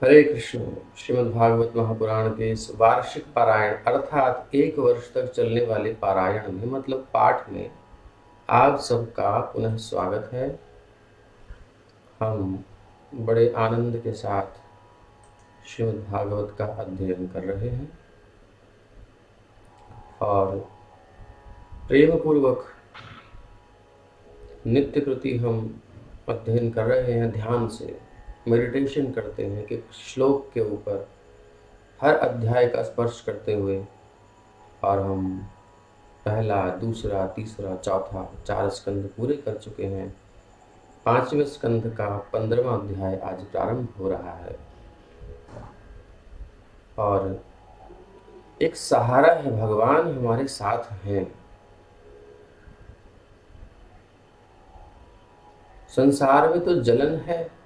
हरे कृष्ण। श्रीमद् भागवत महापुराण के इस वार्षिक पारायण अर्थात एक वर्ष तक चलने वाले पारायण में मतलब पाठ में आप सबका पुनः स्वागत है। हम बड़े आनंद के साथ श्रीमद् भागवत का अध्ययन कर रहे हैं और प्रेम पूर्वक नित्य प्रति हम अध्ययन कर रहे हैं। ध्यान से मेडिटेशन करते हैं कि श्लोक के ऊपर हर अध्याय का स्पर्श करते हुए, और हम पहला, दूसरा, तीसरा, चौथा 4 स्कंद पूरे कर चुके हैं। 5वें स्कंद का 15वां अध्याय आज प्रारंभ हो रहा है और एक सहारा है, भगवान हमारे साथ हैं। संसार में तो जलन है,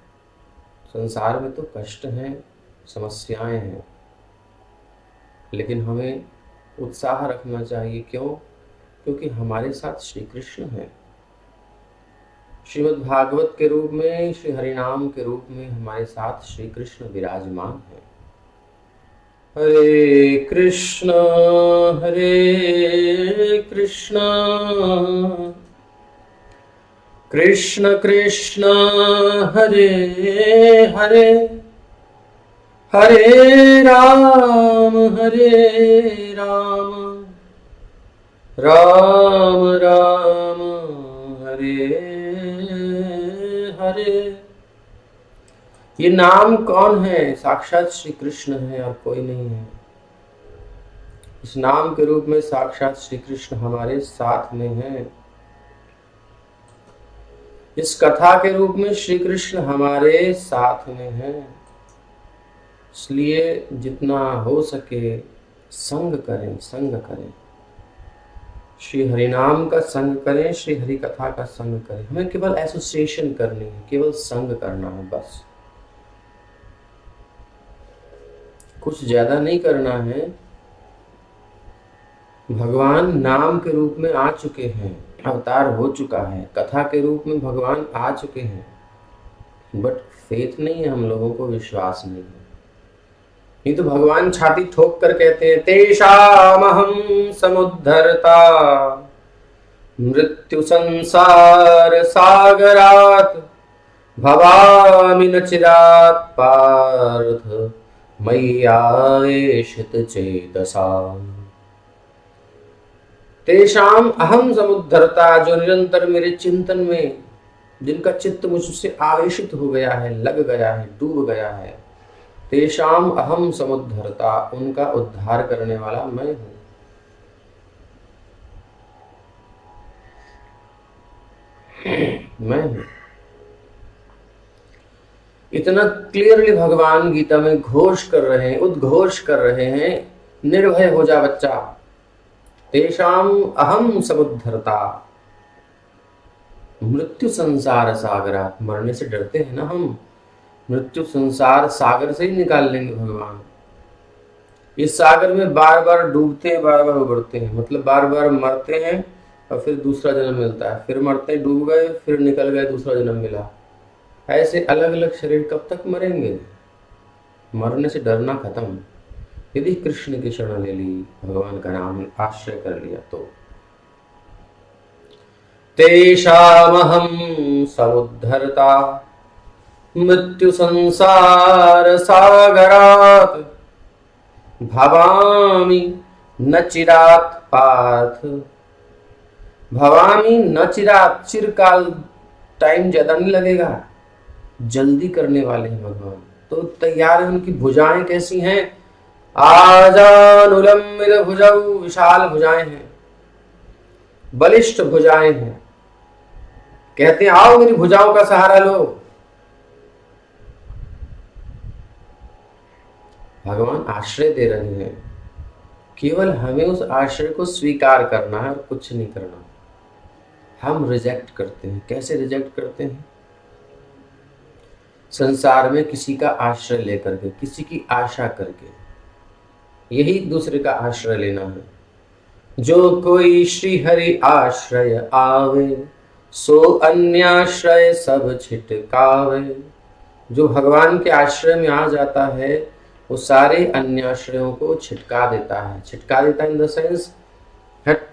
संसार में तो कष्ट हैं, समस्याएं हैं, लेकिन हमें उत्साह रखना चाहिए। क्यों? क्योंकि हमारे साथ श्री कृष्ण हैं। श्रीमद् भागवत के रूप में, श्री हरिनाम के रूप में हमारे साथ श्री कृष्ण विराजमान है। हरे कृष्ण कृष्ण कृष्ण हरे हरे, हरे राम राम राम हरे हरे। ये नाम कौन है? साक्षात श्री कृष्ण है और कोई नहीं है। इस नाम के रूप में साक्षात श्री कृष्ण हमारे साथ में है। इस कथा के रूप में श्री कृष्ण हमारे साथ में है। इसलिए जितना हो सके संग करें, संग करें, श्री हरिनाम का संग करें, श्री हरि कथा का संग करें। हमें केवल एसोसिएशन करनी है, केवल संग करना है, बस कुछ ज्यादा नहीं करना है। भगवान नाम के रूप में आ चुके हैं, अवतार हो चुका है, कथा के रूप में भगवान आ चुके हैं, बट फेथ नहीं है, हम लोगों को विश्वास नहीं है। नहीं तो भगवान छाती ठोक कर कहते हैं, तेषामहं समुद्धरता मृत्यु संसार सागरात् भवामि न चिरात् पार्थ मय्यावेशित चेतसा। तेषाम अहम समुद्धरता, जो निरंतर मेरे चिंतन में, जिनका चित्त मुझसे आवेशित हो गया है, लग गया है, डूब गया है, तेषाम अहम समुद्धरता, उनका उद्धार करने वाला मैं हूं। मैं हूं। इतना क्लियरली भगवान गीता में घोष कर रहे हैं, उद्घोष कर रहे हैं, निर्भय हो जा बच्चा, तेषाम अहम समुद्धरता। मृत्यु संसार सागरा, मरने से डरते हैं ना हम, मृत्यु संसार सागर से ही निकाल लेंगे भगवान। इस सागर में बार बार डूबते हैं, बार बार उबरते हैं, मतलब बार बार मरते हैं और फिर दूसरा जन्म मिलता है, फिर मरते हैं, डूब गए, फिर निकल गए, दूसरा जन्म मिला। ऐसे अलग अलग शरीर कब तक मरेंगे? मरने से डरना खत्म। यदि कृष्ण की शरण ले ली, भगवान का नाम आश्रय कर लिया तो तेषामहं समुद्धरता मृत्यु संसार सागरात् भवामि न चिरात् पार्थ। भवामि न चिरात्, चिरकाल, टाइम ज्यादा नहीं लगेगा, जल्दी करने वाले हैं भगवान। तो तैयार है। उनकी भुजाएं कैसी हैं? आजानुलंबित भुजौ, विशाल भुजाएं हैं, बलिष्ठ भुजाएं हैं। कहते हैं आओ मेरी भुजाओं का सहारा लो। भगवान आश्रय दे रहे हैं, केवल हमें उस आश्रय को स्वीकार करना है और कुछ नहीं करना। हम रिजेक्ट करते हैं। कैसे रिजेक्ट करते हैं? संसार में किसी का आश्रय लेकर के, किसी की आशा करके, यही दूसरे का आश्रय लेना है। जो कोई श्री हरि आश्रय आवे, सो अन्याश्रय सब छिटकावे। जो भगवान के आश्रय में आ जाता है वो सारे अन्य आश्रयों को छिटका देता है। छिटका देता है इन द सेंस, हट,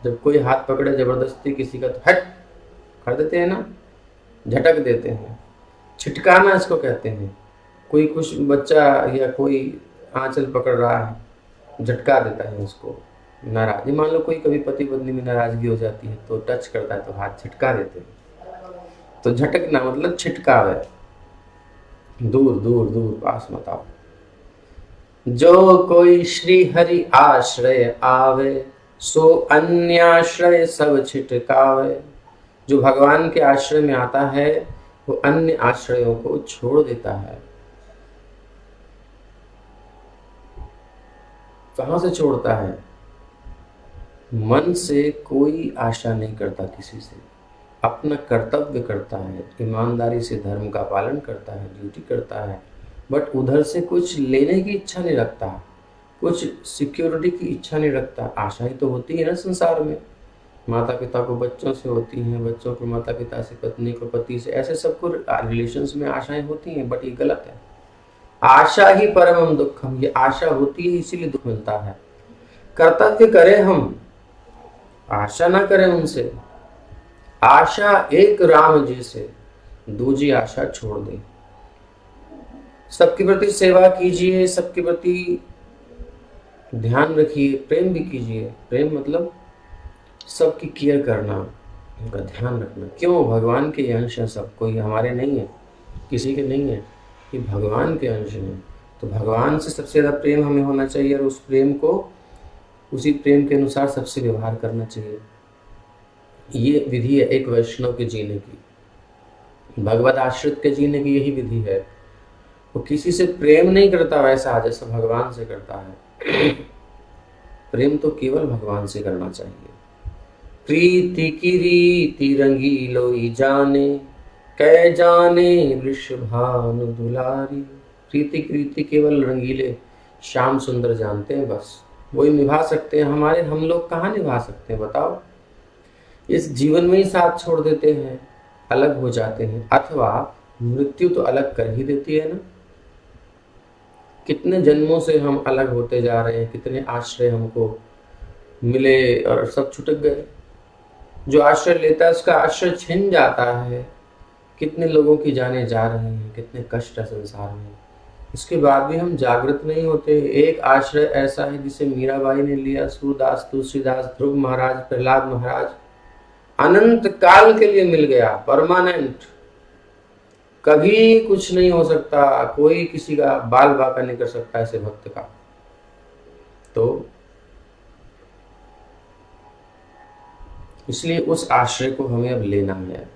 जब कोई हाथ पकड़े जबरदस्ती किसी का तो हट कर देते हैं ना, झटक देते हैं। छिटकाना इसको कहते हैं। कोई कुछ बच्चा या कोई आंचल पकड़ रहा है, झटका देता है उसको। नाराज, मान लो कोई कभी पति पत्नी में नाराजगी हो जाती है तो टच करता है तो हाथ छिटका देते हैं। तो झटकना मतलब छिटकाव है, दूर दूर दूर, पास मत आओ। जो कोई श्री हरि आश्रय आवे, सो अन्याश्रय सब छिटकावे। जो भगवान के आश्रय में आता है वो अन्य आश्रयों को छोड़ देता है। कहां से छोड़ता है? मन से कोई आशा नहीं करता किसी से, अपना कर्तव्य करता है, ईमानदारी से धर्म का पालन करता है, ड्यूटी करता है, बट उधर से कुछ लेने की इच्छा नहीं रखता, कुछ सिक्योरिटी की इच्छा नहीं रखता। आशा ही तो होती है ना संसार में, माता पिता को बच्चों से होती हैं, बच्चों को माता पिता से, पत्नी को पति से, ऐसे सबको रिलेशंस में आशाएं होती हैं, बट ये गलत है। आशा ही परमम दुखम, ये आशा होती है इसीलिए दुख मिलता है। कर्तव्य करें हम, आशा ना करें उनसे। आशा एक राम जी से, दूजी आशा छोड़ दें। सबके प्रति सेवा कीजिए, सबके प्रति ध्यान रखिए, प्रेम भी कीजिए। प्रेम मतलब सबकी केयर करना, उनका ध्यान रखना। क्यों? भगवान के अंश हैं सब, कोई हमारे नहीं है, किसी के नहीं है, ये भगवान के अंश हैं। तो भगवान से सबसे ज़्यादा प्रेम हमें होना चाहिए और उस प्रेम को, उसी प्रेम के अनुसार सबसे व्यवहार करना चाहिए। ये विधि है एक वैष्णव के जीने की, भगवत आश्रित के जीने की यही विधि है। वो किसी से प्रेम नहीं करता वैसा जैसा भगवान से करता है। प्रेम तो केवल भगवान से करना चाहिए। प्रीति की रीति रंगीलोई जाने, कै जाने वृषभानु दुलारी। प्रीति की रीति केवल रंगीले श्याम सुंदर जानते हैं, बस वही निभा सकते हैं। हमारे हम लोग कहाँ निभा सकते हैं बताओ? इस जीवन में ही साथ छोड़ देते हैं, अलग हो जाते हैं, अथवा मृत्यु तो अलग कर ही देती है ना। कितने जन्मों से हम अलग होते जा रहे हैं, कितने आश्रय हमको मिले और सब छुटक गए। जो आश्रय लेता है उसका आश्रय छिन जाता है। कितने लोगों की जाने जा रही हैं, कितने कष्ट है संसार में, इसके बाद भी हम जागृत नहीं होते। एक आश्रय ऐसा है जिसे मीराबाई ने लिया, सूरदास, तुलसीदास, ध्रुव महाराज, प्रहलाद महाराज, अनंत काल के लिए मिल गया, परमानेंट। कभी कुछ नहीं हो सकता, कोई किसी का बाल बांका नहीं कर सकता ऐसे भक्त का। तो इसलिए उस आश्रय को हमें अब लेना है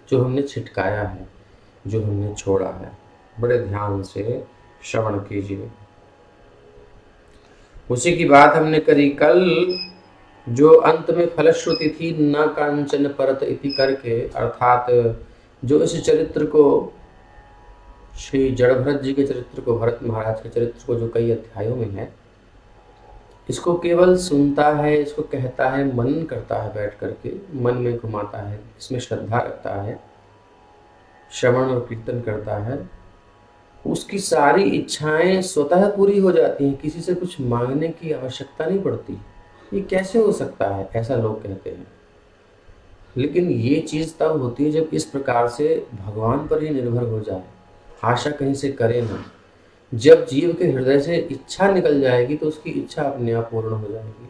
जो हमने छिटकाया है, जो हमने छोड़ा है। बड़े ध्यान से श्रवण कीजिए। उसी की बात हमने करी कल, जो अंत में फलश्रुति थी न कांचन परत इति करके, अर्थात जो इस चरित्र को, श्री जड़भरत जी के चरित्र को, भरत महाराज के चरित्र को जो कई अध्यायों में है, इसको केवल सुनता है, इसको कहता है, मनन करता है, बैठ करके मन में घुमाता है, इसमें श्रद्धा रखता है, श्रवण और कीर्तन करता है, उसकी सारी इच्छाएं स्वतः पूरी हो जाती हैं, किसी से कुछ मांगने की आवश्यकता नहीं पड़ती। ये कैसे हो सकता है? ऐसा लोग कहते हैं। लेकिन ये चीज़ तब होती है जब इस प्रकार से भगवान पर ही निर्भर हो जाए, आशा कहीं से करे ना। जब जीव के हृदय से इच्छा निकल जाएगी तो उसकी इच्छा अपने आप पूर्ण हो जाएगी।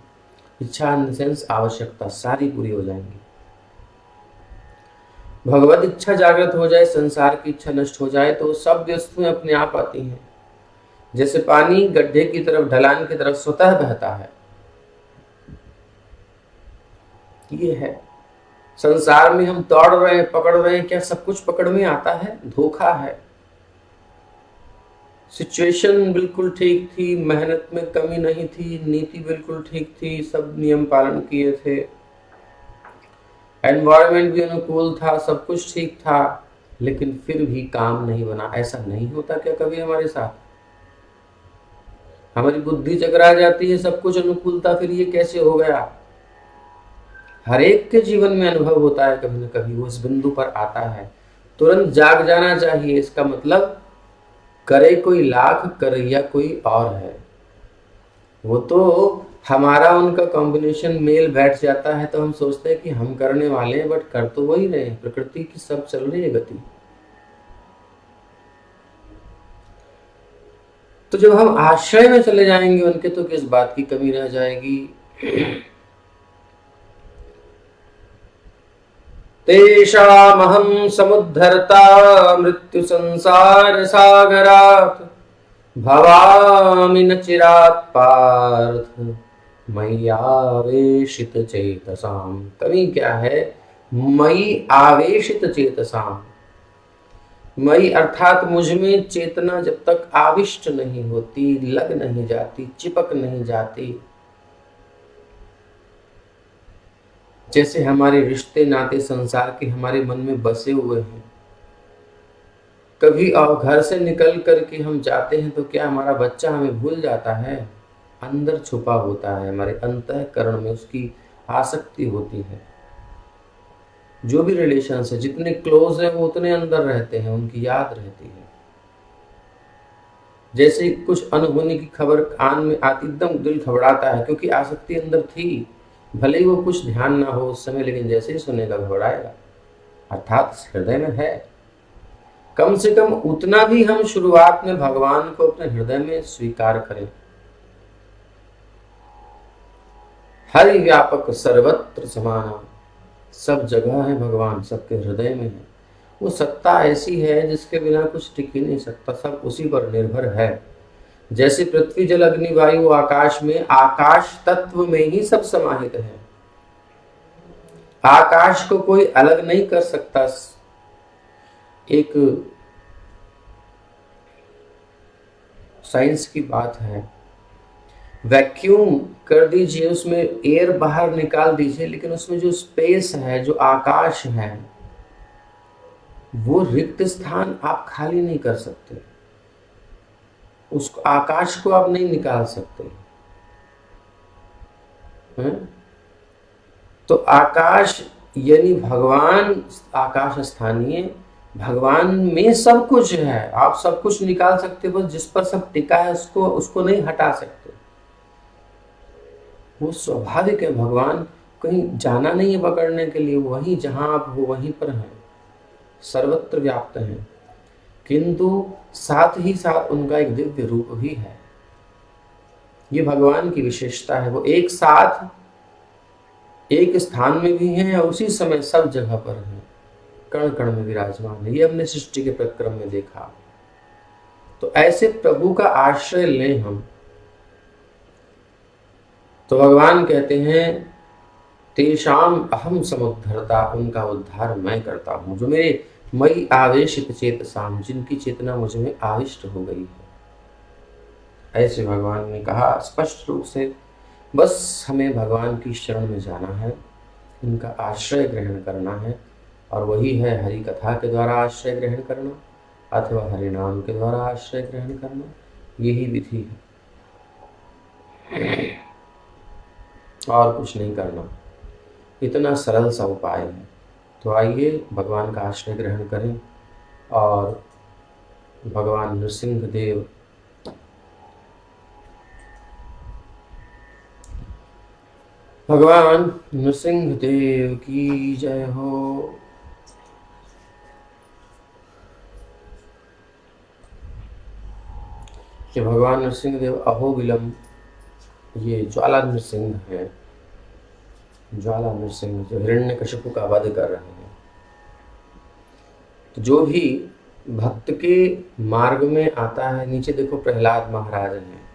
इच्छा इन द सेंस आवश्यकता सारी पूरी हो जाएंगी। भगवत इच्छा जागृत हो जाए, संसार की इच्छा नष्ट हो जाए तो सब वस्तुएं अपने आप आती हैं। जैसे पानी गड्ढे की तरफ, ढलान की तरफ स्वतः बहता है, ये है। संसार में हम दौड़ रहे हैं, पकड़ रहे हैं, क्या सब कुछ पकड़ में आता है? धोखा है। सिचुएशन बिल्कुल ठीक थी, मेहनत में कमी नहीं थी, नीति बिल्कुल ठीक थी, सब नियम पालन किए थे, एनवायरनमेंट भी अनुकूल था, सब कुछ ठीक था, लेकिन फिर भी काम नहीं बना। ऐसा नहीं होता क्या कभी हमारे साथ? हमारी बुद्धि चकरा जाती है, सब कुछ अनुकूल था, फिर ये कैसे हो गया? हर एक के जीवन में अनुभव होता है, कभी न कभी वो इस बिंदु पर आता है। तुरंत जाग जाना चाहिए। इसका मतलब करे कोई लाख करैया कोई और है। वो तो हमारा उनका कॉम्बिनेशन मेल बैठ जाता है तो हम सोचते हैं कि हम करने वाले हैं, बट कर तो वही रहे हैं। प्रकृति की सब चल रही है गति। तो जब हम आश्रय में चले जाएंगे उनके तो किस बात की कमी रह जाएगी। तेषामहं समुद्धर्ता मृत्यु संसार सागरात् भवामि न चिरात् पार्थ मय्यावेशित चेतसाम। कमी क्या है? मयि आवेशित चेतसाम। मयि अर्थात मुझ में चेतना जब तक आविष्ट नहीं होती, लग नहीं जाती, चिपक नहीं जाती। जैसे हमारे रिश्ते नाते संसार के हमारे मन में बसे हुए हैं। कभी और घर से निकल करके हम जाते हैं तो क्या हमारा बच्चा हमें भूल जाता है? अंदर छुपा होता है, हमारे अंतःकरण में उसकी आसक्ति होती है। जो भी रिलेशन है, जितने क्लोज है वो उतने अंदर रहते हैं, उनकी याद रहती है। जैसे कुछ अनहोनी की खबर कान में आती, एकदम दिल घबराता है, क्योंकि आसक्ति अंदर थी। भले ही वो कुछ ध्यान ना हो उस समय, लेकिन जैसे ही सुनेगा घबराएगा, अर्थात हृदय में है। कम से कम उतना भी हम शुरुआत में भगवान को अपने हृदय में स्वीकार करें। हरि व्यापक सर्वत्र समाना, सब जगह है भगवान, सबके हृदय में है। वो सत्ता ऐसी है जिसके बिना कुछ टिक ही नहीं सकता, सब उसी पर निर्भर है। जैसे पृथ्वी जल अग्नि वायु आकाश में, आकाश तत्व में ही सब समाहित है। आकाश को कोई अलग नहीं कर सकता। एक साइंस की बात है, वैक्यूम कर दीजिए, उसमें एयर बाहर निकाल दीजिए, लेकिन उसमें जो स्पेस है, जो आकाश है, वो रिक्त स्थान आप खाली नहीं कर सकते। उस आकाश को आप नहीं निकाल सकते हैं? तो आकाश यानी भगवान, आकाश स्थानीय, भगवान में सब कुछ है। आप सब कुछ निकाल सकते, बस जिस पर सब टिका है उसको नहीं हटा सकते। वो स्वाभाविक है। भगवान कहीं जाना नहीं है पकड़ने के लिए, वहीं जहां आप हो वहीं पर है, सर्वत्र व्याप्त है। किंतु साथ ही साथ उनका एक दिव्य रूप भी है। ये भगवान की विशेषता है। वो एक साथ एक स्थान में भी हैं और उसी समय सब जगह पर हैं, कण कण में विराजमान है। ये हमने सृष्टि के प्रक्रम में देखा। तो ऐसे प्रभु का आश्रय लें हम। तो भगवान कहते हैं तेषाम अहम समुद्धरता, उनका उद्धार मैं करता हूं, जो मेरे मई आवेशित चेतसाम, जिनकी चेतना मुझ में आविष्ट हो गई है। ऐसे भगवान ने कहा स्पष्ट रूप से। बस हमें भगवान की शरण में जाना है, उनका आश्रय ग्रहण करना है, और वही है हरि कथा के द्वारा आश्रय ग्रहण करना अथवा हरि नाम के द्वारा आश्रय ग्रहण करना। यही विधि है और कुछ नहीं करना। इतना सरल सा उपाय है। तो आइए भगवान का आश्रय ग्रहण करें और भगवान नृसिंह देव भगवान नृसिंह देव की जय हो। कि भगवान नृसिंह देव अहोबिलम, ये ज्वाला नृसिंह है, ज्वाला नृसिंह जो हिरण्यकशिपु का वध कर रहे हैं। तो जो भी भक्त के मार्ग में आता है, नीचे देखो प्रहलाद महाराज हैं,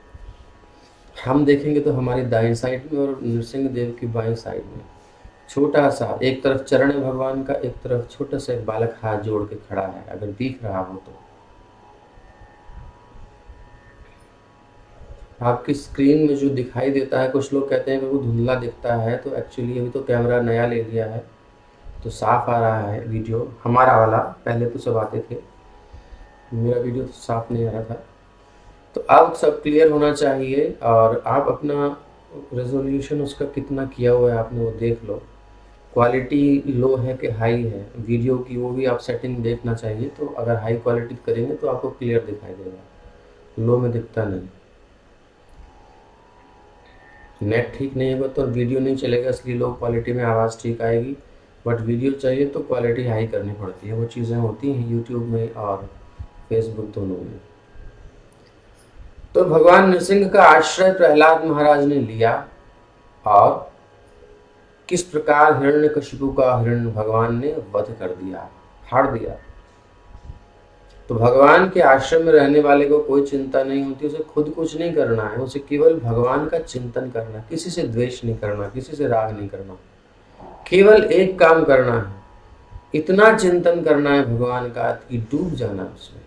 हम देखेंगे तो हमारी दाएं साइड में और नृसिंह देव की बाएं साइड में छोटा सा, एक तरफ चरण है भगवान का, एक तरफ छोटा सा एक बालक हाथ जोड़ के खड़ा है, अगर दिख रहा हो तो। आपकी स्क्रीन में जो दिखाई देता है, कुछ लोग कहते हैं कि वो धुंधला दिखता है, तो एक्चुअली अभी तो कैमरा नया ले लिया है तो साफ आ रहा है वीडियो हमारा वाला। पहले तो सब आते थे, मेरा वीडियो तो साफ नहीं आ रहा था। तो अब सब क्लियर होना चाहिए, और आप अपना रेजोल्यूशन उसका कितना किया हुआ है आपने वो देख लो। क्वालिटी लो है कि हाई है वीडियो की, वो भी आप सेटिंग देखना चाहिए। तो अगर हाई क्वालिटी करेंगे तो आपको क्लियर दिखाई देगा, लो में दिखता नहीं। नेट ठीक नहीं होगा तो वीडियो नहीं चलेगा, इसलिए लो क्वालिटी में आवाज़ ठीक आएगी। बट वीडियो चाहिए तो क्वालिटी हाई करनी पड़ती है, वो चीज़ें होती हैं यूट्यूब में और फेसबुक दोनों में। तो भगवान नृसिंह का आश्रय प्रहलाद महाराज ने लिया और किस प्रकार हिरण्यकशिपु का हिरण्य भगवान ने वध कर दिया, फाड़ दिया। तो भगवान के आश्रम में रहने वाले को कोई चिंता नहीं होती, उसे खुद कुछ नहीं करना है, उसे केवल भगवान का चिंतन करना, किसी से द्वेष नहीं करना, किसी से राग नहीं करना, केवल एक काम करना है, इतना चिंतन करना है भगवान का कि डूब जाना उसमें,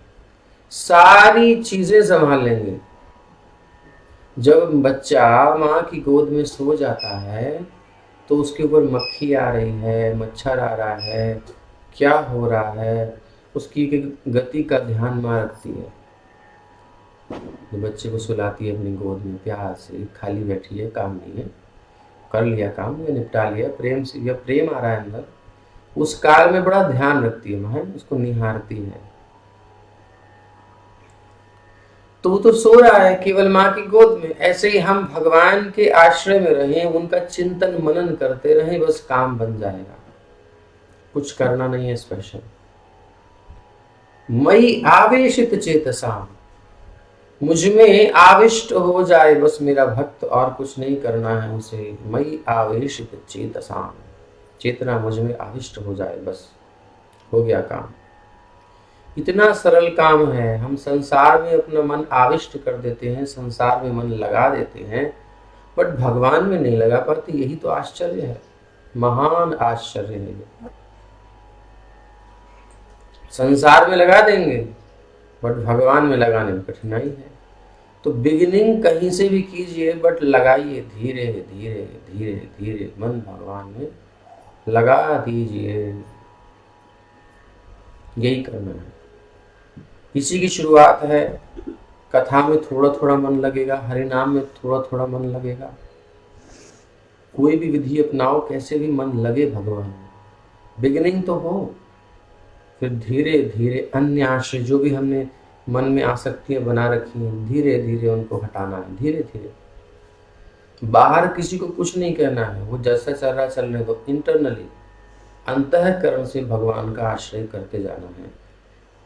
सारी चीजें संभाल लेंगे। जब बच्चा माँ की गोद में सो जाता है तो उसके ऊपर मक्खी आ रही है, मच्छर आ रहा है, क्या हो रहा है, उसकी गति का ध्यान माँ रखती है। जो बच्चे को सुलाती है अपनी गोद में प्यार से, खाली बैठी है, काम नहीं है, कर लिया काम या निपटा लिया, प्रेम से, या प्रेम आ रहा है अंदर, उस काल में बड़ा ध्यान रखती है माँ, उसको निहारती है। तो वो तो सो रहा है केवल माँ की गोद में। ऐसे ही हम भगवान के आश्रय में रहें, उनका चिंतन मनन करते रहें, बस काम बन जाएगा, कुछ करना नहीं है स्पेशल। मई आवेशित चेतसा, मुझ में आविष्ट हो जाए बस मेरा भक्त, और कुछ नहीं करना है उसे। मई आवेशित चेतसा, चेतना मुझ में आविष्ट हो जाए बस, हो गया काम। इतना सरल काम है। हम संसार में अपना मन आविष्ट कर देते हैं, संसार में मन लगा देते हैं, बट भगवान में नहीं लगा पाते। यही तो आश्चर्य है, महान आश्चर्य है। संसार में लगा देंगे बट भगवान में लगाने में कठिनाई है। तो बिगिनिंग कहीं से भी कीजिए, बट लगाइए धीरे धीरे धीरे धीरे, मन भगवान में लगा दीजिए, यही करना है। इसी की शुरुआत है। कथा में थोड़ा थोड़ा मन लगेगा, हरि नाम में थोड़ा थोड़ा मन लगेगा, कोई भी विधि अपनाओ, कैसे भी मन लगे भगवान में, बिगिनिंग तो हो। फिर धीरे धीरे अन्य आश्रय जो भी हमने मन में आसक्तियां बना रखी हैं, धीरे धीरे उनको हटाना है, धीरे धीरे। बाहर किसी को कुछ नहीं कहना है, वो जैसा चल रहा चलने दो। इंटरनली अंतःकरण से भगवान का आश्रय करते जाना है,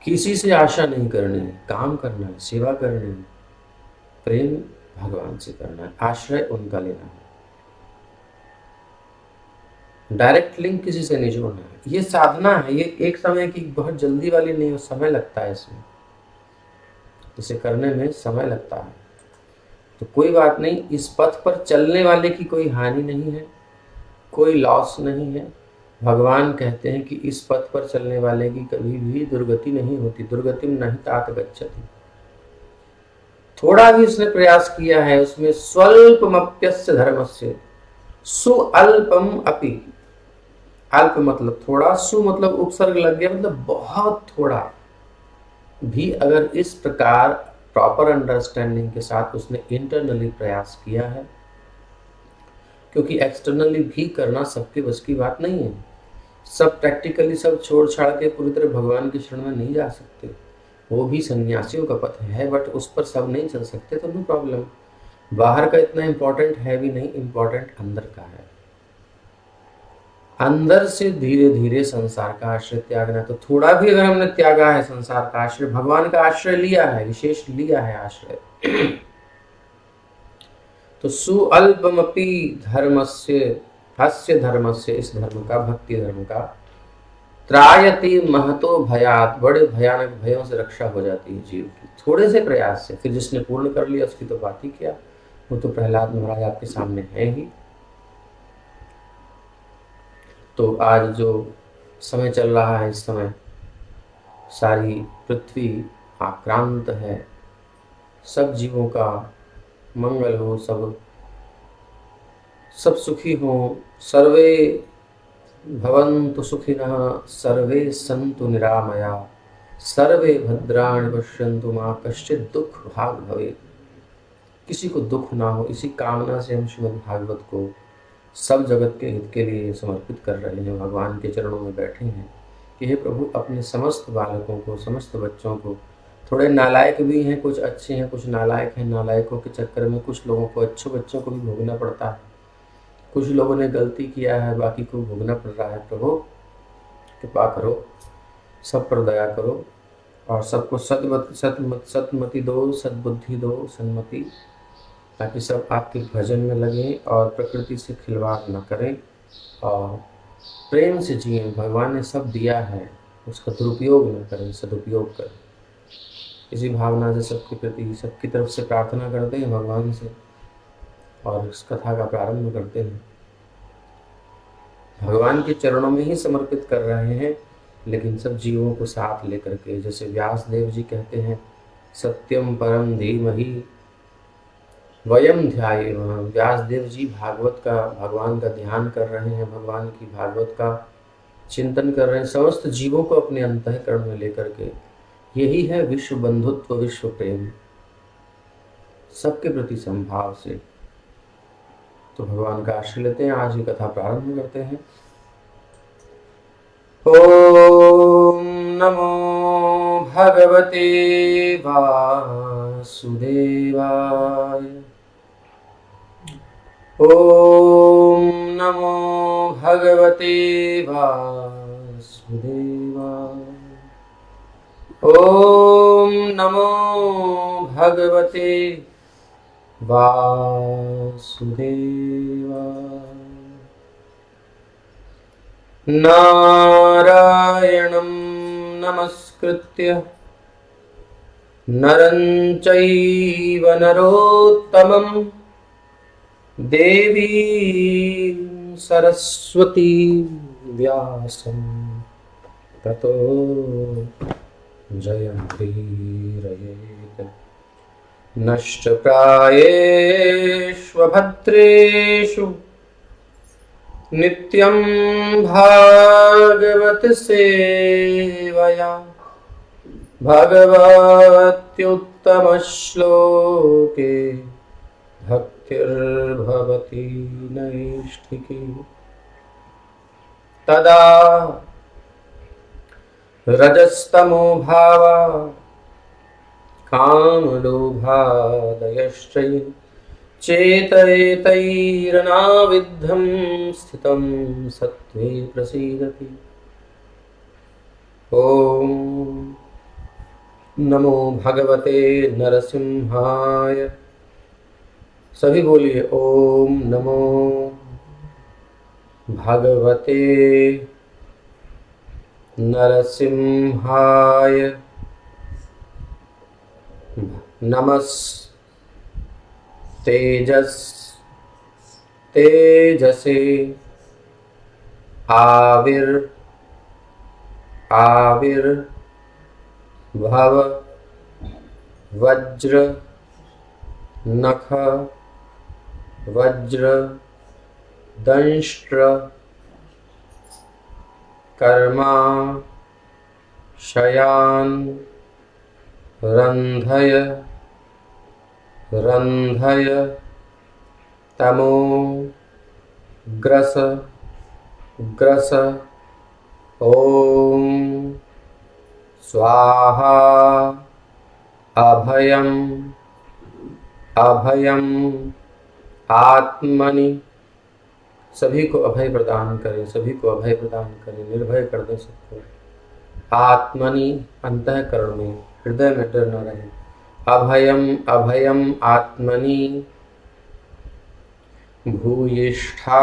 किसी से आशा नहीं करनी है, काम करना है, सेवा करनी है, प्रेम भगवान से करना है, आश्रय उनका लेना है, डायरेक्ट लिंक किसी से नहीं जोड़ना है। ये साधना है, ये एक समय की बहुत जल्दी वाली नहीं हो, समय लगता है इसमें, इसे करने में समय लगता है। तो कोई बात नहीं, इस पथ पर चलने वाले की कोई हानि नहीं है, कोई लॉस नहीं है। भगवान कहते हैं कि इस पथ पर चलने वाले की कभी भी दुर्गति नहीं होती, दुर्गतिम नहीं तात गच्छति। थोड़ा भी उसने प्रयास किया है, उसमें स्वल्पमप्यस्य धर्मस्य, सुअल्पम अपि, अल्प मतलब थोड़ा, सु मतलब उपसर्ग लग गया, मतलब बहुत थोड़ा भी अगर इस प्रकार प्रॉपर अंडरस्टैंडिंग के साथ उसने इंटरनली प्रयास किया है, क्योंकि एक्सटर्नली भी करना सबके बस की बात नहीं है। सब प्रैक्टिकली सब छोड़ छाड़ के पूरी तरह भगवान की शरण में नहीं जा सकते, वो भी सन्यासियों का पथ है, बट उस पर सब नहीं चल सकते, तो नो प्रॉब्लम। बाहर का इतना इम्पोर्टेंट है भी नहीं, इम्पोर्टेंट अंदर का है। अंदर से धीरे धीरे संसार का आश्रय त्यागना। तो थोड़ा भी अगर हमने त्यागा है संसार का आश्रय, भगवान का आश्रय लिया है, विशेष लिया है आश्रय, तो सुअल्पमपि धर्मस्य, हस्य धर्मस्य, इस धर्म का, भक्ति धर्म का, त्रायति महतो भयात, बड़े भयानक भयों से रक्षा हो जाती है जीव की, थोड़े से प्रयास से। फिर जिसने पूर्ण कर लिया उसकी तो बात ही क्या, वो तो प्रहलाद महाराज आपके सामने है ही। तो आज जो समय चल रहा है, इस समय सारी पृथ्वी आक्रांत है, सब जीवों का मंगल हो, सब सुखी हो, सर्वे भवन्तु सुखिनः, सर्वे सन्तु निरामया, सर्वे भद्राणि पश्यन्तु मा कश्चित् दुःख भाग् भवेत्। किसी को दुख ना हो, इसी कामना से हम श्रीमद् भागवत को सब जगत के हित के लिए समर्पित कर रहे हैं, भगवान के चरणों में बैठे हैं कि हे प्रभु अपने समस्त बालकों को, समस्त बच्चों को, थोड़े नालायक भी हैं, कुछ अच्छे हैं, कुछ नालायक हैं, नालायकों के चक्कर में कुछ लोगों को, अच्छे बच्चों को भी भोगना पड़ता है, कुछ लोगों ने गलती किया है, बाकी को भोगना पड़ रहा है। प्रभु कृपा करो, सब पर दया करो और सबको सतमति दो, सद्बुद्धि दो, सन्मति, ताकि सब आपके भजन में लगें और प्रकृति से खिलवाड़ न करें और प्रेम से जिएं। भगवान ने सब दिया है, उसका दुरुपयोग न करें, सदुपयोग करें। इसी भावना से सबके प्रति, सबकी तरफ से प्रार्थना करते हैं भगवान से और इस कथा का प्रारंभ करते हैं। भगवान के चरणों में ही समर्पित कर रहे हैं, लेकिन सब जीवों को साथ लेकर के। जैसे व्यास देव जी कहते हैं, सत्यम परम धीमहि वयम ध्यायेम। व्यास देव जी भागवत का, भगवान का ध्यान कर रहे हैं, भगवान की भागवत का चिंतन कर रहे हैं, समस्त जीवों को अपने अंतःकरण में लेकर के। यही है विश्व बंधुत्व, विश्व प्रेम, सबके प्रति संभाव से। तो भगवान का आश्रय लेते हैं, आज की कथा प्रारंभ करते हैं। ओम नमो भगवते वासुदेवाय। ओम नमो भगवते वासुदेवाय। ओम नमो भगवते वासुदेवाय। नारायणं नमस्कृत्य नरं चैव नरोत्तमं देवीं सरस्वतीं व्यासं ततो जयमुदीरयेत्। नष्टप्रायेष्वभद्रेषु नित्यं भागवत सेवया भगवत्युत्तमश्लोके भक्तिर्भवति नैष्ठिकी। तदा रजस्तमो भावा कामलोभादयश्च चेतयेतैरनाविद्धं स्थितं सत्त्वे प्रसीदति। ओम नमो भगवते नरसिंहाय। सभी बोलिए ओम नमो भगवते नरसिंहाय। तेजसे आविर्भव वज्र नख वज्र दंष्ट्र कर्मा शयान रंधय तमो ग्रस ओम स्वाहा। अभयम आत्मनि। सभी को अभय प्रदान करें, सभी को अभय प्रदान करें, निर्भय कर दें सबको। आत्मनि, अंतःकरण में, हृदय में डर न रहे। अभयम आत्मनि भूयिष्ठा।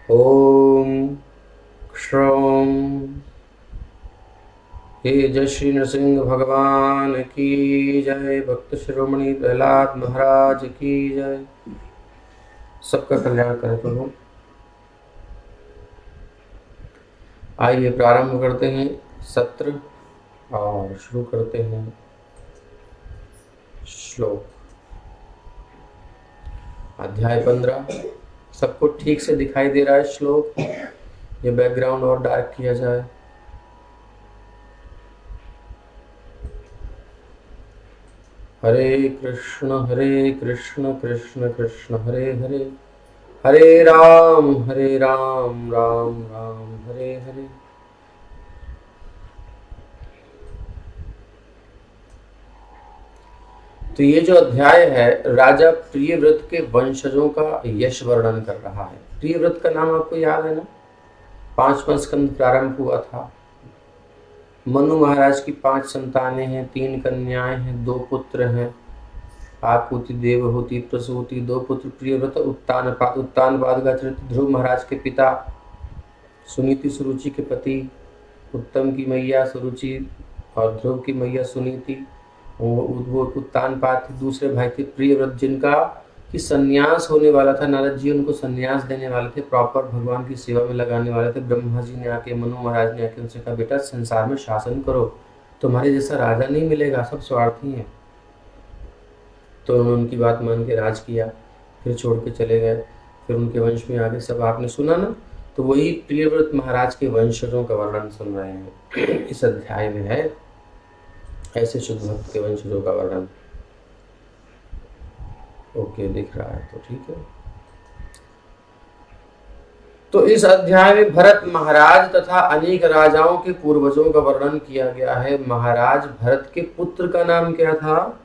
ओम क्षौम। हे जय श्री नृसिंह भगवान की जय, भक्त शिरोमणि प्रहलाद महाराज की जय। सबका कल्याण करे प्रभु। आइए प्रारंभ करते हैं सत्र और शुरू करते हैं श्लोक। अध्याय 15। सबको ठीक से दिखाई दे रहा है श्लोक? ये बैकग्राउंड और डार्क किया जाए। हरे कृष्ण कृष्ण कृष्ण हरे हरे, हरे राम राम राम हरे हरे। तो ये जो अध्याय है राजा प्रियव्रत के वंशजों का यश वर्णन कर रहा है। प्रियव्रत का नाम आपको याद है ना, 5वां स्कंद प्रारंभ हुआ था। मनु महाराज की 5 संतानें हैं, 3 कन्याएं हैं, 2 पुत्र हैं, आकुति, देवहूति, प्रसूति, 2 पुत्र प्रियव्रत, उत्तानपाद का चरित्र ध्रुव महाराज के पिता, सुनीति सुरुचि के पति, उत्तम की मैया सुरुचि और ध्रुव की मैया सुनीति, वो उत्तानपाद थे। दूसरे भाई थे प्रियव्रत, जिनका कि सन्यास होने वाला था, नारद जी उनको सन्यास देने वाले थे, प्रॉपर भगवान की सेवा में लगाने वाले थे। ब्रह्मा जी ने आके, मनु महाराज ने आके उनसे कहा, बेटा संसार में शासन करो, तुम्हारे जैसा राजा नहीं मिलेगा, सब स्वार्थी हैं। तो उन्होंने उनकी बात मान के राज किया, फिर छोड़ के चले गए। फिर उनके वंश में आगे सब आपने सुना ना, तो वही प्रियव्रत महाराज के वंशजों का वर्णन सुन रहे हैं इस अध्याय में है, ऐसे शुद्ध भक्त के वंशजों का वर्णन। ओके, दिख रहा है तो ठीक है। तो इस अध्याय में भरत महाराज तथा अनेक राजाओं के पूर्वजों का वर्णन किया गया है। महाराज भरत के पुत्र का नाम क्या था?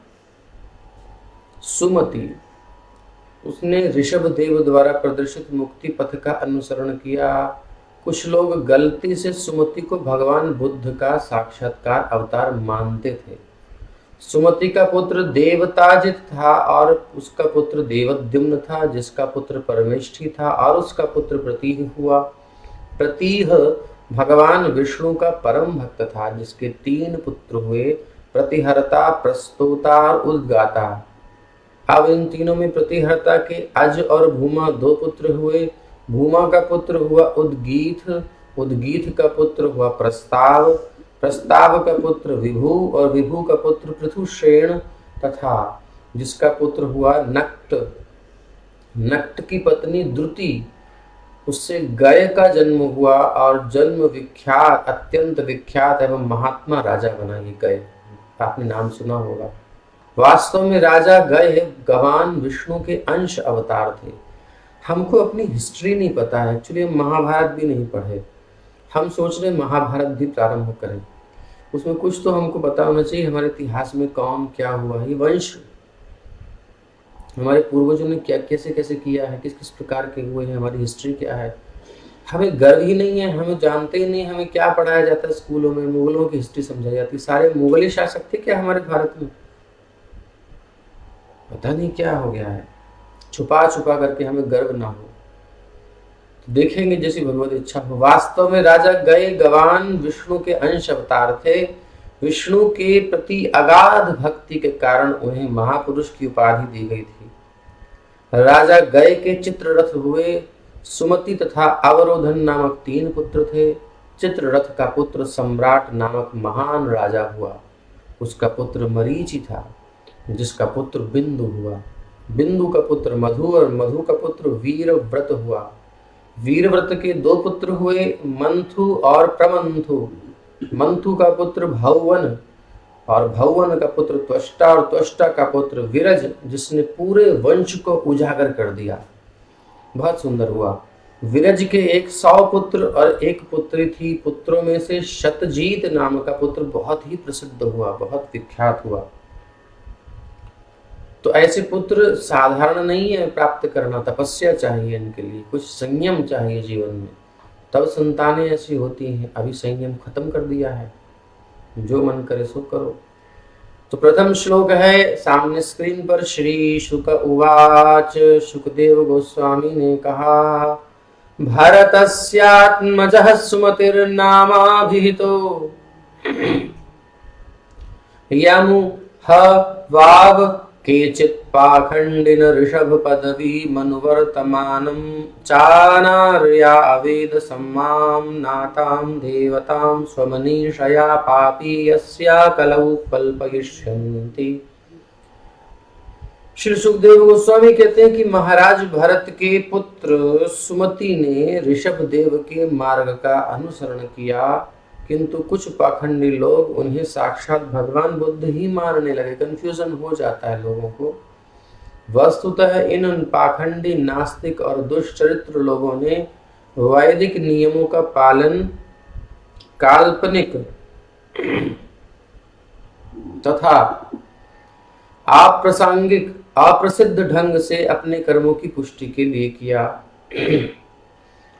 सुमति। उसने ऋषभ देव द्वारा प्रदर्शित मुक्ति पथ का अनुसरण किया। कुछ लोग गलती से सुमति को भगवान बुद्ध का साक्षात्कार अवतार मानते थे। सुमति का पुत्र देवताजित था और उसका पुत्र देवद्युम्न था, जिसका पुत्र परमेष्ठी था और उसका पुत्र प्रतीह हुआ। प्रतीह भगवान विष्णु का परम भक्त था, जिसके 3 पुत्र हुए, प्रतिहर्ता, प्रस्तोता और उद्गाता। अब इन तीनों में प्रतिहर्ता के अज और भूमा 2 पुत्र हुए। भूमा का पुत्र हुआ उद्गीत, उद्गीत का पुत्र हुआ प्रस्ताव, प्रस्ताव का पुत्र विभु और विभु का पुत्र पृथुश्रेण, तथा जिसका पुत्र हुआ नक्त। नक्त की पत्नी द्रुति, उससे गय का जन्म हुआ और जन्म विख्यात, अत्यंत विख्यात एवं महात्मा राजा बना। ये गय आपने नाम सुना होगा। वास्तव में राजा गय भगवान विष्णु के अंश अवतार थे। हमको अपनी हिस्ट्री नहीं पता है, एक्चुअली हम महाभारत भी नहीं पढ़े। हम सोच रहे महाभारत भी प्रारंभ करें, उसमें कुछ तो हमको पता होना चाहिए हमारे इतिहास में कौन क्या हुआ है, वंश हमारे पूर्वजों ने क्या कैसे कैसे किया है, किस किस प्रकार के हुए हैं, हमारी हिस्ट्री क्या है। हमें गर्व ही नहीं है, हमें जानते ही नहीं, हमें क्या पढ़ाया जाता है स्कूलों में, मुगलों की हिस्ट्री समझाई जाती। सारे मुगल शासक थे क्या हमारे भारत में? पता नहीं क्या हो गया है, छुपा छुपा करके हमें गर्व ना हो। तो देखेंगे जैसी भगवत इच्छा हो। वास्तव में राजा गए भगवान विष्णु के अंश अवतार थे। विष्णु के प्रति अगाध भक्ति के कारण उन्हें महापुरुष की उपाधि दी गई थी। राजा गए के चित्ररथ हुए। सुमति तथा अवरोधन नामक 3 पुत्र थे। चित्ररथ का पुत्र सम्राट नामक महान राजा हुआ। उसका पुत्र मरीचि था, जिसका पुत्र बिंदु हुआ। बिंदु का पुत्र मधु और मधु का पुत्र वीरव्रत हुआ। वीरव्रत के 2 पुत्र हुए, मंथु और प्रमंथु। मंथु का पुत्र भौवन और भौवन का पुत्र त्वष्टा और त्वष्टा का पुत्र विरज, जिसने पूरे वंश को उजागर कर दिया। बहुत सुंदर हुआ। विरज के 100 पुत्र और 1 पुत्री थी। पुत्रों में से शतजीत नाम का पुत्र बहुत ही प्रसिद्ध हुआ, बहुत विख्यात हुआ। तो ऐसे पुत्र साधारण नहीं है प्राप्त करना, तपस्या चाहिए इनके लिए, कुछ संयम चाहिए जीवन में, तब संतानें ऐसी होती हैं। अभी संयम खत्म कर दिया है, जो मन करे सो करो। तो प्रथम श्लोक है सामने स्क्रीन पर। श्री शुक उवाच, शुकदेव गोस्वामी ने कहा, भरतस्यात्मजः सुमतिर्नामाभिहितो यमु ह वाव केचित् पाखंडिन ऋषभ पदवी मनुवर्तमानं चानार्या अवेद सम्मां नातां देवतां स्वमनीषया पापी यस्या कलौ कल्पयिष्यन्ति। श्री सुखदेव गोस्वामी कहते हैं कि महाराज भरत के पुत्र सुमति ने ऋषभ देव के मार्ग का अनुसरण किया, किंतु कुछ पाखंडी लोग उन्हें साक्षात भगवान बुद्ध ही मानने लगे। कंफ्यूजन हो जाता है लोगों को वस्तुतः इन पाखंडी, नास्तिक और दुष्चरित्र लोगों ने वैदिक नियमों का पालन काल्पनिक तथा अप्रासंगिक, अप्रसिद्ध ढंग से अपने कर्मों की पुष्टि के लिए किया।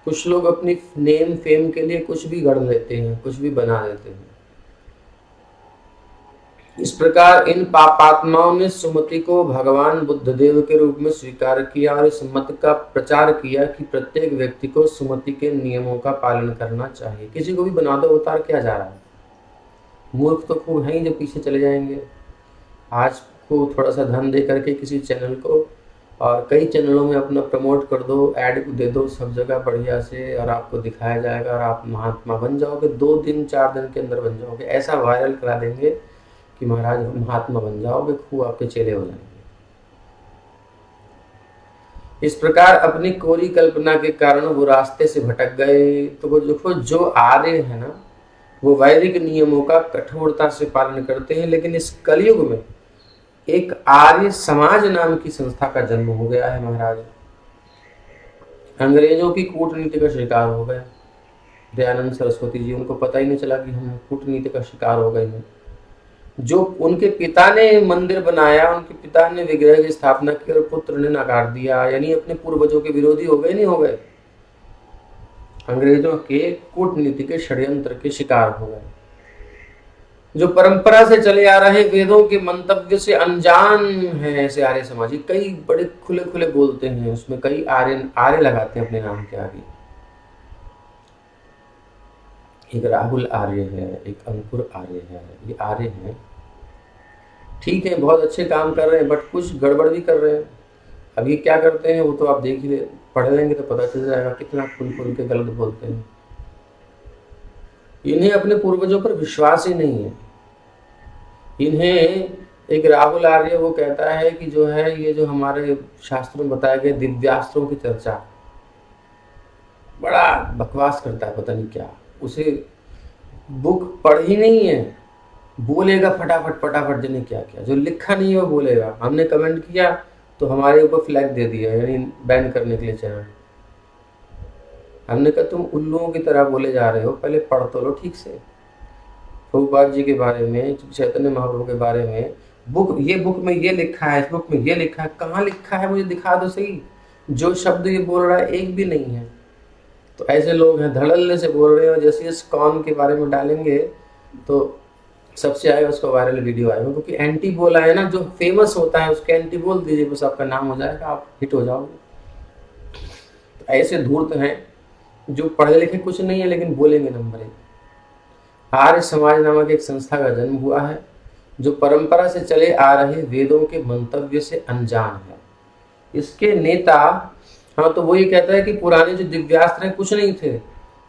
कुछ लोग अपनी नेम फेम के लिए कुछ भी गढ़ लेते हैं, कुछ भी बना देते हैं। इस प्रकार इन पापात्माओं ने सुमति को भगवान बुद्धदेव के रूप में स्वीकार किया और इस मत का प्रचार किया कि प्रत्येक व्यक्ति को सुमति के नियमों का पालन करना चाहिए। किसी को भी बना दो अवतार, क्या जा रहा है? मूर्ख तो खूब हैं जो पीछे चले जाएंगे। आज को थोड़ा सा धन दे करके किसी चैनल को और कई चैनलों में अपना प्रमोट कर दो, ऐड दे दो सब जगह बढ़िया से, और आपको दिखाया जाएगा और आप महात्मा बन जाओगे। 2 दिन 4 दिन के अंदर बन जाओगे। ऐसा वायरल करा देंगे कि महाराज महात्मा बन जाओगे, खूब आपके चेले हो जाएंगे। इस प्रकार अपनी कोरी कल्पना के कारण वो रास्ते से भटक गए। तो वो देखो, जो आर्य है ना, वो वैदिक नियमों का कठोरता से पालन करते हैं, लेकिन इस कलयुग में एक आर्य समाज नाम की संस्था का जन्म हो गया है महाराज। अंग्रेजों की कूटनीति का शिकार हो गए दयानंद सरस्वती जी। उनको पता ही नहीं चला कि हम कूटनीति का शिकार हो गए हैं। जो उनके पिता ने मंदिर बनाया, उनके पिता ने विग्रह की स्थापना की और पुत्र ने नकार दिया, यानी अपने पूर्वजों के विरोधी हो गए, नहीं हो गए? अंग्रेजों के कूटनीति के षड्यंत्र के शिकार हो गए। जो परंपरा से चले आ रहे वेदों के मंतव्य से अनजान है ऐसे आर्य समाजी, कई बड़े खुले खुले बोलते हैं, उसमें कई आर्य लगाते हैं अपने नाम के आगे। एक राहुल आर्य है, एक अंकुर आर्य है, ये आर्य हैं, ठीक है, बहुत अच्छे काम कर रहे हैं, बट कुछ गड़बड़ भी कर रहे हैं। अब ये क्या करते हैं वो तो आप देख ही पढ़ लेंगे तो पता चल जाएगा, कितना खुल खुल के गलत बोलते हैं। इन्हें अपने पूर्वजों पर विश्वास ही नहीं है। इन्हें एक राहुल आर्य वो कहता है कि जो है ये जो हमारे शास्त्रों में बताए गए दिव्यास्त्रों की चर्चा, बड़ा बकवास करता है, पता नहीं क्या। उसे बुक पढ़ ही नहीं है, बोलेगा फटाफट फटाफट, जने क्या क्या, जो लिखा नहीं है वो बोलेगा। हमने कमेंट किया तो हमारे ऊपर फ्लैग दे दिया, यानी बैन करने के लिए चैनल। हमने कहा तुम उल्लुओं की तरह बोले जा रहे हो, पहले पढ़ तो लो ठीक से। प्रभुपाद जी के बारे में, चैतन्य महाप्रभु के बारे में ये बुक में ये लिखा है, इस बुक में ये लिखा है, कहाँ लिखा है मुझे दिखा दो सही। जो शब्द ये बोल रहा है एक भी नहीं है। तो ऐसे लोग हैं, धड़ल्ले से बोल रहे हो। जैसे इस कौन के बारे में डालेंगे तो सबसे आएगा, उसका वायरल वीडियो आएगा, क्योंकि एंटी बोला है ना, जो फेमस होता है उसके एंटी बोल दीजिए, बस आपका नाम हो जाएगा, आप हिट हो जाओगे। तो ऐसे धूर्त हैं जो पढ़े लिखे कुछ नहीं है लेकिन बोलेंगे नंबर 1। आर्य समाज नामक एक संस्था का जन्म हुआ है जो परंपरा से चले आ रहे वेदों के मंतव्य से अनजान है। इसके नेता, हाँ, तो वो ये कहता है कि पुराने जो दिव्यास्त्र हैं कुछ नहीं थे।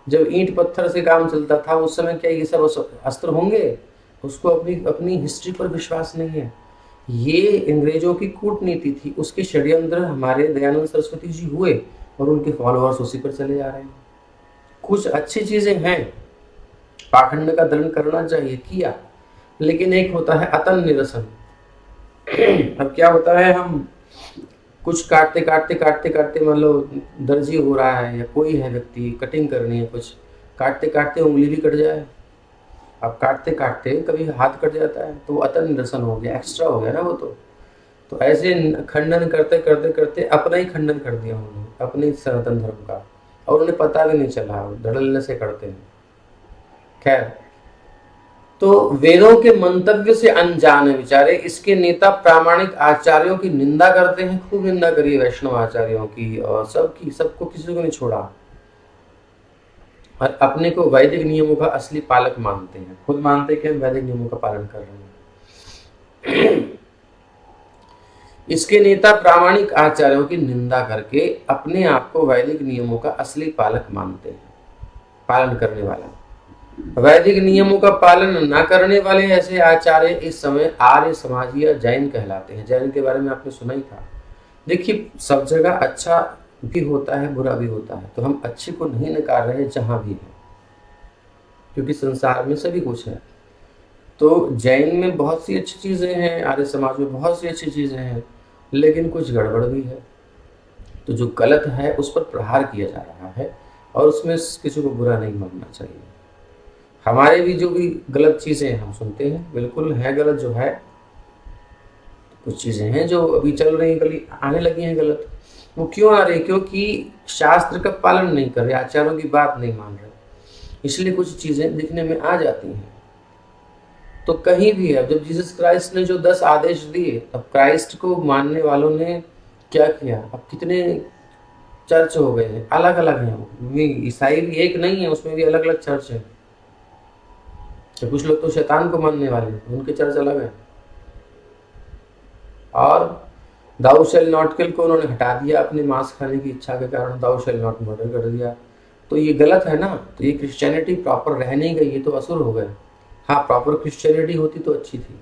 जब ईंट पत्थर से काम चलता था उस समय क्या ये सब अस्त्र होंगे? उसको अपनी हिस्ट्री पर विश्वास नहीं है। ये अंग्रेजों की कूटनीति थी, उसके षड्यंत्र हमारे दयानंद सरस्वती जी हुए और उनके फॉलोअर्स उसी पर चले जा रहे हैं। कुछ अच्छी चीजें हैं, पाखंड का दलन करना चाहिए, किया, लेकिन एक होता है अतन निरसन। अब क्या होता है, हम कुछ काटते काटते काटते काटते, मान लो दर्जी हो रहा है या कोई है व्यक्ति, कटिंग करनी है, कुछ काटते काटते उंगली भी कट जाए। अब काटते काटते कभी हाथ कट जाता है तो वो अतन निरसन हो गया, एक्स्ट्रा हो गया ना वो। तो ऐसे खंडन करते करते करते अपना ही खंडन कर दिया उन्होंने, अपने सनातन धर्म का, और उन्हें पता भी नहीं चला, धड़ल्ले से करते हैं। खैर, तो वेदों के मंतव्य से अनजान है बेचारे। इसके नेता प्रामाणिक आचार्यों की निंदा करते हैं, खूब निंदा करी वैष्णव आचार्यों की और सबकी, सबको, किसी को नहीं छोड़ा, और अपने को वैदिक नियमों का असली पालक मानते हैं। खुद मानते हैं कि हम वैदिक नियमों का पालन कर रहे हैं। इसके नेता प्रामाणिक आचार्यों की निंदा करके अपने आप को वैदिक नियमों का असली पालक मानते हैं, पालन करने वाला। वैदिक नियमों का पालन न करने वाले ऐसे आचार्य इस समय आर्य समाजी या जैन कहलाते हैं। जैन के बारे में आपने सुना ही था। देखिए, सब जगह अच्छा भी होता है, बुरा भी होता है, तो हम अच्छे को नहीं नकार रहे जहां भी है, क्योंकि संसार में सभी कुछ है। तो जैन में बहुत सी अच्छी चीजें हैं, आर्य समाज में बहुत सी अच्छी चीजें हैं, लेकिन कुछ गड़बड़ भी है। तो जो गलत है उस पर प्रहार किया जा रहा है और उसमें किसी को बुरा नहीं मानना चाहिए। हमारे भी जो भी गलत चीज़ें हम सुनते हैं, बिल्कुल है गलत जो है। कुछ चीज़ें हैं जो अभी चल रही हैं, गली आने लगी हैं गलत। वो क्यों आ रही? क्योंकि शास्त्र का पालन नहीं कर रहे, आचार्यों की बात नहीं मान रहे, इसलिए कुछ चीज़ें दिखने में आ जाती हैं। तो कहीं भी है, जब जीसस क्राइस्ट ने जो 10 आदेश दिए, तब क्राइस्ट को मानने वालों ने क्या किया? अब कितने चर्च हो गए हैं, अलग अलग हैं। ईसाई भी एक नहीं है, उसमें भी अलग अलग चर्च है। तो कुछ लोग तो शैतान को मानने वाले हैं, उनके चर्च अलग है। और दाऊ शैल नॉट किल को उन्होंने हटा दिया अपने मांस खाने की इच्छा के कारण, दाऊ शैल नॉट मर्डर कर दिया। तो ये गलत है ना। तो ये क्रिश्चियनिटी प्रॉपर रह नहीं गई, ये तो असुर हो गए। हाँ, प्रॉपर क्रिश्चियनिटी होती तो अच्छी थी,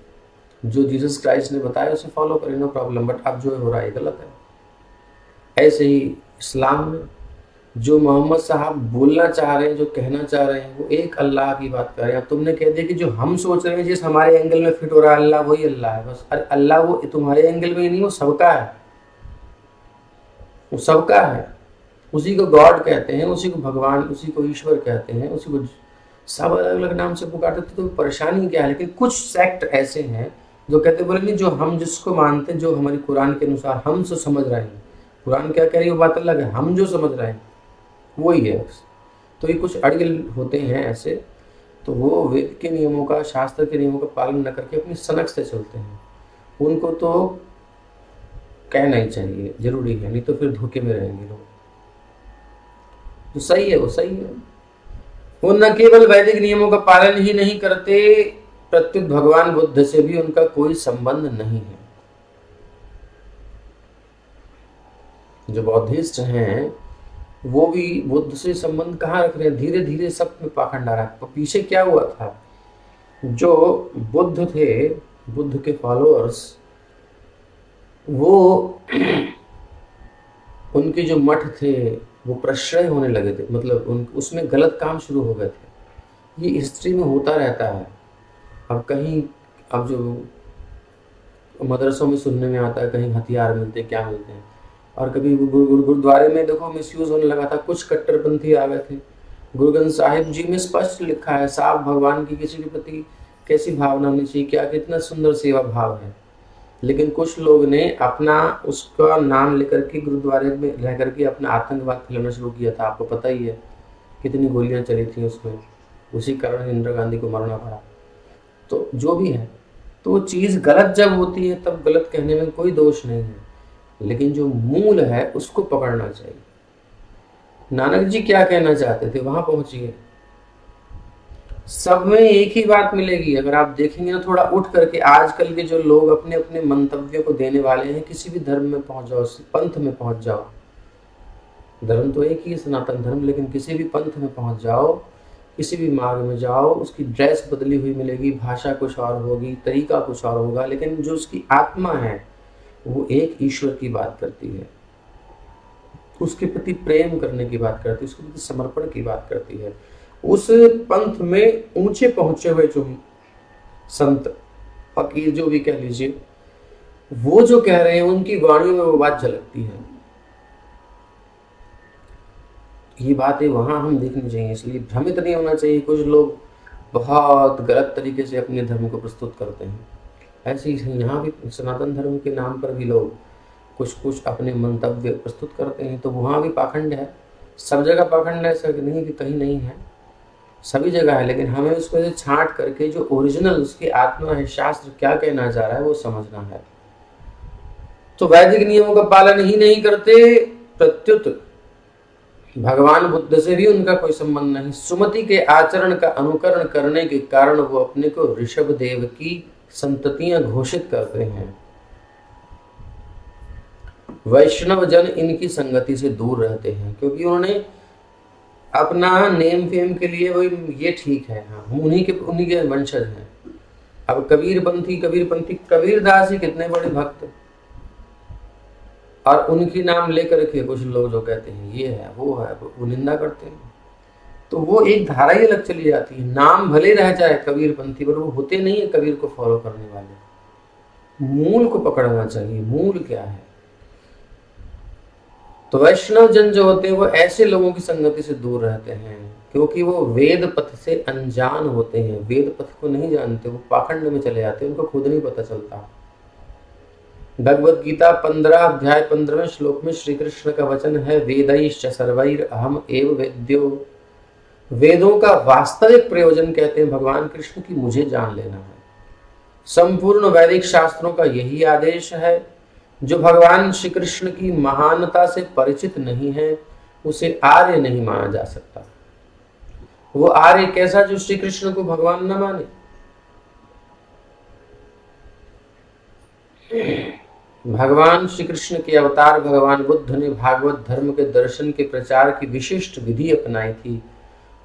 जो जीसस क्राइस्ट ने बताया उसे फॉलो करें, नो प्रॉब्लम। बट अब जो हो रहा है गलत है। ऐसे ही इस्लाम में जो मोहम्मद साहब बोलना चाह रहे हैं, जो कहना चाह रहे हैं, वो एक अल्लाह की बात कर रहे हैं। अब तुमने कह दिया कि जो हम सोच रहे हैं जिस हमारे एंगल में फिट हो रहा है अल्लाह वही अल्लाह है। बस, अरे अल्लाह वो तुम्हारे एंगल में नहीं, वो सबका है, वो सबका है। उसी को गॉड कहते हैं, उसी को भगवान, उसी को ईश्वर कहते हैं, उसी को सब अलग अलग नाम से पुकारते थे। तो परेशानी क्या है? लेकिन कुछ सेक्ट ऐसे हैं जो कहते बोले नहीं, जो हम जिसको मानते हैं, जो हमारी कुरान के अनुसार हम जो समझ रहे हैं, कुरान क्या कह रही है वो बात अलग है, हम जो समझ रहे हैं वही है बस। तो ये कुछ अड़ियल होते हैं ऐसे, तो वो वेद के नियमों का, शास्त्र के नियमों का पालन न करके अपनी सनक से चलते हैं। उनको तो कहना ही चाहिए, जरूरी है, नहीं तो फिर धोखे में रहेंगे लोग। जो सही है वो सही है। वो न केवल वैदिक नियमों का पालन ही नहीं करते, प्रत्युत भगवान बुद्ध से भी उनका कोई संबंध नहीं है। जो बौद्धिस्ट हैं वो भी बुद्ध से संबंध कहाँ रख रहे हैं? धीरे धीरे सब में पाखंड आ रहा है। तो पीछे क्या हुआ था? जो बुद्ध थे, बुद्ध के फॉलोअर्स, वो उनके जो मठ थे वो प्रश्रय होने लगे थे, मतलब उसमें गलत काम शुरू हो गए थे। ये हिस्ट्री में होता रहता है। अब कहीं, अब जो मदरसों में सुनने में आता है, कहीं हथियार मिलते, क्या मिलते हैं। और कभी गुरुद्वारे में देखो मिसयूज होने लगा था, कुछ कट्टरपंथी आ गए थे। गुरु ग्रंथ साहिब जी में स्पष्ट लिखा है साफ, भगवान की किसी के प्रति कैसी भावना होनी चाहिए, क्या कितना सुंदर सेवा भाव है। लेकिन कुछ लोग ने अपना उसका नाम लेकर के गुरुद्वारे में रह करके अपना आतंकवाद फैलाना शुरू किया था। आपको पता ही है कितनी गोलियां चली थी उसमें, उसी कारण इंदिरा गांधी को मरना पड़ा। तो जो भी है, तो वो चीज़ गलत जब होती है तब गलत कहने में कोई दोष नहीं है, लेकिन जो मूल है उसको पकड़ना चाहिए। नानक जी क्या कहना चाहते थे वहां पहुंचिए, सब में एक ही बात मिलेगी। अगर आप देखेंगे ना थोड़ा उठ करके, आजकल के जो लोग अपने अपने मंतव्यों को देने वाले हैं, किसी भी धर्म में पहुंच जाओ, पंथ में पहुंच जाओ, धर्म तो एक ही है सनातन धर्म, लेकिन किसी भी पंथ में पहुंच जाओ, किसी भी मार्ग में जाओ, उसकी ड्रेस बदली हुई मिलेगी, भाषा कुछ और होगी, तरीका कुछ और होगा, लेकिन जो उसकी आत्मा है वो एक ईश्वर की बात करती है, उसके प्रति प्रेम करने की बात करती है, उसके प्रति समर्पण की बात करती है। उस पंथ में ऊंचे पहुंचे हुए जो संत फकीर जो भी कह लीजिए, वो जो कह रहे हैं उनकी वाणियों में वो बात झलकती है। ये बातें वहां हम देखनी चाहिए, इसलिए भ्रमित नहीं होना चाहिए। कुछ लोग बहुत गलत तरीके से अपने धर्म को प्रस्तुत करते हैं, ऐसे ही यहाँ भी सनातन धर्म के नाम पर भी लोग कुछ कुछ अपने मंतव्य प्रस्तुत करते हैं। तो वहाँ भी पाखंड है, सब जगह पाखंड है, ऐसा नहीं कि कहीं नहीं है, सभी जगह है। लेकिन हमें उसको से छांट करके जो ओरिजिनल उसकी आत्मा है, शास्त्र क्या कहना चाह रहा है वो समझना है। तो वैदिक नियमों का पालन ही नहीं करते, प्रत्युत भगवान बुद्ध से भी उनका कोई संबंध नहीं। सुमति के आचरण का अनुकरण करने के कारण वो अपने को ऋषभ देव की संततियां घोषित करते हैं। वैष्णव जन इनकी संगति से दूर रहते हैं, क्योंकि उन्होंने अपना नेम फेम के लिए वही ये ठीक है, हाँ हम उन्हीं के वंशज हैं। अब कबीरपंथी कबीरदास ही कितने बड़े भक्त, और उनकी नाम लेकर के कुछ लोग जो कहते हैं ये है वो है, वो निंदा करते हैं। तो वो एक धारा ही अलग चली जाती है। नाम भले रह जाए कबीरपंथी, पर वो होते नहीं है कबीर को फॉलो करने वाले। मूल को पकड़ना चाहिए। मूल क्या है? तो वैष्णव जन जो होते हैं वो ऐसे लोगों की संगति से दूर रहते हैं, क्योंकि वो वेद पथ से अनजान होते हैं, वेद पथ को नहीं जानते, वो पाखंड में चले जाते हैं, उनको खुद नहीं पता चलता। भगवद गीता 15 अध्याय 15वें श्लोक में श्री कृष्ण का वचन है, वेदैश्च सर्वैर अहम एव वेद्यो। वेदों का वास्तविक प्रयोजन कहते हैं भगवान कृष्ण की मुझे जान लेना है। संपूर्ण वैदिक शास्त्रों का यही आदेश है। जो भगवान श्री कृष्ण की महानता से परिचित नहीं है उसे आर्य नहीं माना जा सकता। वो आर्य कैसा? जो श्री कृष्ण को भगवान न माने। भगवान श्री कृष्ण के अवतार भगवान बुद्ध ने भागवत धर्म के दर्शन के प्रचार की विशिष्ट विधि अपनाई थी।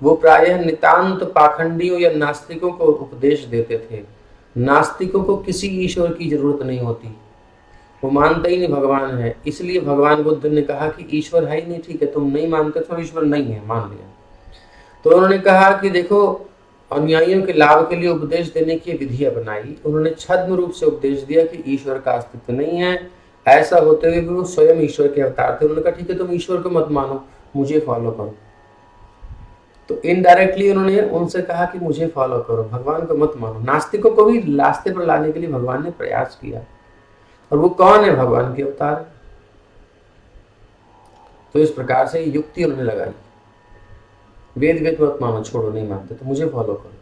वो प्रायः नितांत पाखंडियों या नास्तिकों को उपदेश देते थे। नास्तिकों को किसी ईश्वर की जरूरत नहीं होती, वो मानते ही नहीं भगवान है। इसलिए भगवान बुद्ध ने कहा कि ईश्वर है ही नहीं, ठीक है तुम नहीं मानते तो ईश्वर नहीं है, मान लिया। तो उन्होंने कहा कि देखो, अनुयायियों के लाभ के लिए उपदेश देने की विधि अपनाई। उन्होंने छद्म रूप से उपदेश दिया कि ईश्वर का अस्तित्व नहीं है। ऐसा होते हुए भी वो स्वयं ईश्वर के अवतार थे। उन्होंने कहा ठीक है तुम ईश्वर को मत मानो, मुझे फॉलो करो। तो इनडायरेक्टली उन्होंने उनसे कहा कि मुझे फॉलो करो, भगवान को मत मानो। नास्तिकों को भी रास्ते पर लाने के लिए भगवान ने प्रयास किया। और वो कौन है? भगवान के अवतार। तो इस प्रकार से युक्ति उन्होंने लगाई, वेद वेद मत मानो, छोड़ो, नहीं मानते तो मुझे फॉलो करो।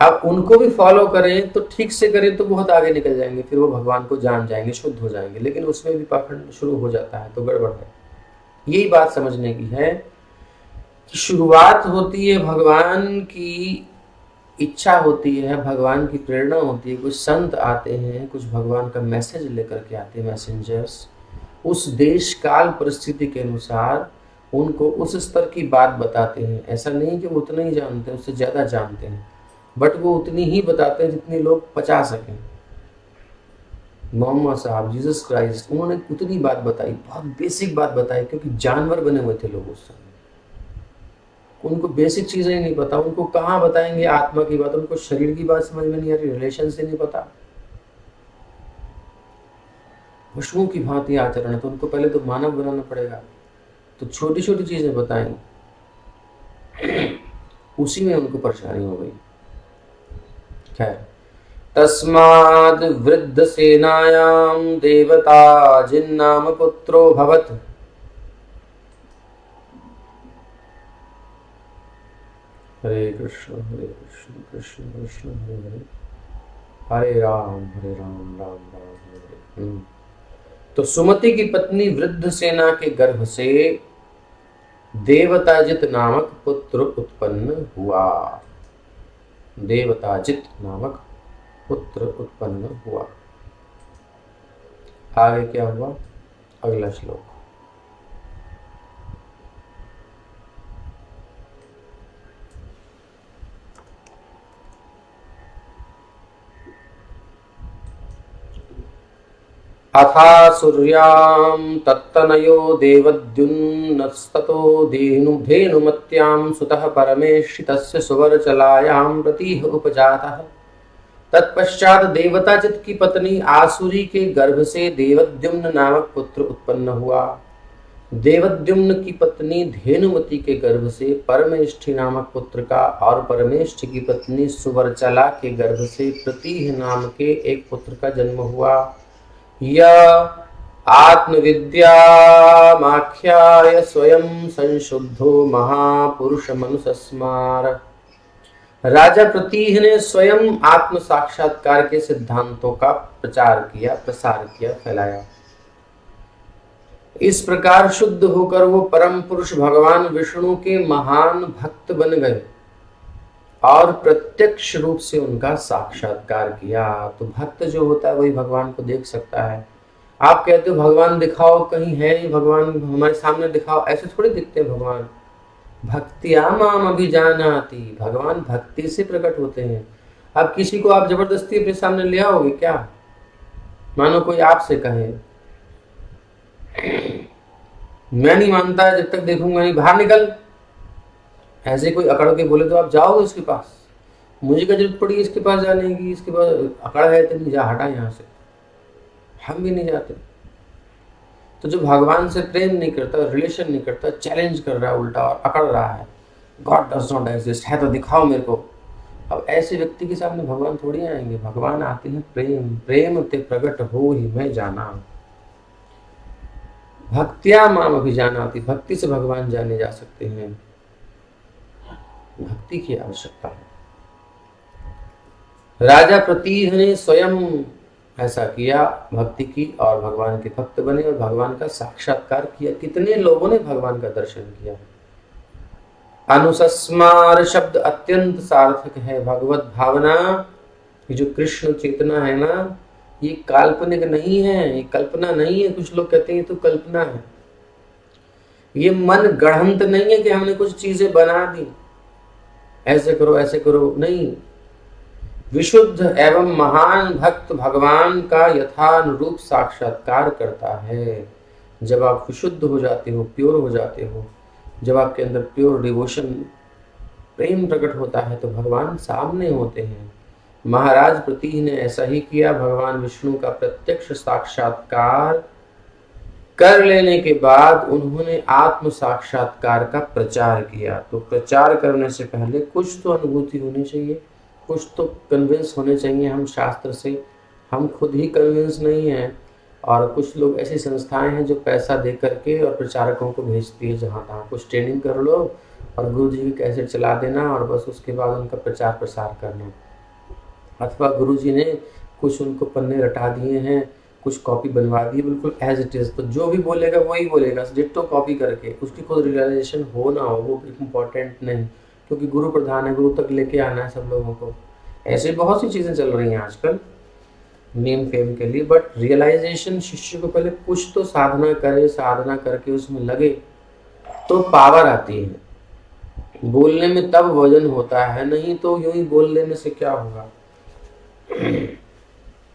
अब उनको भी फॉलो करें तो ठीक से करें तो बहुत आगे निकल जाएंगे, फिर वो भगवान को जान जाएंगे, शुद्ध हो जाएंगे। लेकिन उसमें भी पाखंड शुरू हो जाता है तो गड़बड़ है। यही बात समझने की है कि शुरुआत होती है भगवान की इच्छा होती है, भगवान की प्रेरणा होती है, कुछ संत आते हैं, कुछ भगवान का मैसेज लेकर के आते हैं, मैसेंजर्स। उस देश काल परिस्थिति के अनुसार उनको उस स्तर की बात बताते हैं। ऐसा नहीं कि वो उतना ही जानते हैं, उससे ज़्यादा जानते हैं, बट वो उतनी ही बताते हैं जितनी लोग पचा सकें। मोहम्मद साहब, जीसस क्राइस्ट, उन्होंने उतनी बात बताई, बहुत बेसिक बात बताई, क्योंकि जानवर बने हुए थे लोग उस समय। उनको बेसिक चीजें ही नहीं पता, उनको कहाँ बताएंगे आत्मा की बात, उनको शरीर की बात समझ में नहीं आ रही, रिलेशन से नहीं पता। पशुओं की भांति आचरण है, तो उनको पहले तो मानव बनाना पड़ेगा। तो छोटी छोटी चीजें बताएं, उसी में उनको परेशानी हो गई। खैर, तस्माद् वृद्ध सेनायां देवता जिन्नाम पुत्रो भवत्। हरे कृष्ण कृष्ण कृष्ण हरे हरे, हरे राम राम राम हरे हरे। तो सुमति की पत्नी वृद्ध सेना के गर्भ से देवताजित नामक पुत्र उत्पन्न हुआ। देवताजित नामक पुत्र उत्पन्न हुआ। आगे क्या हुआ? अगला श्लोक। अथा सूर्यां तत्तनयो देवद्युम्नस्ततो धेनुमत्यां सुतः परमेष्ठितस्य सुवरचलायां रतिः उपजातः। तत्पश्चात देवताचित की पत्नी आसुरी के गर्भ से देवद्युम्न नामक पुत्र उत्पन्न हुआ। देवद्युम्न की पत्नी धेनुमति के गर्भ से परमेष्ठि नामक पुत्र का, और परमेष्ठि की पत्नी सुवरचला के गर्भ से प्रतीह नाम के एक पुत्र का जन्म हुआ। यह आत्मविद्यामाख्याय स्वयं संशुद्धो महापुरुष मनुसस्मार। राजा प्रतीह ने स्वयं आत्म साक्षात्कार के सिद्धांतों का प्रचार किया, प्रसार किया, फैलाया। इस प्रकार शुद्ध होकर वो परम पुरुष भगवान विष्णु के महान भक्त बन गए और प्रत्यक्ष रूप से उनका साक्षात्कार किया। तो भक्त जो होता है वही भगवान को देख सकता है। आप कहते हो भगवान दिखाओ, कहीं है नहीं भगवान, हमारे सामने दिखाओ, ऐसे थोड़ी दिखते हैं भगवान। भक्तिया माम अभिजानाति, भगवान भक्ति से प्रकट होते हैं। अब किसी को आप जबरदस्ती अपने सामने ले आओगे क्या? मानो कोई आपसे कहे मैं नहीं मानता है, जब तक देखूंगा नहीं, बाहर निकल, ऐसे कोई अकड़ के बोले तो आप जाओगे उसके पास? मुझे क्या जरूरत पड़ी इसके पास जाने की, इसके पास अकड़ है इतनी, जा हटा यहाँ से। हम भी नहीं जाते। तो जो भगवान से प्रेम नहीं करता, रिलेशन नहीं करता, चैलेंज कर रहा है उल्टा और अकड़ रहा है, गॉड डज नॉट एग्जिस्ट, है तो दिखाओ मेरे को। अब ऐसे व्यक्ति के सामने भगवान थोड़ी आएंगे। भगवान आते हैं प्रेम, प्रेम ते प्रकट हो ही मैं जाना, भक्त्या माम अभिजानाति, भक्ति से भगवान जाने जा सकते हैं। भक्ति की आवश्यकता है। राजा प्रतीह ने स्वयं ऐसा किया, भक्ति की और भगवान के भक्त बने और भगवान का साक्षात्कार किया। कितने लोगों ने भगवान का दर्शन किया। अनुसस्मार शब्द अत्यंत सार्थक है। भगवत भावना, ये जो कृष्ण चेतना है ना, ये काल्पनिक नहीं है, ये कल्पना नहीं है। कुछ लोग कहते हैं ये तो कल्पना है। ये मन गढ़ंत नहीं है कि हमने कुछ चीजें बना दी, ऐसे करो ऐसे करो, नहीं। विशुद्ध एवं महान भक्त भगवान का यथानुरूप साक्षात्कार करता है। जब आप विशुद्ध हो जाते हो, प्योर हो जाते हो, जब आपके अंदर प्योर डिवोशन, प्रेम प्रकट होता है, तो भगवान सामने होते हैं। महाराज प्रतीह ने ऐसा ही किया। भगवान विष्णु का प्रत्यक्ष साक्षात्कार कर लेने के बाद उन्होंने आत्म साक्षात्कार का प्रचार किया। तो प्रचार करने से पहले कुछ तो अनुभूति होनी चाहिए, कुछ तो कन्विंस होने चाहिए हम शास्त्र से। हम खुद ही कन्विंस नहीं हैं, और कुछ लोग ऐसी संस्थाएं हैं जो पैसा दे करके और प्रचारकों को भेजती है जहाँ तहाँ, कुछ ट्रेनिंग कर लो और गुरु जी की कैसेट चला देना और बस उसके बाद उनका प्रचार प्रसार करना। अथवा गुरु जी ने कुछ उनको पन्ने रटा दिए हैं, कुछ कॉपी बनवा दी बिल्कुल एज इट इज, तो जो भी बोलेगा वही बोलेगा, डिट्टो कॉपी करके। उसकी खुद रियलाइजेशन हो ना हो वो इम्पोर्टेंट नहीं, क्योंकि गुरु प्रधान है, गुरु तक लेके आना है सब लोगों को। ऐसे बहुत सी चीजें चल रही हैं आजकल नेम फेम के लिए, बट रियलाइजेशन शिष्य को पहले कुछ तो साधना करे, साधना करके उसमें लगे तो पावर आती है। बोलने में तब वजन होता है, नहीं तो यूं ही बोल लेने से क्या होगा,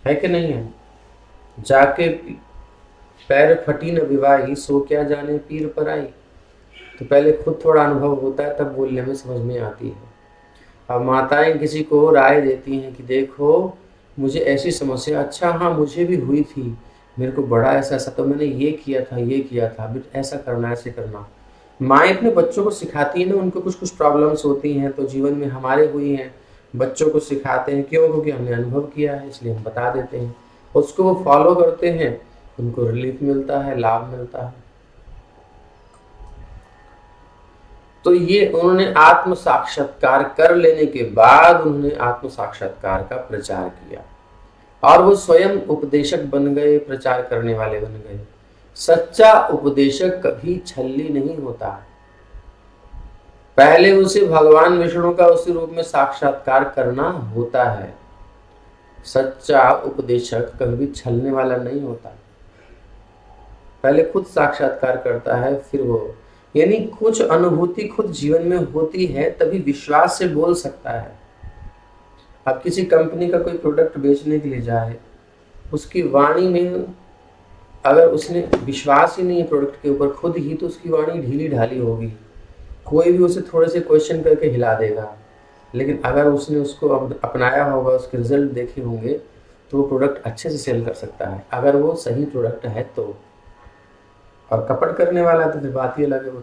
है कि नहीं है। जाके पैर फटी न विवाही, सो क्या जाने पीर पर आई। तो पहले खुद थोड़ा अनुभव होता है, तब बोलने में समझ में आती है। अब माताएं किसी को राय देती हैं कि देखो मुझे ऐसी समस्या, अच्छा हाँ मुझे भी हुई थी, मेरे को बड़ा ऐसा ऐसा, तो मैंने ये किया था, ये किया था, बेटा ऐसा करना, ऐसे करना। माएँ अपने बच्चों को सिखाती है ना, उनको कुछ कुछ प्रॉब्लम्स होती हैं तो जीवन में हमारे हुई हैं, बच्चों को सिखाते हैं। क्यों? क्योंकि हमने अनुभव किया है, इसलिए हम बता देते हैं। उसको वो फॉलो करते हैं, उनको रिलीफ मिलता है, लाभ मिलता है। तो ये उन्होंने आत्म साक्षात्कार कर लेने के बाद उन्होंने आत्म साक्षात्कार का प्रचार किया और वो स्वयं उपदेशक बन गए, प्रचार करने वाले बन गए। सच्चा उपदेशक कभी छल्ली नहीं होता। पहले उसे भगवान विष्णु का उसी रूप में साक्षात्कार करना होता है। सच्चा उपदेशक कभी छलने वाला नहीं होता। पहले खुद साक्षात्कार करता है, फिर वो, यानी कुछ अनुभूति खुद जीवन में होती है तभी विश्वास से बोल सकता है। अब किसी कंपनी का कोई प्रोडक्ट बेचने के लिए जाए, उसकी वाणी में अगर उसने विश्वास ही नहीं है प्रोडक्ट के ऊपर खुद ही, तो उसकी वाणी ढीली ढाली होगी। कोई भी उसे थोड़े से क्वेश्चन करके हिला देगा। लेकिन अगर उसने उसको अपनाया होगा, उसके रिजल्ट देखे होंगे, तो वो प्रोडक्ट अच्छे से सेल कर सकता है, अगर वो सही प्रोडक्ट है तो। और कपट करने वाला तो फिर बात ही अलग है। वो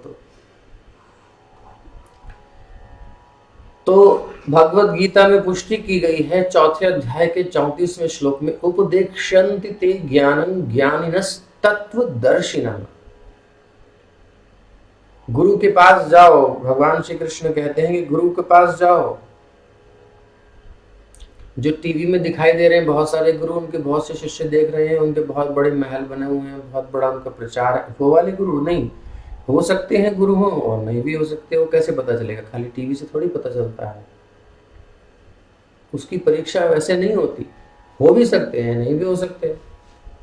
तो भगवत गीता में पुष्टि की गई है 4थे अध्याय के 34वें श्लोक में, उपदेक्षन्ति ते ज्ञानं ज्ञानिनस् तत्वदर्शिनः। गुरु के पास जाओ, भगवान श्री कृष्ण कहते हैं कि गुरु के पास जाओ। जो टीवी में दिखाई दे रहे हैं बहुत सारे गुरु, उनके बहुत से शिष्य देख रहे हैं, उनके बहुत बड़े महल बने हुए हैं, बहुत बड़ा उनका प्रचार है, वो वाले गुरु नहीं। हो सकते हैं गुरु हो और नहीं भी हो सकते, वो कैसे पता चलेगा? खाली टीवी से थोड़ी पता चलता है। उसकी परीक्षा वैसे नहीं होती। हो भी सकते हैं, नहीं भी हो सकते,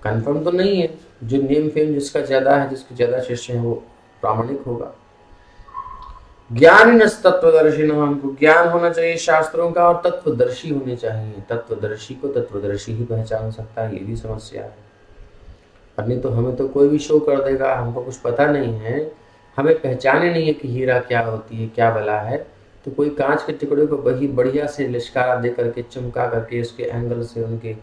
कंफर्म तो नहीं है। जो नेम फेम जिसका ज्यादा है, जिसके ज्यादा शिष्य हैं, वो प्रामाणिक होगा। ज्ञान तत्वदर्शी, हमको ज्ञान होना चाहिए शास्त्रों का और तत्वदर्शी होने चाहिए। तत्वदर्शी को तत्वदर्शी ही पहचान सकता है, ये भी समस्या है। नहीं तो हमें तो कोई भी शो कर देगा, हमको कुछ पता नहीं है, हमें पहचाने नहीं है कि हीरा क्या होती है, क्या बला है, तो कोई कांच के टुकड़े को वही बढ़िया से लिशकारा दे करके, चमका करके, उसके एंगल से उनके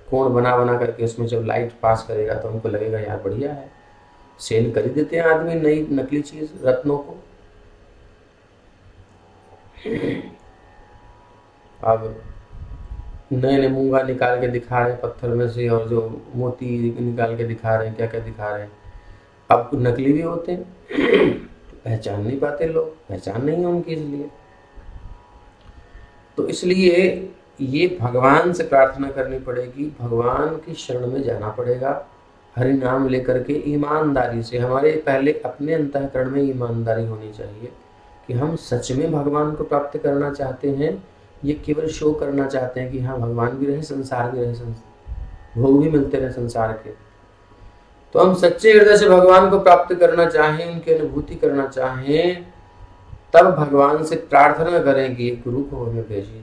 कोण बना बना करके उसमें जब लाइट पास करेगा तो उनको लगेगा यार बढ़िया है। सेल कर ही देते हैं आदमी नई नकली चीज, रत्नों को। अब नए नए मूंगा निकाल के दिखा रहे हैं पत्थर में से, और जो मोती निकाल के दिखा रहे हैं, क्या क्या दिखा रहे हैं। अब नकली भी होते हैं तो पहचान नहीं पाते लोग, पहचान नहीं है उनकी। इसलिए तो इसलिए ये भगवान से प्रार्थना करनी पड़ेगी, भगवान की शरण में जाना पड़ेगा, हरि नाम लेकर के ईमानदारी से। हमारे पहले अपने अंतःकरण में ईमानदारी होनी चाहिए कि हम सच में भगवान को प्राप्त करना चाहते हैं, ये केवल शो करना चाहते हैं कि हाँ भगवान भी रहे, संसार भी रहे, भोग भी मिलते रहे संसार के। तो हम सच्चे हृदय से भगवान को प्राप्त करना चाहें, उनकी अनुभूति करना चाहें, तब भगवान से प्रार्थना करें कि गुरु को हमें भेजिए।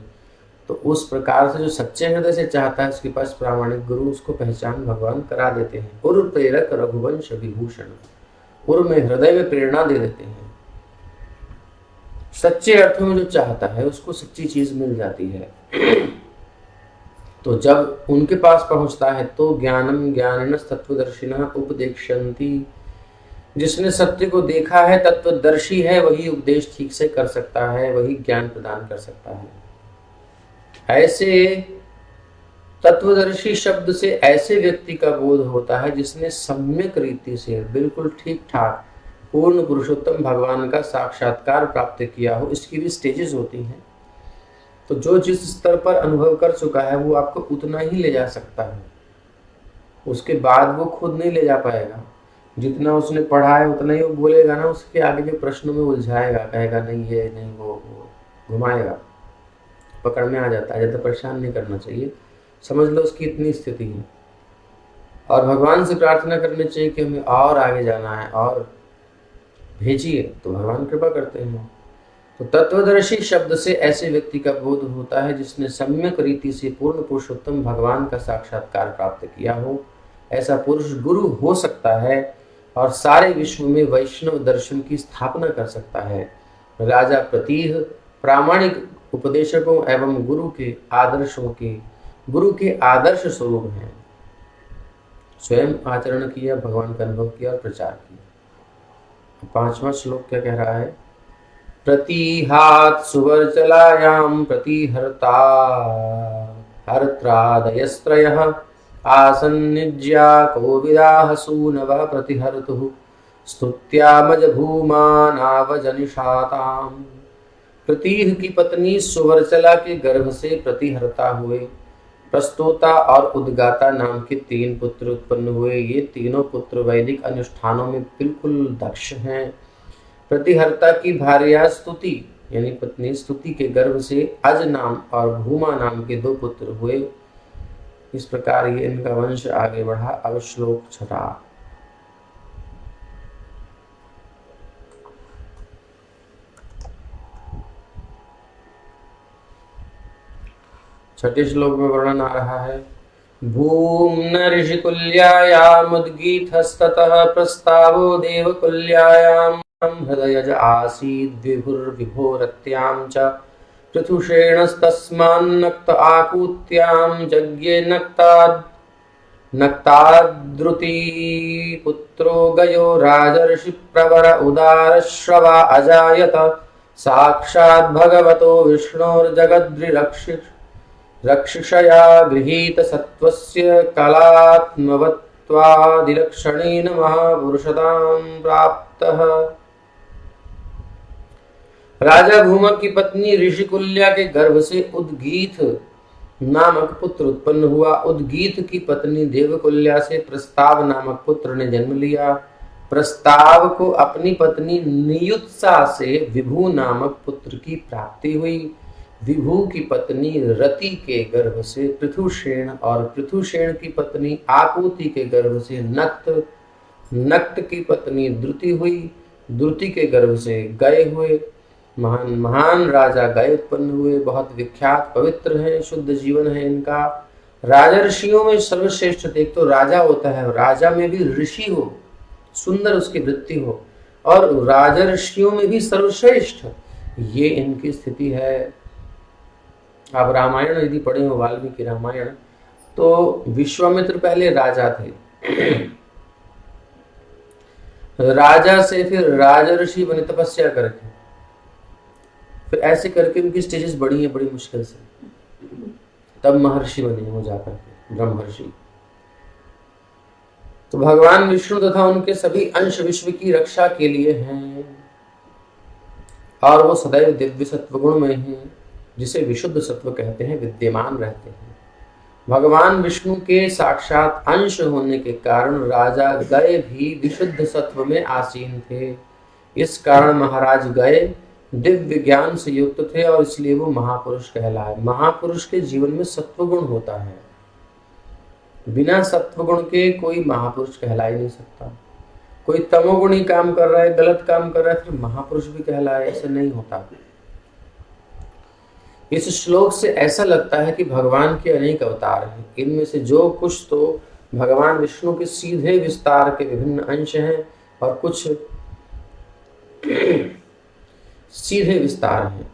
तो उस प्रकार से जो सच्चे हृदय से चाहता है, उसके पास प्रामाणिक गुरु उसको पहचान भगवान करा देते हैं। उर प्रेरक रघुवंश विभूषण, उर में हृदय में प्रेरणा दे देते हैं। सच्चे अर्थों में जो चाहता है उसको सच्ची चीज मिल जाती है। तो जब उनके पास पहुंचता है तो ज्ञानम ज्ञानिनः तत्वदर्शिनः उपदेक्षन्ति, जिसने सत्य को देखा है, तत्वदर्शी है, वही उपदेश ठीक से कर सकता है, वही ज्ञान प्रदान कर सकता है। ऐसे तत्वदर्शी शब्द से ऐसे व्यक्ति का बोध होता है जिसने सम्यक रीति से बिल्कुल ठीक ठाक पूर्ण पुरुषोत्तम भगवान का साक्षात्कार प्राप्त किया हो। इसकी भी स्टेजेस होती हैं। तो जो जिस स्तर पर अनुभव कर चुका है वो आपको उतना ही ले जा सकता है, उसके बाद वो खुद नहीं ले जा पाएगा। जितना उसने पढ़ा है उतना ही वो बोलेगा ना, उसके आगे के प्रश्नों में उलझाएगा, कहेगा नहीं ये नहीं वो घुमाएगा, पकड़ में आ जाता है। ज़्यादा परेशान नहीं करना चाहिए, समझ लो उसकी इतनी स्थिति है। और भगवान से प्रार्थना करनी चाहिए कि हमें और आगे जाना है और भेजिए, तो भगवान कृपा करते हैं। तो तत्वदर्शी शब्द से ऐसे व्यक्ति का बोध होता है जिसने सम्यक रीति से पूर्ण पुरुषोत्तम भगवान का साक्षात्कार प्राप्त किया हो। ऐसा पुरुष गुरु हो सकता है और सारे विश्व में वैष्णव दर्शन की स्थापना कर सकता है। राजा प्रतीह प्रामाणिक उपदेशकों एवं गुरु के आदर्श स्वरूप हैं। स्वयं आचरण किया, भगवान का अनुभव किया और प्रचार किया। 5वां श्लोक क्या कह रहा है? प्रतिहात सुवर्चलायां प्रतिहर्ता हर्त्रादयस्त्रयः आसन्निज्या कोविदाः सूनवः प्रतिहर्तुः स्तुत्यामज भूमानावजनिषाताम्। प्रतीह की पत्नी सुवर्चला के गर्भ से प्रतिहर्ता हुए प्रस्तोता और उद्गाता नाम के 3 पुत्र उत्पन्न हुए। ये तीनों पुत्र वैदिक अनुष्ठानों में बिल्कुल दक्ष हैं। प्रतिहर्ता की भार्या स्तुति यानी पत्नी स्तुति के गर्भ से अज नाम और भूमा नाम के 2 पुत्र हुए। इस प्रकार ये इनका वंश आगे बढ़ा। अब श्लोक 6। छठे श्लोक में वर्णन आ रहा है। भूम्न ऋषिकुल्यायामुद्गीतस्ततः प्रस्तावो देवकुल्यायां हृदयज आसीद् विभुर्विभोरत्यां च पृथुषेणस्तस्मान्नक्त आकूत्यां जज्ञे नक्ताद्रुति पुत्रो गयो राजर्षि प्रवर उदारश्रवा अजायत साक्षात् भगवतो विष्णोर्जगद्रिरक्षिषया गृहीत सत्त्वस्य कलात्मवत्वादिलक्षणेन महापुरुषतां प्राप्तः। राजा भूमक की पत्नी ऋषिकुल्या के गर्भ से उद्गीत नामक पुत्र उत्पन्न हुआ। उद्गीत की पत्नी देवकुल्या से प्रस्ताव नामक पुत्र ने जन्म लिया। प्रस्ताव को अपनी पत्नी नियुत्सा से विभु नामक पुत्र की प्राप्ति हुई। विभु की पत्नी रति के गर्भ से पृथुषेण और पृथुषेण की पत्नी आकुति के गर्भ से नक्त की पत्नी द्रुति हुई। द्रुति के गर्भ से गय हुए। महान राजा गय उत्पन्न हुए। बहुत विख्यात पवित्र हैं, शुद्ध जीवन है इनका। राजर्षियों में सर्वश्रेष्ठ एक तो राजा होता है, राजा में भी ऋषि हो, सुंदर उसकी वृत्ति हो, और राजर्षियों में भी सर्वश्रेष्ठ ये इनकी स्थिति है। आप रामायण यदि पढ़े हो, वाल्मीकि रामायण, तो विश्वामित्र पहले राजा थे। राजा से फिर राजर्षि बने तपस्या करके, फिर ऐसे करके उनकी स्टेजेस बढ़ी है बड़ी मुश्किल से, तब महर्षि बने वो जाकर के, ब्रह्मर्षि। तो भगवान विष्णु तथा उनके सभी अंश विश्व की रक्षा के लिए हैं, और वो सदैव दिव्य सत्वगुण में हैं, जिसे विशुद्ध सत्व कहते हैं, विद्यमान रहते हैं। भगवान विष्णु के साक्षात अंश होने के कारण राजा गए भी विशुद्ध सत्व में आसीन थे। इस कारण महाराज गए दिव्य ज्ञान से युक्त थे, और इसलिए वो महापुरुष कहलाए। महापुरुष के जीवन में सत्वगुण होता है, बिना सत्वगुण के कोई महापुरुष कहला ही नहीं सकता। कोई तमोगुणी काम कर रहा है, गलत काम कर रहा है, फिर महापुरुष भी कहलाए, ऐसे नहीं होता। इस श्लोक से ऐसा लगता है कि भगवान के अनेक अवतार हैं, इनमें से जो कुछ तो भगवान विष्णु के सीधे विस्तार के विभिन्न अंश हैं, और कुछ सीधे विस्तार हैं।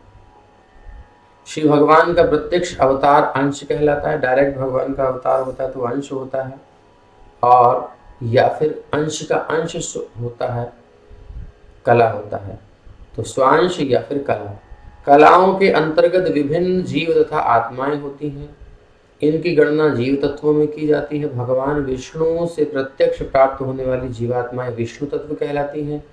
श्री भगवान का प्रत्यक्ष अवतार अंश कहलाता है, डायरेक्ट भगवान का अवतार होता है तो अंश होता है, और या फिर अंश का अंश होता है, कला होता है, तो स्वांश या फिर कला। कलाओं के अंतर्गत विभिन्न जीव तथा आत्माएं होती हैं, इनकी गणना जीव तत्वों में की जाती है। भगवान विष्णु से प्रत्यक्ष प्राप्त होने वाली जीवात्माएं विष्णु तत्व कहलाती हैं।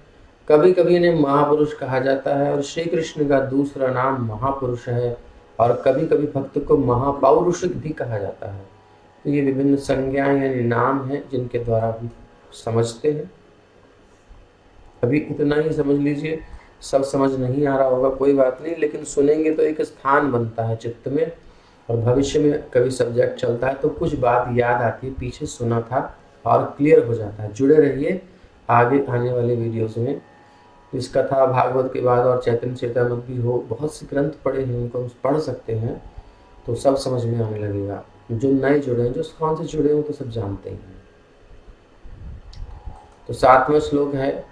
कभी कभी इन्हें महापुरुष कहा जाता है, और श्री कृष्ण का दूसरा नाम महापुरुष है, और कभी कभी भक्त को महापौरुषिक भी कहा जाता है। तो ये विभिन्न संज्ञाएं यानी नाम हैं, जिनके द्वारा हम समझते हैं। अभी इतना ही समझ लीजिए, सब समझ नहीं आ रहा होगा कोई बात नहीं, लेकिन सुनेंगे तो एक स्थान बनता है चित्त में, और भविष्य में कभी सब्जेक्ट चलता है तो कुछ बात याद आती है, पीछे सुना था, और क्लियर हो जाता है। जुड़े रहिए आगे आने वाले वीडियोस में। इस कथा भागवत के बाद और चैतन्य चेतामृत भी हो, बहुत से ग्रंथ पढ़े हैं, उनको हम पढ़ सकते हैं, तो सब समझ में आने लगेगा। जो नए जुड़े हैं, जो कौन से जुड़े हैं, तो सब जानते हैं। तो 7वां श्लोक है,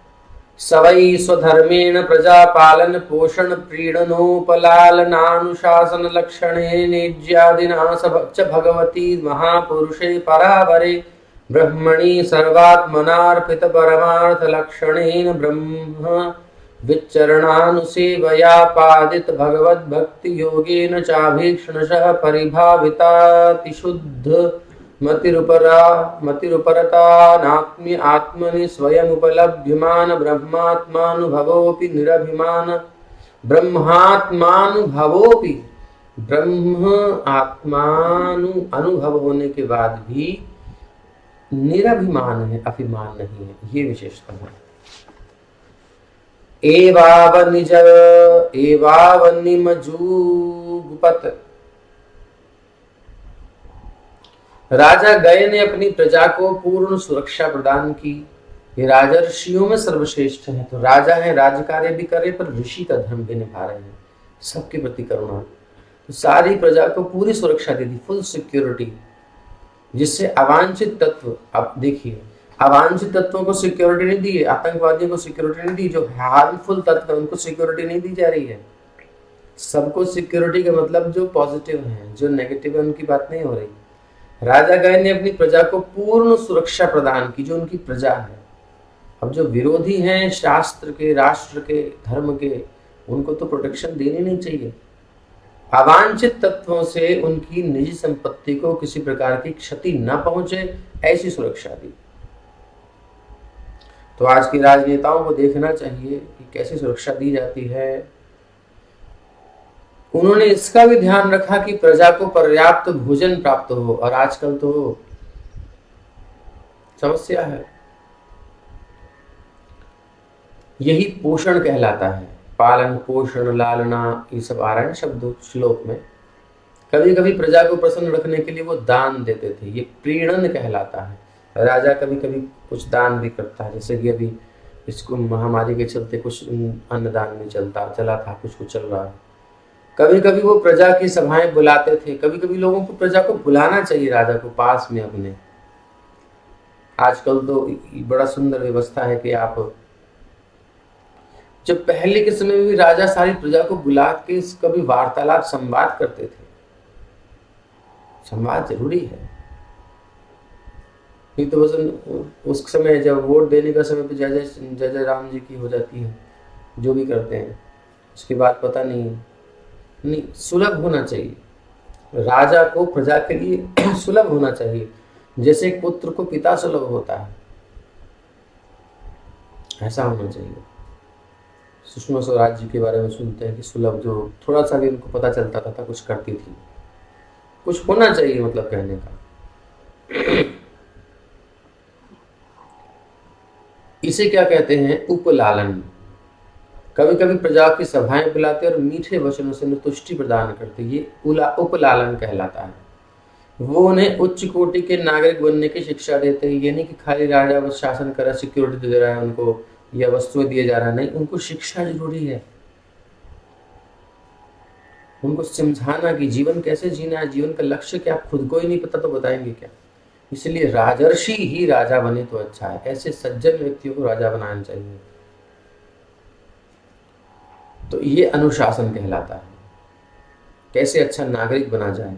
सवै स्वधर्मेण प्रजा पालन पोषण प्रीणनोपलालनानुशासन लक्षणे निज्यादिना च भगवती महापुरुषे परावरे ब्रह्मणि सर्वात्मनार्पित परमार्थ लक्षणेन ब्रह्म विचरणानुसेवया पादित भगवद भक्ति योगेन चाभीक्ष्णशः परिभावितातिशुद्ध मतिरुपरतानात्म्य आत्मनि स्वयमुपलभ्यमान ब्रह्मात्मानुभवोऽपि निरभिमान ब्रह्मात्मानुभवोऽपि ब्रह्म अनुभव होने के बाद भी निरभिमान है, अभिमान नहीं है, ये विशेषता है। एवावनिमजूगपत, राजा गए ने अपनी प्रजा को पूर्ण सुरक्षा प्रदान की। ये राजर्षियों में सर्वश्रेष्ठ हैं, तो राजा है, राज्य कार्य भी करे पर ऋषि का धर्म भी निभा रहे हैं, सबके प्रति करुणा। तो सारी प्रजा को पूरी सुरक्षा दे दी, फुल सिक्योरिटी, जिससे अवांछित तत्व, अब देखिए अवांछित तत्वों को सिक्योरिटी नहीं दी है, आतंकवादियों को सिक्योरिटी नहीं दी, जो हार्मफुल तत्व है उनको सिक्योरिटी नहीं दी जा रही है। सबको सिक्योरिटी का मतलब जो पॉजिटिव है, जो नेगेटिव है उनकी बात नहीं हो रही। राजा गए ने अपनी प्रजा को पूर्ण सुरक्षा प्रदान की, जो उनकी प्रजा है। अब जो विरोधी हैं शास्त्र के, राष्ट्र के, धर्म के, उनको तो प्रोटेक्शन देनी नहीं चाहिए। अवांछित तत्वों से उनकी निजी संपत्ति को किसी प्रकार की क्षति न पहुंचे, ऐसी सुरक्षा दी। तो आज के राजनेताओं को देखना चाहिए कि कैसी सुरक्षा दी जाती है। उन्होंने इसका भी ध्यान रखा कि प्रजा को पर्याप्त भोजन प्राप्त हो, और आजकल तो समस्या है। यही पोषण कहलाता है, पालन पोषण लालना, ये सब आ रहा है शब्द श्लोक में। कभी कभी प्रजा को प्रसन्न रखने के लिए वो दान देते थे, ये प्रीणन कहलाता है। राजा कभी कभी कुछ दान भी करता है, जैसे कि अभी इसको महामारी के चलते कुछ अन्नदान में चला था, कुछ चल रहा है। कभी कभी वो प्रजा की सभाएं बुलाते थे, कभी कभी लोगों को, प्रजा को बुलाना चाहिए राजा को पास में अपने। आजकल तो बड़ा सुंदर व्यवस्था है कि आप जब पहले के समय में भी राजा सारी प्रजा को बुला के कभी वार्तालाप संवाद करते थे। संवाद जरूरी है, नहीं तो बस उस समय जब वोट देने का समय पे जय जय राम जी की हो जाती है, जो भी करते हैं उसके बाद पता नहीं है। नहीं, सुलभ होना चाहिए, राजा को प्रजा के लिए सुलभ होना चाहिए, जैसे एक पुत्र को पिता सुलभ होता है, ऐसा होना चाहिए। सुषमा स्वराज जी के बारे में सुनते हैं कि सुलभ, जो थोड़ा सा भी उनको पता चलता था कुछ करती थी, कुछ होना चाहिए, मतलब कहने का। इसे क्या कहते हैं? उपलालन। कभी कभी प्रजा की सभाएं बुलाते और मीठे वचनों से तुष्टि प्रदान करते, ये उपलालन कहलाता है। वो उन्हें उच्च कोटि के नागरिक बनने की शिक्षा देते हैं। ये नहीं कि खाली राजा बस शासन कर रहा, सिक्योरिटी दे रहा है उनको या वस्तुएं दिए जा रहा है, नहीं, उनको शिक्षा जरूरी है। उनको समझाना कि जीवन कैसे जीना है, जीवन का लक्ष्य क्या, खुद को ही नहीं पता तो बताएंगे क्या। इसलिए राजर्षि ही राजा बने तो अच्छा है, ऐसे सज्जन व्यक्तियों को राजा बनाना चाहिए। तो ये अनुशासन कहलाता है, कैसे अच्छा नागरिक बना जाए।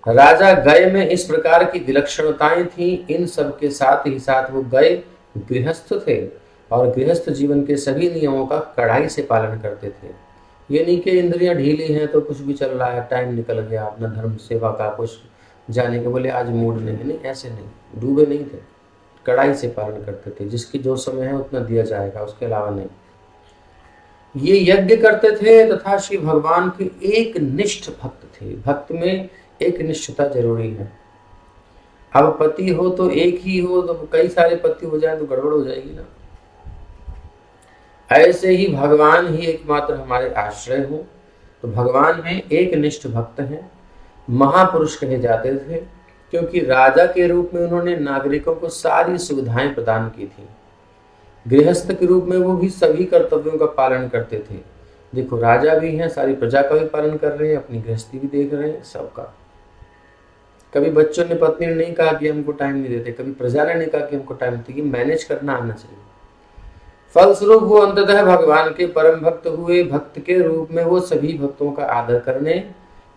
राजा गय में इस प्रकार की विलक्षणताएं थी। इन सब के साथ ही साथ वो गय गृहस्थ थे और गृहस्थ जीवन के सभी नियमों का कड़ाई से पालन करते थे। ये नहीं कि इंद्रियां ढीली हैं तो कुछ भी चल रहा है, टाइम निकल गया अपना धर्म सेवा का, कुछ जाने के बोले आज मूड नहीं, ऐसे नहीं, डूबे नहीं थे, कड़ाई से पालन करते थे। जिसकी जो समय है उतना दिया जाएगा, उसके अलावा नहीं। ये यज्ञ करते थे तथा श्री भगवान के एक निष्ठ भक्त थे। भक्त में एक निष्ठता जरूरी है। अब पति हो तो एक ही हो, तो कई सारे पति हो जाए तो गड़बड़ हो जाएगी ना। ऐसे ही भगवान ही एकमात्र हमारे आश्रय हो। तो भगवान में एक निष्ठ भक्त हैं, महापुरुष कहे जाते थे, क्योंकि राजा के रूप में उन्होंने नागरिकों को सारी सुविधाएं प्रदान की थी। गृहस्थ के रूप में वो भी सभी कर्तव्यों का पालन करते थे। देखो, राजा भी हैं, सारी प्रजा का भी पालन कर रहे हैं, अपनी गृहस्थी भी देख रहे हैं, सबका। कभी बच्चों ने, पत्नी ने नहीं कहा कि हमको टाइम नहीं देते, कभी प्रजा ने नहीं कहा कि हमको टाइम देते। ये मैनेज करना आना चाहिए। फलस्वरूप वो अंततः भगवान के परम भक्त हुए। भक्त के रूप में वो सभी भक्तों का आदर करने,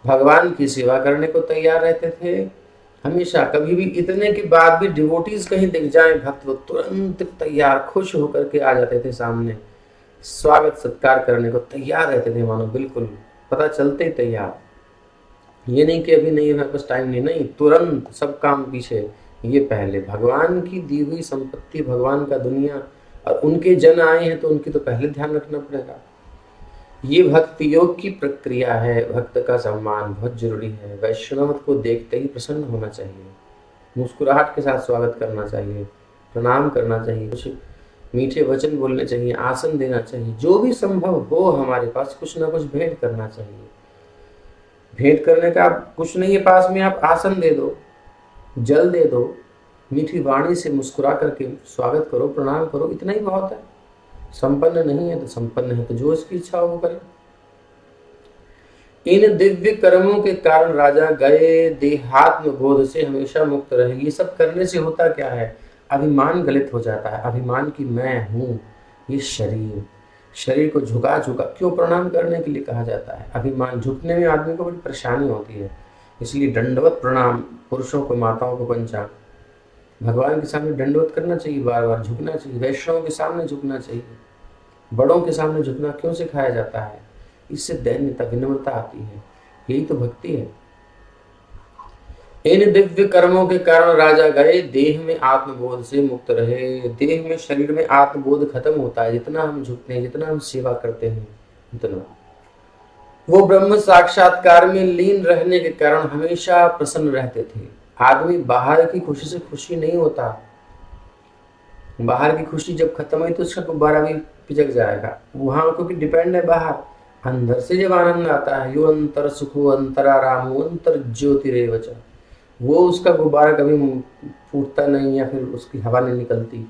भगवान की सेवा करने को तैयार रहते थे हमेशा। कभी भी इतने के बाद भी डिवोटीज कहीं दिख जाए भक्त, तो तुरंत तैयार, खुश होकर के आ जाते थे सामने, स्वागत सत्कार करने को तैयार रहते थे, मानो बिल्कुल पता चलते ही तैयार। ये नहीं कि अभी नहीं है, बस टाइम नहीं, तुरंत सब काम पीछे। ये पहले भगवान की दी हुई संपत्ति, भगवान का दुनिया, और उनके जन आए हैं तो उनकी तो पहले ध्यान रखना पड़ेगा। ये भक्ति योग की प्रक्रिया है। भक्त का सम्मान बहुत जरूरी है। वैष्णव को देखते ही प्रसन्न होना चाहिए, मुस्कुराहट के साथ स्वागत करना चाहिए, प्रणाम करना चाहिए, कुछ मीठे वचन बोलने चाहिए, आसन देना चाहिए, जो भी संभव हो हमारे पास कुछ ना कुछ भेंट करना चाहिए। भेंट करने का कुछ नहीं है पास में, आप आसन दे दो, जल दे दो, मीठी वाणी से मुस्कुरा करके स्वागत करो, प्रणाम करो, इतना ही बहुत है। संपन्न नहीं है तो संपन्न है, तो जो इसकी इच्छा हो वो करे। इन दिव्य कर्मों के कारण राजा गए देहात्म बोध से हमेशा मुक्त रहे। ये सब करने से होता क्या है? अभिमान गलित हो जाता है। अभिमान की मैं हूँ, ये शरीर को झुका क्यों प्रणाम करने के लिए कहा जाता है। अभिमान झुकने में आदमी को बड़ी परेशानी होती है, इसलिए दंडवत प्रणाम। पुरुषों को, माताओं को पंचा, भगवान के सामने दंडवत करना चाहिए, बार बार झुकना चाहिए। वैष्णव के सामने झुकना चाहिए, बड़ों के सामने झुकना क्यों सिखाया जाता है? इससे दैन्यता, विनम्रता आती है, यही तो भक्ति है। इन दिव्य कर्मों के कारण राजा गए देह में आत्मबोध से मुक्त रहे। देह में, शरीर में आत्मबोध खत्म होता है। जितना हम झुकते हैं, जितना हम सेवा करते हैं, उतना वो ब्रह्म साक्षात्कार में लीन रहने के कारण हमेशा प्रसन्न रहते थे। आदमी बाहर की खुशी से खुशी नहीं होता। बाहर की खुशी जब खत्म हुई तो उसका गुब्बारा भी पिचक जाएगा, वहां क्योंकि डिपेंड है बाहर। अंदर से जब आनंद आता है, यो अंतर सुखो अंतरारामो अंतर ज्योतिरेव च, वो उसका गुब्बारा कभी फूटता नहीं या फिर उसकी हवा नहीं निकलती।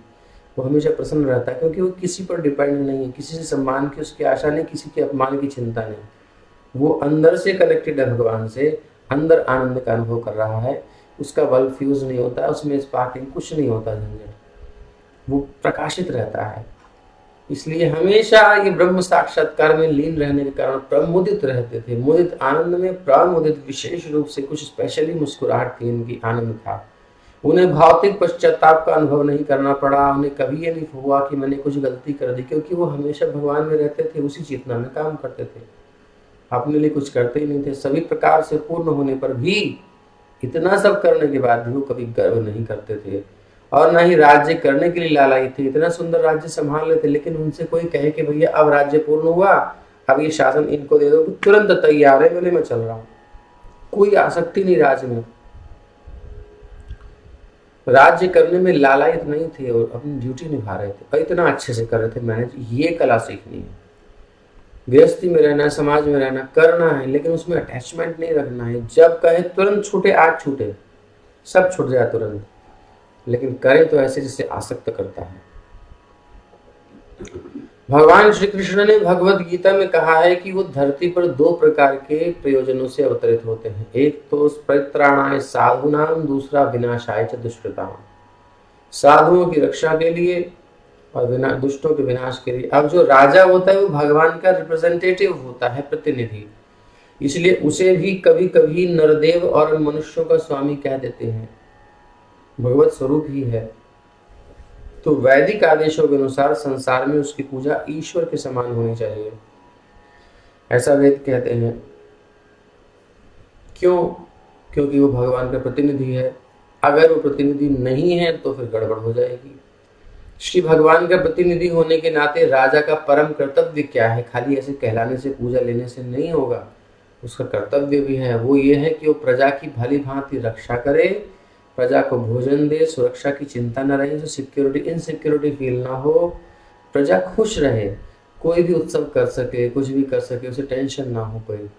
वो हमेशा प्रसन्न रहता है, क्योंकि वो किसी पर डिपेंड नहीं है, किसी से सम्मान की उसकी आशा नहीं, किसी के अपमान की चिंता नहीं। वो अंदर से कनेक्टेड है भगवान से, अंदर आनंद का अनुभव कर रहा है। उसका बल्ब फ्यूज नहीं होता, उसमें स्पार्किंग कुछ नहीं होता, झंझट, वो प्रकाशित रहता है। इसलिए हमेशा ये ब्रह्म साक्षात्कार में लीन रहने के कारण प्रमुदित रहते थे। मुदित आनंद में प्रमुदित, विशेष रूप से कुछ स्पेशली मुस्कुराहट थी इनकी, आनंद था। उन्हें भौतिक पश्चाताप का अनुभव नहीं करना पड़ा। उन्हें कभी ये नहीं हुआ कि मैंने कुछ गलती कर दी, क्योंकि वो हमेशा भगवान में रहते थे, उसी चेतना में काम करते थे, अपने लिए कुछ करते ही नहीं थे। सभी प्रकार से पूर्ण होने पर भी, इतना सब करने के बाद भी वो कभी गर्व नहीं करते थे और ना ही राज्य करने के लिए लालाई थे। इतना सुंदर राज्य संभाल लेते, लेकिन उनसे कोई कहे कि भैया अब राज्य पूर्ण हुआ, अब ये शासन इनको दे दो, तुरंत तैयार है, बोले मैं चल रहा हूँ। कोई आसक्ति नहीं राज्य में, राज्य करने में लालायित नहीं थे और अपनी ड्यूटी निभा रहे थे और इतना अच्छे से कर रहे थे मैनेज। ये कला सीखनी है। गृहस्थी में रहना, समाज में रहना, करना है, लेकिन उसमें अटैचमेंट नहीं रखना है। जब कहे तुरंत छूटे, आज छूटे, सब छूट जाए तुरंत, लेकिन करे तो ऐसे जिससे आसक्त करता है। भगवान श्री कृष्ण ने भगवत गीता में कहा है कि वो धरती पर दो प्रकार के प्रयोजनों से अवतरित होते हैं। एक तो परित्राणाय साधूनाम, दूसरा विनाशाय च दुष्कृताम। साधुओं की रक्षा के लिए और दुष्टों के विनाश के लिए। अब जो राजा होता है वो भगवान का रिप्रेजेंटेटिव होता है, प्रतिनिधि, इसलिए उसे भी कभी कभी नरदेव और मनुष्यों का स्वामी कह देते हैं, भगवत स्वरूप ही है। तो वैदिक आदेशों के अनुसार संसार में उसकी पूजा ईश्वर के समान होनी चाहिए, ऐसा वेद कहते हैं। क्यों? क्योंकि वो भगवान का प्रतिनिधि है। अगर वो प्रतिनिधि नहीं है तो फिर गड़बड़ हो जाएगी। श्री भगवान का प्रतिनिधि होने के नाते राजा का परम कर्तव्य क्या है? खाली ऐसे कहलाने से, पूजा लेने से नहीं होगा, उसका कर्तव्य भी है। वो ये है कि वो प्रजा की भली भांति रक्षा करे, प्रजा को भोजन दे, सुरक्षा की चिंता न रहे, जो सिक्योरिटी इनसिक्योरिटी फील ना हो, प्रजा खुश रहे, कोई भी उत्सव कर सके, कुछ भी कर सके, उसे टेंशन ना हो, कोई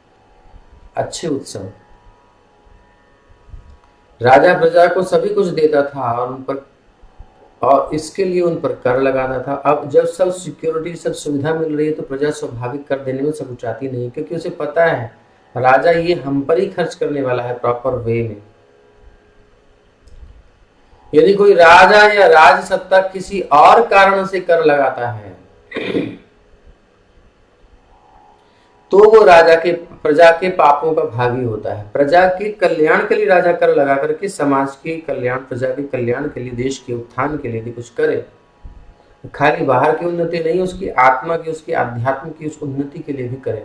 अच्छे उत्सव। राजा प्रजा को सभी कुछ देता था और उन पर, और इसके लिए उन पर कर लगाता था। अब जब सब सिक्योरिटी, सब सुविधा मिल रही है तो प्रजा स्वाभाविक कर देने में सकुचाती नहीं, क्योंकि उसे पता है राजा ये हम पर ही खर्च करने वाला है प्रॉपर वे में। यदि कोई राजा या राज सत्ता किसी और कारण से कर लगाता है तो वो राजा के, प्रजा के पापों का भागी होता है। प्रजा के कल्याण के लिए राजा कर लगा करके समाज के कल्याण, प्रजा के कल्याण के लिए, देश के उत्थान के लिए कुछ करे, खाली बाहर की उन्नति नहीं, उसकी आत्मा की, उसकी आध्यात्म की उस उन्नति के लिए भी करे।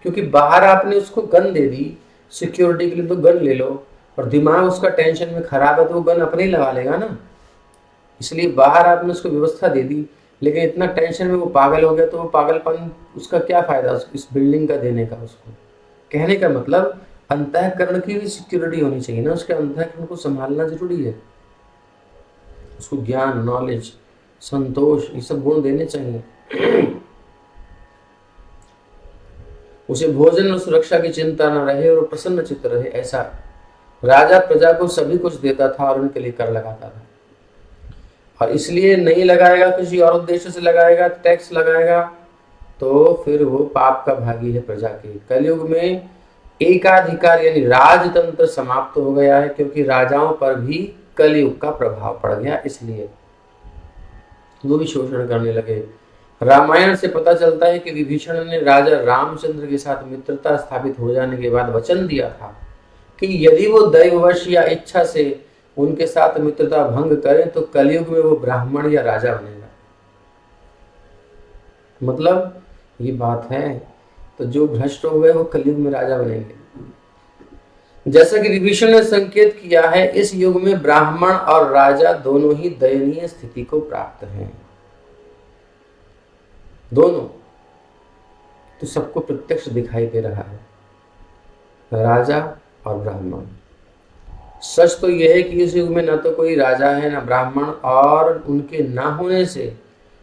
क्योंकि बाहर आपने उसको गन दे दी, सिक्योरिटी के लिए तो गन ले लो, और दिमाग उसका टेंशन में खराब है तो वो गन अपने ही लगा लेगा ना। इसलिए बाहर आपने उसको व्यवस्था दे दी, लेकिन इतना टेंशन में वो पागल हो गया तो वो पागलपन, उसका क्या फायदा इस बिल्डिंग का देने का। उसको कहने का मतलब अंतःकरण की भी सिक्योरिटी होनी चाहिए ना, उसके अंतःकरण को संभालना जरूरी है। उसको ज्ञान, नॉलेज, संतोष, ये सब गुण देने चाहिए। उसे भोजन और सुरक्षा की चिंता न रहे और प्रसन्न चित्त रहे, ऐसा राजा प्रजा को सभी कुछ देता था और उनके लिए कर लगाता था। और इसलिए नहीं लगाएगा, किसी और उद्देश्य से लगाएगा, टैक्स लगाएगा, तो फिर वो पाप का भागी है प्रजा के। कलयुग में एकाधिकार यानी राजतंत्र समाप्त हो गया है, क्योंकि राजाओं पर भी कलयुग का प्रभाव पड़ गया, इसलिए वो भी शोषण करने लगे। रामायण से पता चलता है कि विभीषण ने राजा रामचंद्र के साथ मित्रता स्थापित हो जाने के बाद वचन दिया था कि यदि वो दैववश या इच्छा से उनके साथ मित्रता भंग करें तो कलयुग में वो ब्राह्मण या राजा बनेगा। मतलब ये बात है, तो जो भ्रष्ट हो गए वो कलयुग में राजा बनेंगे। जैसा कि विभीषण ने संकेत किया है, इस युग में ब्राह्मण और राजा दोनों ही दयनीय स्थिति को प्राप्त हैं, दोनों। तो सबको प्रत्यक्ष दिखाई दे रहा है, राजा और ब्राह्मण। सच तो यह है कि इस युग में न तो कोई राजा है न ब्राह्मण, और उनके ना होने से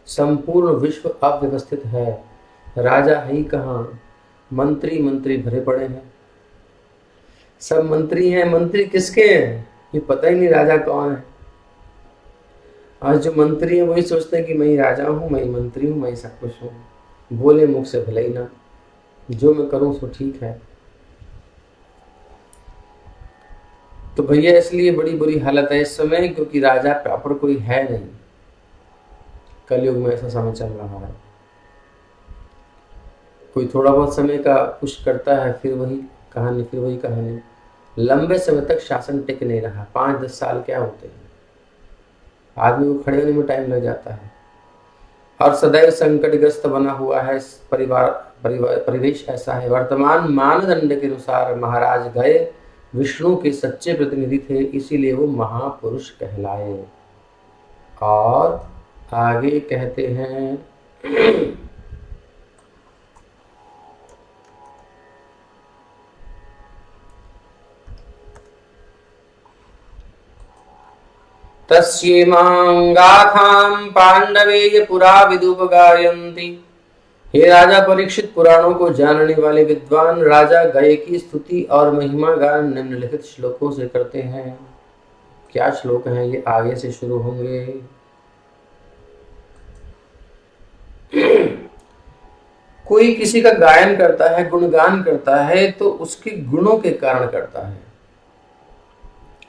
संपूर्ण विश्व अव्यवस्थित है। राजा है ही कहाँ, मंत्री मंत्री भरे पड़े हैं, सब मंत्री हैं। मंत्री किसके हैं ये पता ही नहीं, राजा कौन है। आज जो मंत्री हैं वही सोचते हैं कि मैं ही राजा हूँ, मैं ही मंत्री हूँ, मैं ही सब कुछ हूँ। बोले मुख से भले ही ना, जो मैं करूँ सो ठीक है। तो भैया इसलिए बड़ी बुरी हालत है इस समय, क्योंकि राजा प्रॉपर कोई है नहीं। कलयुग में ऐसा समय चल रहा है। कोई थोड़ा बहुत समय का कुछ करता है, फिर वही कहानी, फिर वही कहानी। लंबे समय तक शासन टिक नहीं रहा। 5-10 साल क्या होते हैं, आदमी को खड़े होने में टाइम लग जाता है। और सदैव संकटग्रस्त बना हुआ है परिवेश ऐसा है। वर्तमान मानदंड के अनुसार महाराज गए विष्णु के सच्चे प्रतिनिधि थे, इसीलिए वो महापुरुष कहलाए। और आगे कहते हैं तस्येमां गाथां पांडवे पुरा विदुपगायन्ति। हे राजा परीक्षित, पुराणों को जानने वाले विद्वान राजा गए की स्तुति और महिमा गान निम्नलिखित श्लोकों से करते हैं। क्या श्लोक हैं ये, आगे से शुरू होंगे। कोई किसी का गायन करता है, गुणगान करता है, तो उसके गुणों के कारण करता है।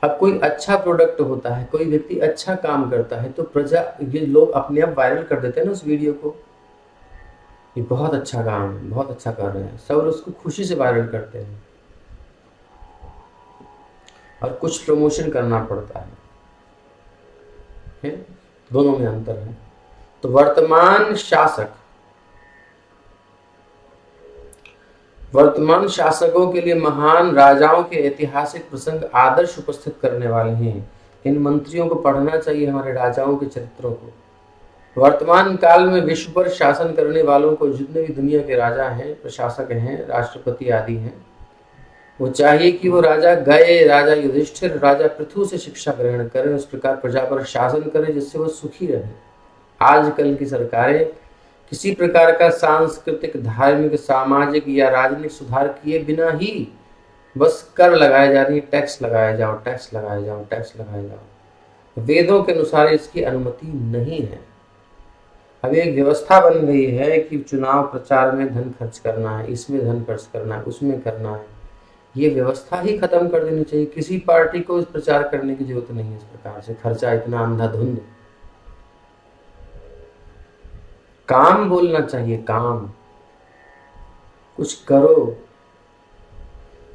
अब कोई अच्छा प्रोडक्ट होता है, कोई व्यक्ति अच्छा काम करता है, तो प्रजा, ये लोग अपने आप वायरल कर देते हैं ना उस वीडियो को, ये बहुत अच्छा काम है, बहुत अच्छा कर रहे हैं, सब उसको खुशी से वायरल करते हैं। और कुछ प्रमोशन करना पड़ता है, दोनों में अंतर है। तो वर्तमान शासकों के लिए महान राजाओं के ऐतिहासिक प्रसंग आदर्श उपस्थित करने वाले हैं। इन मंत्रियों को पढ़ना चाहिए, हमारे राजाओं के चरित्रों को। वर्तमान काल में विश्व पर शासन करने वालों को, जितने भी दुनिया के राजा हैं, प्रशासक हैं, राष्ट्रपति आदि हैं, वो चाहिए कि वो राजा गए, राजा युधिष्ठिर, राजा पृथु से शिक्षा ग्रहण करें, उस प्रकार प्रजा पर शासन करें जिससे वो सुखी रहे। आजकल की सरकारें किसी प्रकार का सांस्कृतिक, धार्मिक, सामाजिक या राजनीतिक सुधार किए बिना ही बस कर लगाए जा रही है। टैक्स लगाए जाओ, टैक्स लगाए जाओ, टैक्स लगाए जाओ। वेदों के अनुसार इसकी अनुमति नहीं है। अब एक व्यवस्था बन गई है कि चुनाव प्रचार में धन खर्च करना है, इसमें धन खर्च करना है, उसमें करना है। ये व्यवस्था ही खत्म कर देनी चाहिए। किसी पार्टी को इस प्रचार करने की जरूरत नहीं है। इस प्रकार से खर्चा इतना अंधाधुंध, काम बोलना चाहिए, काम कुछ करो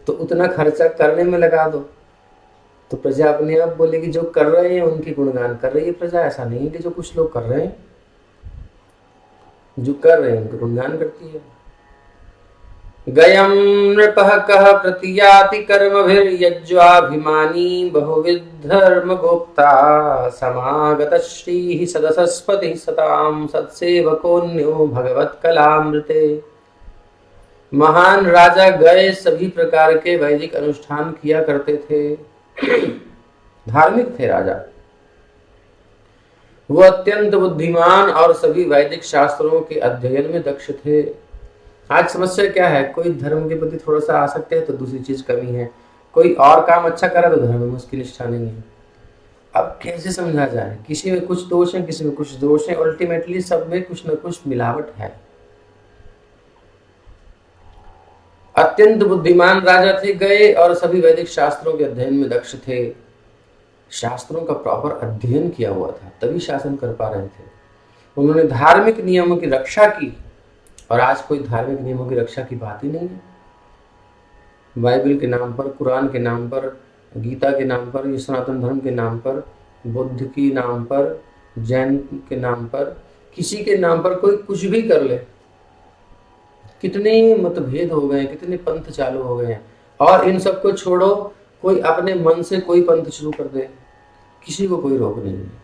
तो उतना खर्चा करने में लगा दो, तो प्रजा अपने आप बोलेगी। जो कर रहे हैं उनकी गुणगान कर रही है प्रजा। ऐसा नहीं है कि जो कुछ लोग कर रहे हैं, जो कर रहे हैं उनका गुणगान करती है। गयं नृपः कः प्रतियाति कर्मभिर्यज्वाभिमानी बहुविध धर्मगोप्ता समागतः श्रीः सदसस्पतिः सतां सत्सेवकोऽन्यो भगवत्कलामृते। महान राजा गए सभी प्रकार के वैदिक अनुष्ठान किया करते थे। धार्मिक थे राजा। वो अत्यंत बुद्धिमान और सभी वैदिक शास्त्रों के अध्ययन में दक्ष थे। आज समस्या क्या है, कोई धर्म के प्रति थोड़ा सा आसक्त है तो दूसरी चीज कमी है, कोई और काम अच्छा करा तो धर्म में उसकी निष्ठा नहीं है। अब कैसे समझा जाए, किसी में कुछ दोष है, किसी में कुछ दोष है, अल्टीमेटली सब में कुछ न कुछ मिलावट है। अत्यंत बुद्धिमान राजा थे गए और सभी वैदिक शास्त्रों के अध्ययन में दक्ष थे। शास्त्रों का प्रॉपर अध्ययन किया हुआ था, तभी शासन कर पा रहे थे। उन्होंने धार्मिक नियमों की रक्षा की, और आज कोई धार्मिक नियमों की रक्षा की बात ही नहीं है। बाइबल के नाम पर, कुरान के नाम पर, गीता के नाम पर, ये सनातन धर्म के नाम पर, बुद्ध के नाम पर, जैन के नाम पर, किसी के नाम पर कोई कुछ भी कर ले। कितने मतभेद हो गए, कितने पंथ चालू हो गए हैं। और इन सबको छोड़ो, कोई अपने मन से कोई पंथ शुरू कर दे, किसी को कोई रोक नहीं है।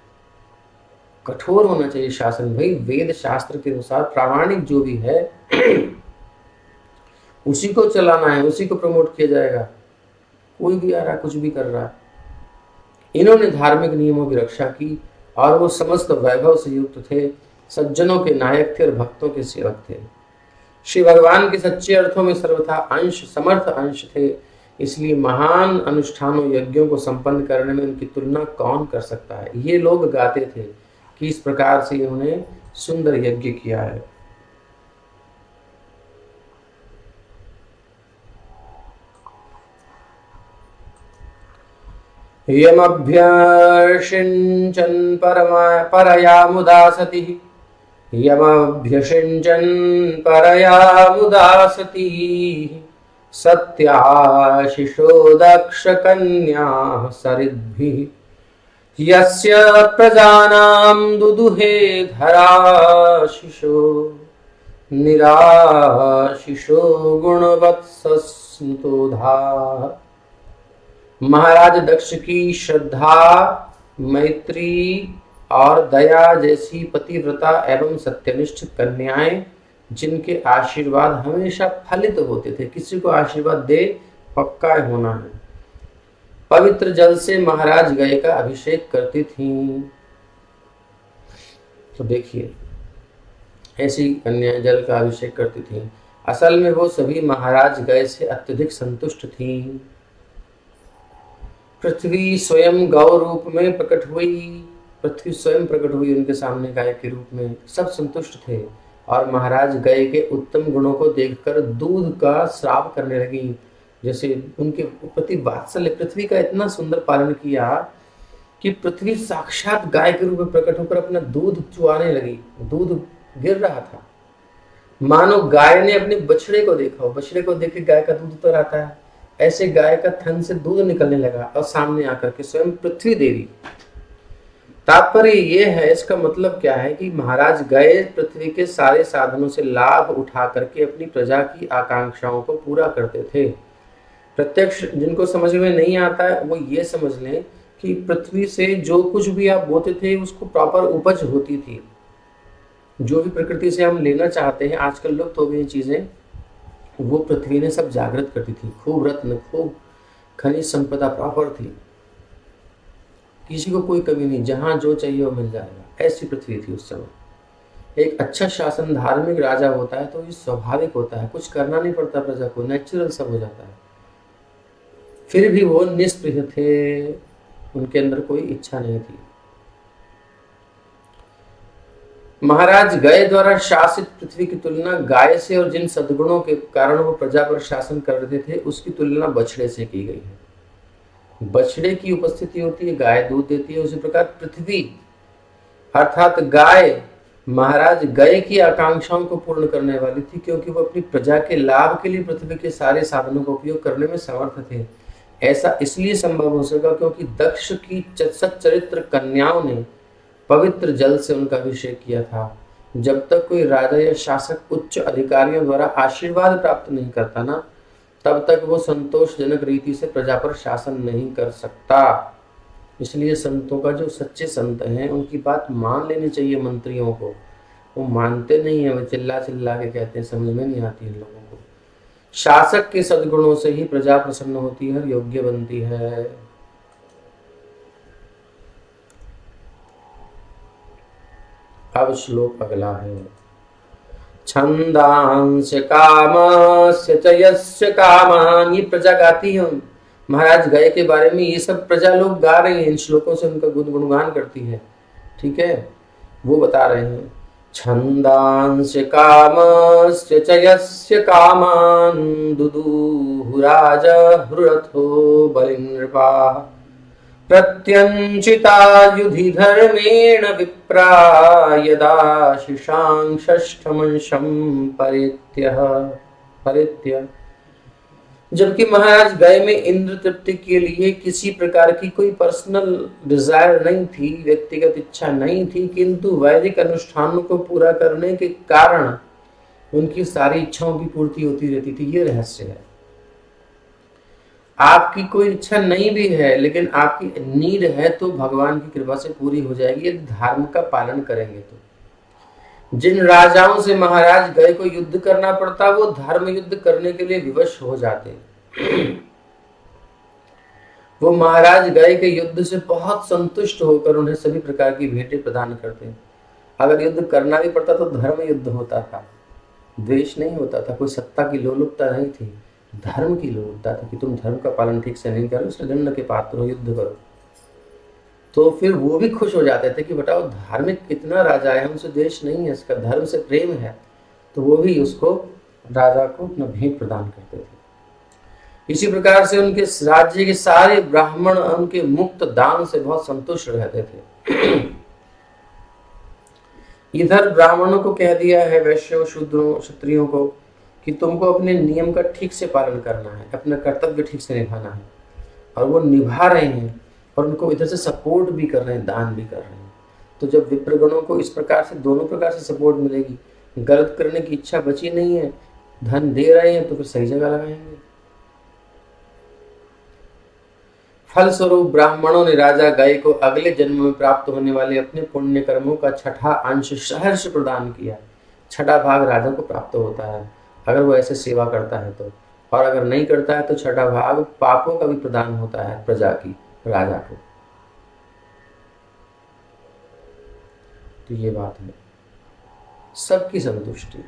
कठोर होना चाहिए शासन भाई। वेद शास्त्र के अनुसार प्रामाणिक जो भी है उसी को चलाना है, उसी को प्रमोट किया जाएगा। कोई भी आ रहा, कुछ भी कर रहा है। इन्होंने धार्मिक नियमों की रक्षा की और वो समस्त वैभव से युक्त थे, सज्जनों के नायक थे और भक्तों के सेवक थे। श्री भगवान के सच्चे अर्थों में सर्वथा अंश, समर्थ अंश थे। इसलिए महान अनुष्ठानों, यज्ञों को संपन्न करने में उनकी तुलना कौन कर सकता है। ये लोग गाते थे कि इस प्रकार से इन्होंने सुंदर यज्ञ किया है। यमभ्यर्षिञ्चन् परया मुदा सतिः यमभ्यषिञ्चन् परया मुदा सती सत्याशिषो दक्षकन्याः सरिद्भिः यस्य प्रजानां दुदुहे धराशिषो निराशिषो गुणवत्सस्नुतोधा। महाराज दक्ष की श्रद्धा, मैत्री और दया जैसी पतिव्रता एवं सत्यनिष्ठ कन्याएं, जिनके आशीर्वाद हमेशा फलित होते थे, किसी को आशीर्वाद दे पक्का होना है, पवित्र जल से महाराज गए का अभिषेक करती थीं। तो देखिए, ऐसी कन्याएं जल का अभिषेक करती थीं। असल में वो सभी महाराज गए से अत्यधिक संतुष्ट थीं। पृथ्वी स्वयं गौ रूप में प्रकट हुई, पृथ्वी स्वयं प्रकट हुई उनके सामने गाय के रूप में। सब संतुष्ट थे और महाराज गाय के उत्तम गुणों को देखकर दूध का श्राव करने लगी। जैसे उनके प्रति वात्सल्य, पृथ्वी का इतना सुंदर पालन किया कि पृथ्वी साक्षात गाय के रूप में प्रकट होकर अपना दूध चुआने लगी। दूध गिर रहा था, मानो गाय ने अपने बछड़े को देखा हो। बछड़े को देख के गाय का दूध उतर आता है, ऐसे गाय का थन से दूध निकलने लगा और सामने आकर के स्वयं पृथ्वी देवी। तात्पर्य ये है, इसका मतलब क्या है कि महाराज गए पृथ्वी के सारे साधनों से लाभ उठा करके अपनी प्रजा की आकांक्षाओं को पूरा करते थे। प्रत्यक्ष जिनको समझ में नहीं आता है वो ये समझ लें कि पृथ्वी से जो कुछ भी आप बोते थे उसको प्रॉपर उपज होती थी। जो भी प्रकृति से हम लेना चाहते हैं, आजकल लुप्त हो गई चीजें, वो पृथ्वी ने सब जागृत करती थी। खूब रत्न, खूब खनिज संपदा प्रॉपर थी, किसी को कोई कमी नहीं, जहां जो चाहिए वो मिल जाएगा। ऐसी पृथ्वी थी उस समय। एक अच्छा शासन धार्मिक राजा होता है तो ये स्वाभाविक होता है, कुछ करना नहीं पड़ता प्रजा को, नेचुरल सब हो जाता है। फिर भी वो निष्प्रिय थे, उनके अंदर कोई इच्छा नहीं थी। महाराज गए द्वारा शासित पृथ्वी की तुलना गाय से और जिन सद्गुणों के कारण वो प्रजा पर शासन कर रहे थे उसकी तुलना बछड़े से की गई है। बछड़े की उपस्थिति होती है, गाय दूध देती है। उसी प्रकार पृथ्वी अर्थात गाय महाराज गए की आकांक्षाओं को पूर्ण करने वाली थी, क्योंकि वो अपनी प्रजा के लाभ के लिए पृथ्वी के सारे साधनों का उपयोग करने में समर्थ थे। ऐसा इसलिए संभव हो सका क्योंकि दक्ष की सच्चरित्र कन्याओं ने पवित्र जल से उनका अभिषेक किया था। जब तक कोई राजा या शासक उच्च अधिकारियों द्वारा आशीर्वाद प्राप्त नहीं करता ना, तब तक वो संतोषजनक रीति से प्रजा पर शासन नहीं कर सकता। इसलिए संतों का, जो सच्चे संत हैं, उनकी बात मान लेनी चाहिए मंत्रियों को। वो मानते नहीं है, वो चिल्ला चिल्ला के कहते हैं, समझ में नहीं आती इन लोगों को। शासक के सद्गुणों से ही प्रजा प्रसन्न होती है और योग्य बनती है। अब श्लोक अगला है। छंदांस्य कामस्य च यस्य कामान, ये प्रजा गाती है महाराज गए के बारे में। ये सब प्रजा लोग गा रहे हैं, इन श्लोकों से उनका गुणगान करती है। ठीक है, वो बता रहे हैं छंदांस्य कामस्य च यस्य कामान दुदुहुराज हुरथो बलिनृपा प्रत्यंचिता युधि धर्मेण विप्रा यदा शिशां षष्ठमंशं परित्य। जबकि महाराज गए में इंद्र तृप्ति के लिए किसी प्रकार की कोई पर्सनल डिजायर नहीं थी, व्यक्तिगत इच्छा नहीं थी, किंतु वैदिक अनुष्ठानों को पूरा करने के कारण उनकी सारी इच्छाओं की पूर्ति होती रहती थी। ये रहस्य है। आपकी कोई इच्छा नहीं भी है लेकिन आपकी नीड है तो भगवान की कृपा से पूरी हो जाएगी, यदि धर्म का पालन करेंगे तो। जिन राजाओं से महाराज गए को युद्ध करना पड़ता, वो धर्म युद्ध करने के लिए विवश हो जाते। वो महाराज गए के युद्ध से बहुत संतुष्ट होकर उन्हें सभी प्रकार की भेंटें प्रदान करते। अगर युद्ध करना भी पड़ता तो धर्म युद्ध होता था, द्वेष नहीं होता था, कोई सत्ता की लोलुपता नहीं थी, धर्म की लोलुपता थी कि तुम धर्म का पालन ठीक से नहीं करो, इसलिए दंड के पात्र हो, युद्ध करो। तो फिर वो भी खुश हो जाते थे कि बताओ धार्मिक कितना राजा है, हमसे द्वेष नहीं है, इसका धर्म से प्रेम है। तो वो भी उसको, राजा को अपना भेंट प्रदान करते थे। इसी प्रकार से उनके राज्य के सारे ब्राह्मण उनके मुक्त दान से बहुत संतुष्ट रहते थे। इधर ब्राह्मणों को कह दिया है, वैश्यों शूद्रों क्षत्रियों को, कि तुमको अपने नियम का ठीक से पालन करना है, अपना कर्तव्य ठीक से निभाना है, और वो निभा रहे हैं और उनको इधर से सपोर्ट भी कर रहे हैं, दान भी कर रहे हैं। तो जब विप्रगणों को इस प्रकार से दोनों प्रकार से सपोर्ट मिलेगी, गलत करने की इच्छा बची नहीं है, धन दे रहे हैं तो फिर सही जगह लगाएंगे। फलस्वरूप ब्राह्मणों ने राजा गय को अगले जन्म में प्राप्त होने वाले अपने पुण्य कर्मों का छठा अंश सहर्ष प्रदान किया। छठा भाग राजा को प्राप्त होता है अगर वो ऐसे सेवा करता है तो, और अगर नहीं करता है तो छठा भाग पापों का भी प्रदान होता है प्रजा की, राजा को। तो ये बात है, सबकी संतुष्टि।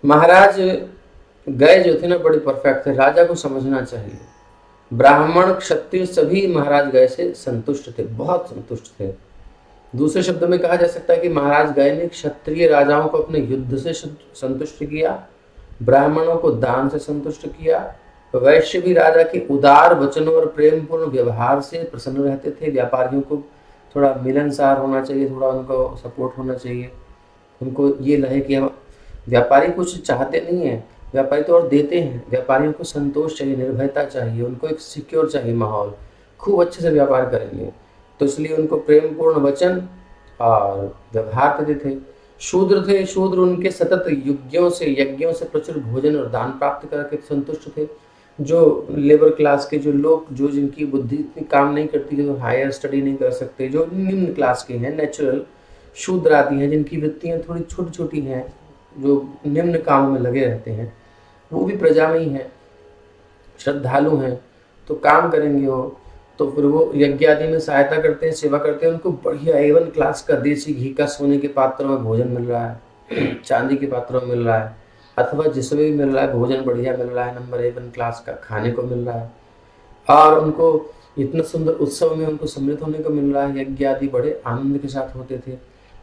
महाराज गए जो थे ना, बड़े परफेक्ट थे, राजा को समझना चाहिए। ब्राह्मण क्षत्रिय सभी महाराज गए से संतुष्ट थे, बहुत संतुष्ट थे। दूसरे शब्दों में कहा जा सकता है कि महाराज गए ने क्षत्रिय राजाओं को अपने युद्ध से संतुष्ट किया, ब्राह्मणों को दान से संतुष्ट किया, वैश्य भी राजा के उदार वचनों और प्रेमपूर्ण व्यवहार से प्रसन्न रहते थे। व्यापारियों को थोड़ा मिलनसार होना चाहिए, थोड़ा उनको सपोर्ट होना चाहिए। उनको ये लगे कि हम, व्यापारी कुछ चाहते नहीं है, व्यापारी तो और देते हैं। व्यापारियों को संतोष चाहिए, निर्भयता चाहिए, उनको एक सिक्योर चाहिए माहौल, खूब अच्छे से व्यापार करेंगे। तो इसलिए उनको प्रेमपूर्ण वचन और व्यवहार देते थे। शूद्र थे, शूद्र उनके सतत यज्ञों से प्रचुर भोजन और दान प्राप्त करके संतुष्ट थे। जो लेबर क्लास के जो लोग, जो जिनकी बुद्धि इतनी काम नहीं करती, जो हायर स्टडी नहीं कर सकते, जो निम्न क्लास के हैं, नेचुरल शूद्र आदि हैं, जिनकी वृत्तियां थोड़ी छोटी छोटी हैं, जो निम्न कामों में लगे रहते हैं, वो भी प्रजा में ही हैं, श्रद्धालु हैं, तो काम करेंगे वो। तो फिर वो यज्ञ आदि में सहायता करते हैं, सेवा करते हैं। उनको बढ़िया A1 क्लास का देसी घी का सोने के पात्रों में भोजन मिल रहा है, चांदी के पात्रों में मिल रहा है, अथवा जिसमें भी मिल रहा है भोजन बढ़िया मिल रहा है, नंबर A1 क्लास का खाने को मिल रहा है। और उनको इतना सुंदर उत्सव में उनको सम्मिलित होने को मिल रहा है। यज्ञ आदि बड़े आनंद के साथ होते थे।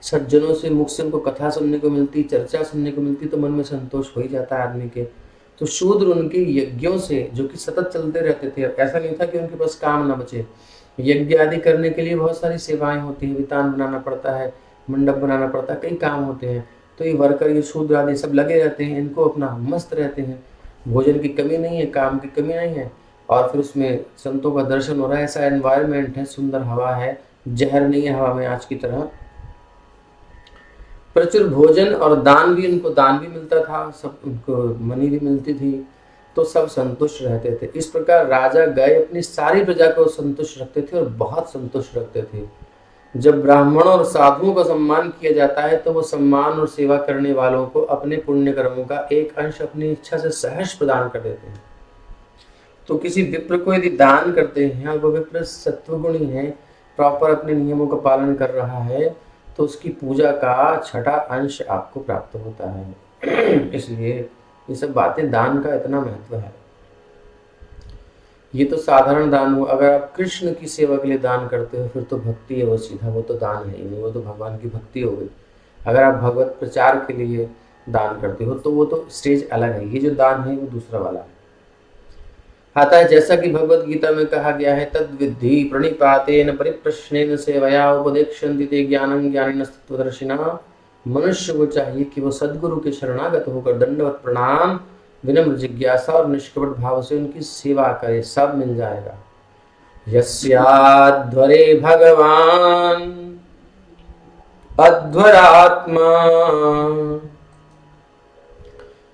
सज्जनों से मुख से उनको कथा सुनने को मिलती, चर्चा सुनने को मिलती, तो मन में संतोष हो ही जाता है आदमी के। तो शूद्र उनके यज्ञों से, जो कि सतत चलते रहते थे, ऐसा नहीं था कि उनके पास काम ना बचे। यज्ञ आदि करने के लिए बहुत सारी सेवाएं होती हैं, वितान बनाना पड़ता है, मंडप बनाना पड़ता है, कई काम होते हैं। तो ये वर्कर, ये शूद्र आदि सब लगे रहते हैं, इनको अपना मस्त रहते हैं, भोजन की कमी नहीं है, काम की कमी नहीं है। और फिर उसमें संतों का दर्शन हो रहा है, ऐसा एनवायरनमेंट है, सुंदर हवा है, जहर नहीं है हवा में आज की तरह। प्रचुर भोजन और दान भी, उनको दान भी मिलता था, सब उनको मनी भी मिलती थी, तो सब संतुष्ट रहते थे। इस प्रकार राजा गए अपनी सारी प्रजा को संतुष्ट रखते थे और बहुत संतुष्ट रखते थे। जब ब्राह्मणों और साधुओं का सम्मान किया जाता है तो वो सम्मान और सेवा करने वालों को अपने पुण्य कर्मों का एक अंश अपनी इच्छा से सहर्ष प्रदान कर देते हैं। तो किसी विप्र को यदि दान करते हैं और वो विप्र सत्वगुणी है, प्रॉपर अपने नियमों का पालन कर रहा है, तो उसकी पूजा का छठा अंश आपको प्राप्त होता है। इसलिए ये सब बातें, दान का इतना महत्व है। ये तो साधारण दान हुआ। अगर आप कृष्ण की सेवा के लिए दान करते हो फिर तो भक्ति है, वो सीधा, वो तो दान है ही नहीं, वो तो भगवान की भक्ति हो गई। अगर आप भगवत प्रचार के लिए दान करते हो तो वो तो स्टेज अलग है, ये जो दान है वो दूसरा वाला है। आता है जैसा कि भगवत गीता में कहा गया है, तद विद्धि प्रणिपातेन परिप्रश्नेन सेवया उपदेक्षन्ति ते ज्ञानं ज्ञानिनस्तत्वदर्शिनः। मनुष्य को चाहिए कि वो सद्गुरु के शरणागत होकर दंडवत प्रणाम, विनम्र जिज्ञासा और निष्कपट भाव से उनकी सेवा करे, सब मिल जाएगा। यस्याध्वरे भगवान अध्वरात्मा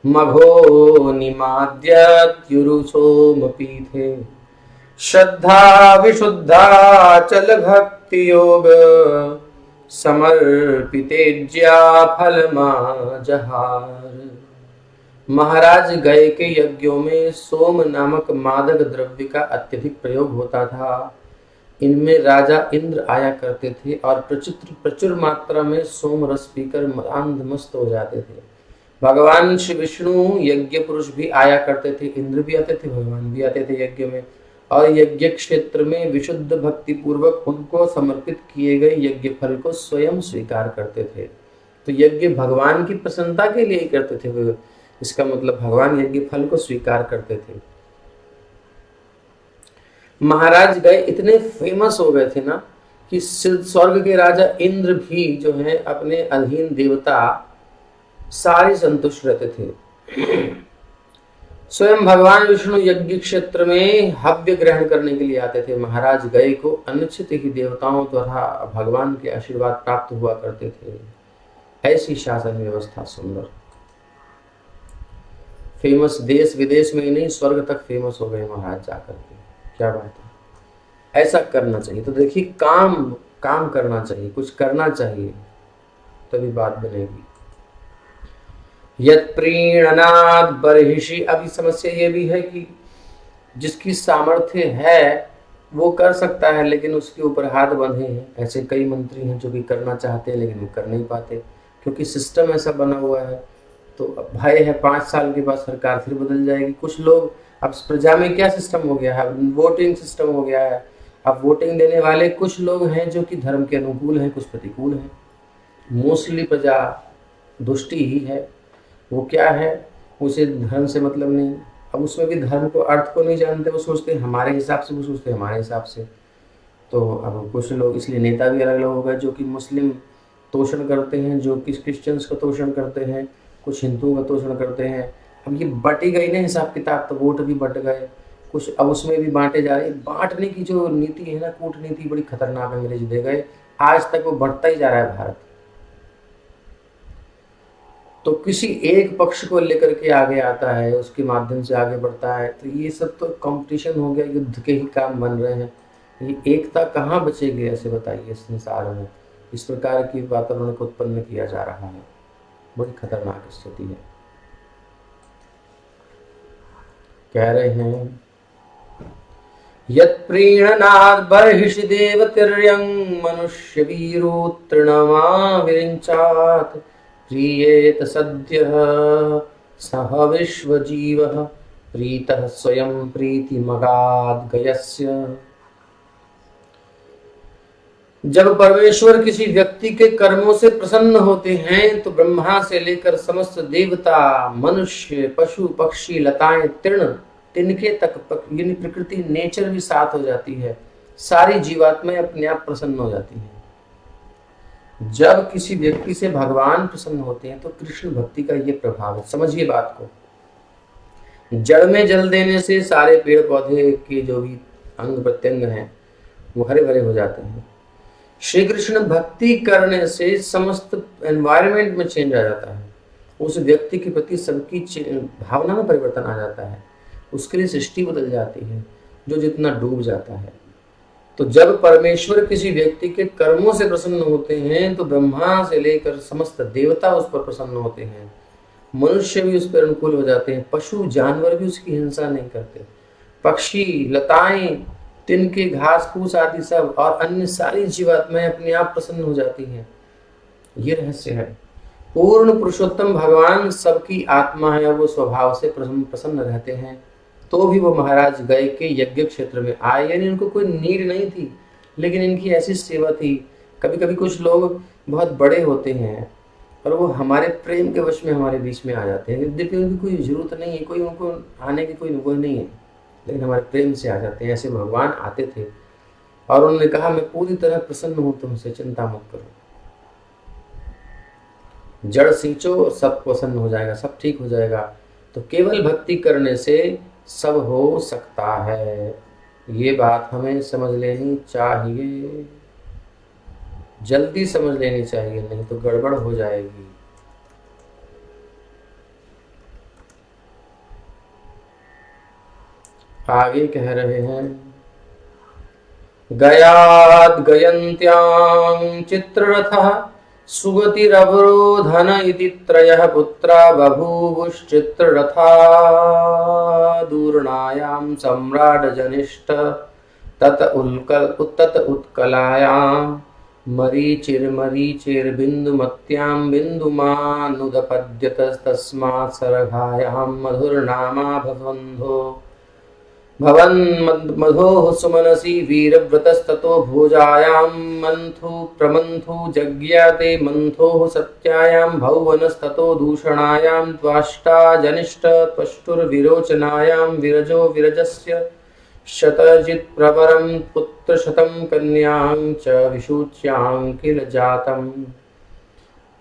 मघो निमाद्यत्युरुसोमपीठे श्रद्धा विशुद्धा चल भक्ति योग समर्पितेज्या फलमा जहार। महाराज गए के यज्ञों में सोम नामक मादक द्रव्य का अत्यधिक प्रयोग होता था। इनमें राजा इंद्र आया करते थे और प्रचुर मात्रा में सोम रस पीकर अंध मस्त हो जाते थे। भगवान श्री विष्णु यज्ञ पुरुष भी आया करते थे, इंद्र भी आते थे, भगवान भी आते थे यज्ञ में, और यज्ञ क्षेत्र में विशुद्ध भक्ति पूर्वक उनको समर्पित किए गए यज्ञ फल को स्वयं स्वीकार करते थे। तो यज्ञ भगवान की प्रसन्नता के लिए ही करते थे, इसका मतलब भगवान यज्ञ फल को स्वीकार करते थे। महाराज गए इतने फेमस हो गए थे ना कि स्वर्ग के राजा इंद्र भी जो है अपने अधीन देवता सारे संतुष्ट रहते थे। स्वयं भगवान विष्णु यज्ञ क्षेत्र में हव्य ग्रहण करने के लिए आते थे। महाराज गए को अनिश्चित ही देवताओं द्वारा भगवान के आशीर्वाद प्राप्त हुआ करते थे। ऐसी शासन व्यवस्था सुंदर, फेमस, देश विदेश में ही नहीं स्वर्ग तक फेमस हो गए महाराज जाकर के। क्या बात है, ऐसा करना चाहिए। तो देखिए काम करना चाहिए, कुछ करना चाहिए, तभी बात बनेगी। यत् प्रीणनाद बर्हिषि, अभी समस्या ये भी है कि जिसकी सामर्थ्य है वो कर सकता है, लेकिन उसके ऊपर हाथ बंधे हैं। ऐसे कई मंत्री हैं जो भी करना चाहते हैं लेकिन वो कर नहीं पाते, क्योंकि सिस्टम ऐसा बना हुआ है। तो भय है 5 साल के बाद सरकार फिर बदल जाएगी। कुछ लोग, अब प्रजा में क्या सिस्टम हो गया है, वोटिंग सिस्टम हो गया है। अब वोटिंग देने वाले कुछ लोग हैं जो कि धर्म के अनुकूल हैं, कुछ प्रतिकूल हैं। मोस्टली प्रजा दुष्टी ही है। वो क्या है, उसे धर्म से मतलब नहीं। अब उसमें भी धर्म को, अर्थ को नहीं जानते, वो सोचते हैं हमारे हिसाब से, वो सोचते हैं हमारे हिसाब से। तो अब कुछ लोग, इसलिए नेता भी अलग अलग हो गए, जो कि मुस्लिम तोषण करते हैं, जो कि क्रिश्चियंस का तोषण करते हैं, कुछ हिंदुओं का तोषण करते हैं। अब ये बटी गई ना हिसाब किताब, तो वोट भी बट गए कुछ, अब उसमें भी बांटे जा रहे हैं। बांटने की जो नीति है ना, कूटनीति, बड़ी खतरनाक अंग्रेज दे गए। आज तक वो बढ़ता ही जा रहा है भारत। तो किसी एक पक्ष को लेकर के आगे आता है, उसके माध्यम से आगे बढ़ता है। तो ये सब तो कंपटीशन हो गया, युद्ध के ही काम बन रहे हैं। ये एकता कहाँ बचेगी ऐसे बताइए संसार में। इस प्रकार की वातावरण को उत्पन्न किया जा रहा है, बड़ी खतरनाक स्थिति है। कह रहे हैं यत् प्रीणनाद बर्हिषि देवतिर्यं मनुष्य वीरो तृणमा विरिञ्चात् प्रीयेत सद्यः सह विश्वजीवः प्रीतः स्वयं प्रीतिमगाद् गयस्य। जब परमेश्वर किसी व्यक्ति के कर्मों से प्रसन्न होते हैं तो ब्रह्मा से लेकर समस्त देवता, मनुष्य, पशु, पक्षी, लताएं, तृण, तिनके तक, यानी प्रकृति, नेचर भी साथ हो जाती है। सारी जीवात्माएं अपने आप प्रसन्न हो जाती हैं। जब किसी व्यक्ति से भगवान प्रसन्न होते हैं तो कृष्ण भक्ति का ये प्रभाव है। समझिए बात को। जड़ में जल देने से सारे पेड़ पौधे के जो भी अंग प्रत्यंग हैं वो हरे भरे हो जाते हैं। श्री कृष्ण भक्ति करने से समस्त एनवायरनमेंट में चेंज आ जाता है। उस व्यक्ति के प्रति सबकी भावना में परिवर्तन आ जाता है। उसके लिए सृष्टि बदल जाती है, जो जितना डूब जाता है। तो जब परमेश्वर किसी व्यक्ति के कर्मों से प्रसन्न होते हैं तो ब्रह्मा से लेकर समस्त देवता उस पर प्रसन्न होते हैं। मनुष्य भी उस पर अनुकूल हो जाते हैं। पशु जानवर भी उसकी हिंसा नहीं करते। पक्षी, लताएं, तिनके, घास फूस आदि सब और अन्य सारी जीवात्माएं अपने आप प्रसन्न हो जाती हैं। ये रहस्य है। पूर्ण पुरुषोत्तम भगवान सबकी आत्मा है और वो स्वभाव से प्रसन्न रहते हैं। तो भी वो महाराज गए के यज्ञ क्षेत्र में आए, यानी उनको कोई नीड नहीं थी, लेकिन इनकी ऐसी सेवा थी। कभी कभी कुछ लोग बहुत बड़े होते हैं और वो हमारे प्रेम के वश में हमारे बीच में आ जाते हैं, यद्यपि उनकी कोई जरूरत नहीं है, कोई उनको आने की कोई वो नहीं है, लेकिन हमारे प्रेम से आ जाते हैं। ऐसे भगवान आते थे और उन्होंने कहा मैं पूरी तरह प्रसन्न हूं तुमसे, चिंता मत करो। जड़ सींचो, सब प्रसन्न हो जाएगा, सब ठीक हो जाएगा। तो केवल भक्ति करने से सब हो सकता है। ये बात हमें समझ लेनी चाहिए, जल्दी समझ लेनी चाहिए, नहीं तो गड़बड़ हो जाएगी। आगे कह रहे हैं गयाद गयन्त्यां चित्ररथः सुगतिरवरोधन इति त्रयः पुत्रा बभूवुश्चित्ररथा दूर्णायां सम्राट जनिष्ठ तत उत्कलायां मरीचिर्मरीचिर्बिन्दुमत्यां बिन्दुमानुदपद्यतस्तस्मात् सरघायां मधुर्नामा भवन्मधोः सुमनसि वीरव्रतस्ततो भोजायां मन्थु प्रमन्थु जज्ञाते मन्थोः सत्यायां भौवनस्ततो दूषणायां त्वाष्टा जनिष्ठ त्वष्टुर्विरोचनायां विरजो विरजस्य शतजित् प्रवरं पुत्र शतं कन्यां च विशूच्यां किल जातम।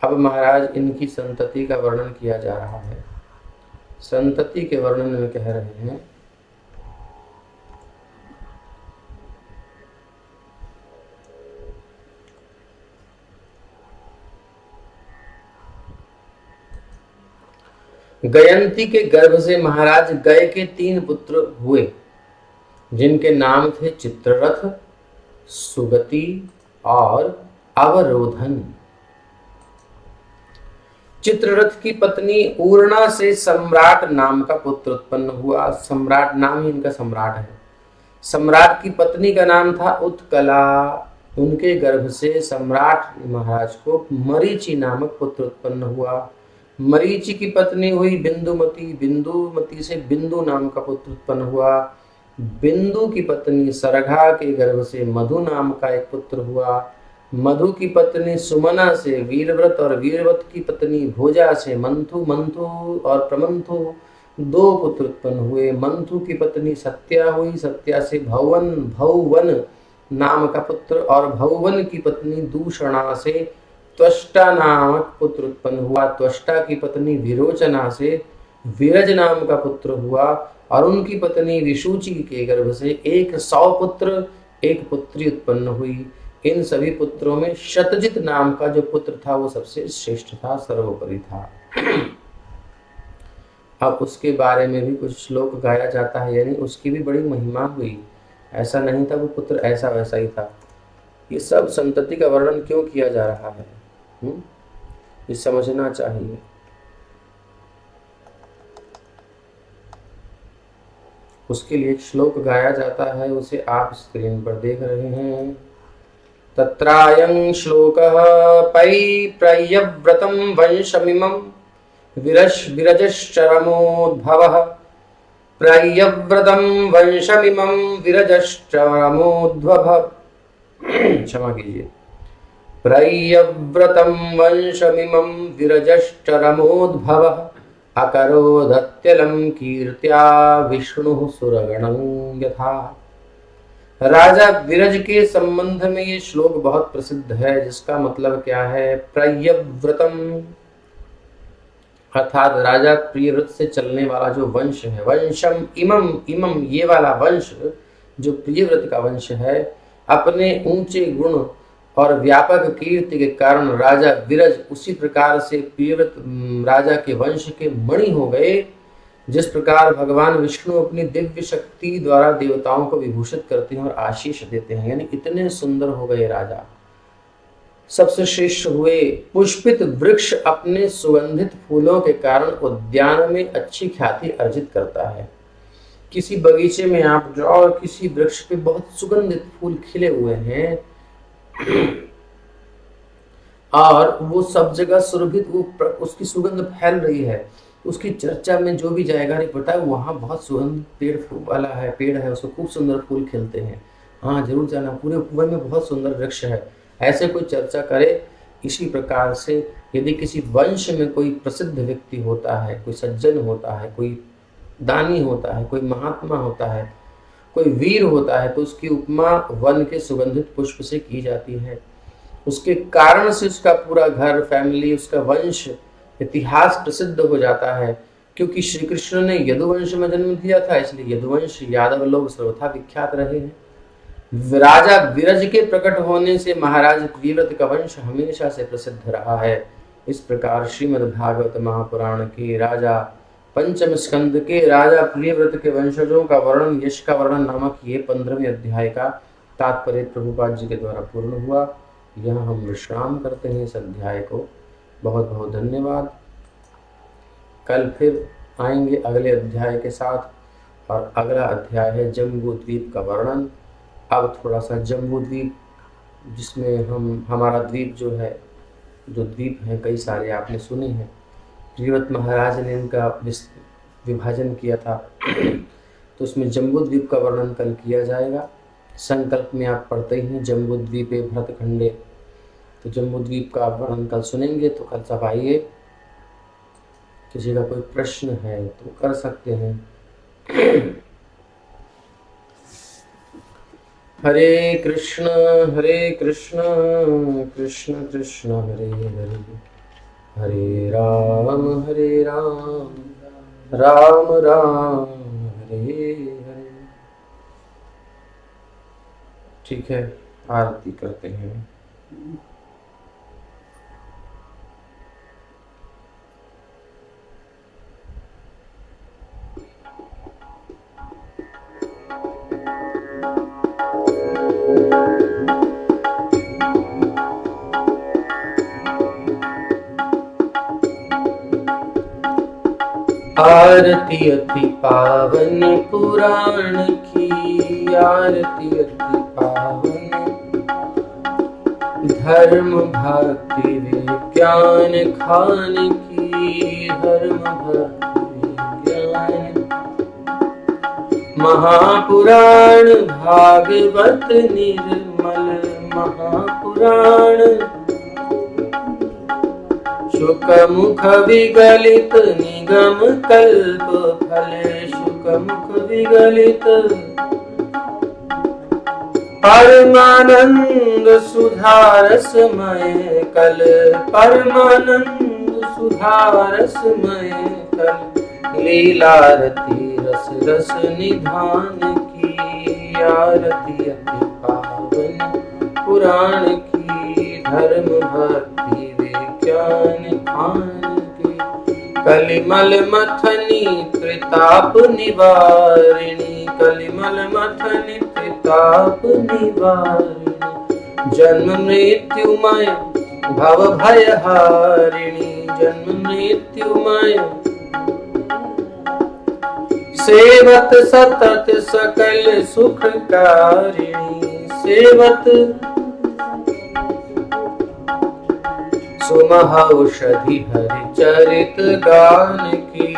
अब महाराज इनकी संतति का वर्णन किया जा रहा है। संतति के वर्णन में कह रहे हैं, गयंती के गर्भ से महाराज गय के 3 पुत्र हुए, जिनके नाम थे चित्ररथ, सुगति और अवरोधन। चित्ररथ की पत्नी ऊर्णा से सम्राट नाम का पुत्र उत्पन्न हुआ। सम्राट नाम ही इनका सम्राट है। सम्राट की पत्नी का नाम था उत्कला। उनके गर्भ से सम्राट महाराज को मरीचि नामक पुत्र उत्पन्न हुआ। मरीचि की पत्नी हुई बिंदुमती। बिंदुमती से बिंदु नाम का पुत्र उत्पन्न हुआ। बिंदु की पत्नी सरघा के गर्भ से मधु नाम का एक पुत्र हुआ। मधु की पत्नी सुमना से वीरव्रत और वीरव्रत की पत्नी भोजा से मंथु। मंथु और प्रमंथु 2 पुत्र उत्पन्न हुए। मंथु की पत्नी सत्या हुई। सत्या से भौवन नाम का पुत्र और भौवन की पत्नी दूषणा से त्वष्टा नामक पुत्र उत्पन्न हुआ। त्वष्टा की पत्नी विरोचना से विरज नाम का पुत्र हुआ और उनकी पत्नी विशुचि के गर्भ से 100 पुत्र 1 पुत्री उत्पन्न हुई। इन सभी पुत्रों में शतजित नाम का जो पुत्र था वो सबसे श्रेष्ठ था, सर्वोपरि था। अब उसके बारे में भी कुछ श्लोक गाया जाता है, यानी उसकी भी बड़ी महिमा हुई। ऐसा नहीं था वो पुत्र ऐसा वैसा ही था। ये सब संतति का वर्णन क्यों किया जा रहा है, ये समझना चाहिए। उसके लिए एक श्लोक गाया जाता है, उसे आप स्क्रीन पर देख रहे हैं। तत्रायं श्लोकः प्रयव्रतं वंशमिमं विरजश्चरमोद्भवः। प्रयव्रतं वंशमिमं विरजश्चरमोद्भवः। क्षमा कीजिए। प्रयव्रतं वंशमिमं विरजश्चरमोद्भवः। अकरोदत्यलं कीर्त्या विष्णुः सुरगणं यथा। राजा विरज के संबंध में ये श्लोक बहुत प्रसिद्ध है, जिसका मतलब क्या है, प्रियव्रतम अर्थात राजा प्रियव्रत से चलने वाला जो वंश है। वंशम इमम, इमम ये वाला वंश जो प्रियव्रत का वंश है, अपने ऊंचे गुण और व्यापक कीर्ति के कारण राजा विरज उसी प्रकार से प्रियव्रत राजा के वंश के मणि हो गए, जिस प्रकार भगवान विष्णु अपनी दिव्य शक्ति द्वारा देवताओं को विभूषित करते हैं और आशीष देते हैं। यानी इतने सुंदर हो गए राजा, सबसे श्रेष्ठ हुए। पुष्पित वृक्ष अपने सुगंधित फूलों के कारण उद्यान में अच्छी ख्याति अर्जित करता है। किसी बगीचे में आप जाओ और किसी वृक्ष पे बहुत सुगंधित फूल खिले हुए हैं और वो सब जगह सुरभित, वो उसकी सुगंध फैल रही है, उसकी चर्चा में जो भी जाएगा नहीं पता है वहाँ बहुत सुगंध पेड़ वाला है, पेड़ है, उसको खूब सुंदर फूल खिलते हैं, हाँ जरूर जाना, पूरे कुएं में बहुत सुंदर वृक्ष है, ऐसे कोई चर्चा करे। इसी प्रकार से यदि किसी वंश में कोई प्रसिद्ध व्यक्ति होता है, कोई सज्जन होता है, कोई दानी होता है, कोई महात्मा होता है, कोई वीर होता है, तो उसकी उपमा वन के सुगंधित पुष्प से की जाती है। उसके कारण से उसका पूरा घर, फैमिली, उसका वंश, इतिहास प्रसिद्ध हो जाता है। क्योंकि श्री कृष्ण ने यदुवंश में जन्म दिया था, इसलिए यदुवंश यादव लोग सर्वथा विख्यात रहे हैं। राजा विरज के प्रकट होने से महाराज प्रियव्रत का वंश हमेशा से प्रसिद्ध रहा है। इस प्रकार श्रीमद् भागवत महापुराण के राजा पंचम स्कंद के राजा प्रियव्रत के वंशजों का वर्णन, यश का वर्णन नामक ये 15वें अध्याय का तात्पर्य प्रभुपाद जी के द्वारा पूर्ण हुआ। यहाँ हम विश्राम करते हैं इस अध्याय को। बहुत बहुत धन्यवाद। कल फिर आएंगे अगले अध्याय के साथ और अगला अध्याय है जम्बू द्वीप का वर्णन। अब थोड़ा सा जम्बू द्वीप, जिसमें हमारा द्वीप जो है, जो द्वीप हैं कई सारे आपने सुने हैं, प्रियव्रत महाराज ने इनका विभाजन किया था, तो उसमें जम्बू द्वीप का वर्णन कल किया जाएगा। संकल्प में आप पढ़ते ही हैं जम्बू द्वीपे भरतखंडे, तो जम्बू द्वीप का आप वर्णन कल सुनेंगे। तो कल सब आइए, किसी का कोई प्रश्न है तो कर सकते हैं। हरे कृष्ण कृष्ण कृष्ण हरे हरे, हरे राम राम राम हरे हरे। ठीक है, आरती करते हैं। आरती अति पावन पुराण की, आरती अति पावन, धर्म भक्ति विज्ञान खान की, धर्म भक्ति विज्ञान, महापुराण भागवत निर्मल, महापुराण शुक मुख विगलित निगम कल्प फल, शुक मुख विगलित परमानंद सुधारसमय कल, परमानंद सुधारसमय कल, लीलारती रस रस निधान की, आरती अति पावन पुराण की, धर्म भक्ति विज्ञान खान की, कलिमल मथनी त्रिताप निवारिणी, कलिमल मथनी त्रिताप निवारिणी, जन्म मृत्युमय भव भयहारिणी, जन्म मृत्युमय सेवत सतत सकल सुखकारिणी, सेवत सुमहौषधि हरि चरित गान की,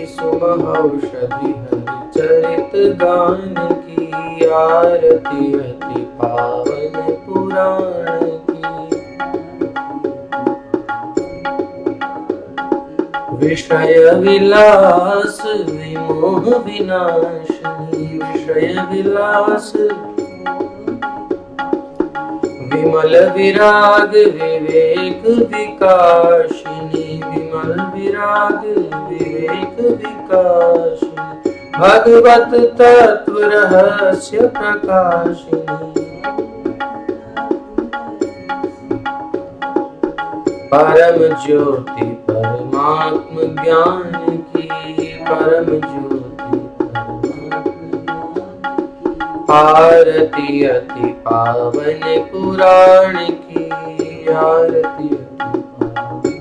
सुमहौषधि हरि चरित गान की, आरती अति पावन पुराण की, विषय विलास विमोह विनाशिनी, विषय विलास विमल विराग विवेक विकाशिनी, विमल विराग विवेक विकाशिनी, भगवत तत्व रहस्य प्रकाशिनी, परम ज्योति परमात्म ज्ञान की, परम ज्योति आरती अति पावन पुराण की, आरती अति पावन,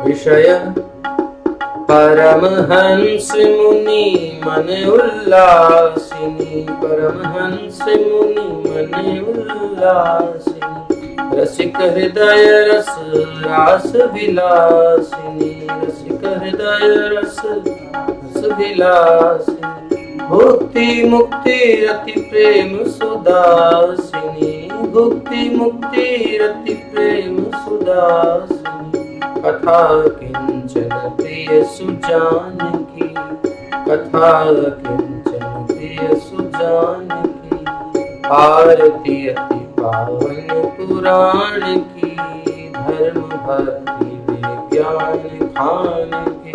विषय परमहंस मुनि मन उल्लासिनी, परमहंस मुनि मन उल्लासिनी, रसिक हृदय रस रास विलासिनी, रसिक हृदय रस विलासिनी, भुक्ति मुक्ति रति प्रेम सुदासिनी, भुक्ति मुक्ति रति प्रेम सुदासिनी, कथा किंचन प्रिय सुजान की, कथा किंचन प्रिय सुजान की, आरती अति पावन पुराण की, धर्म भक्ति विज्ञान खान की,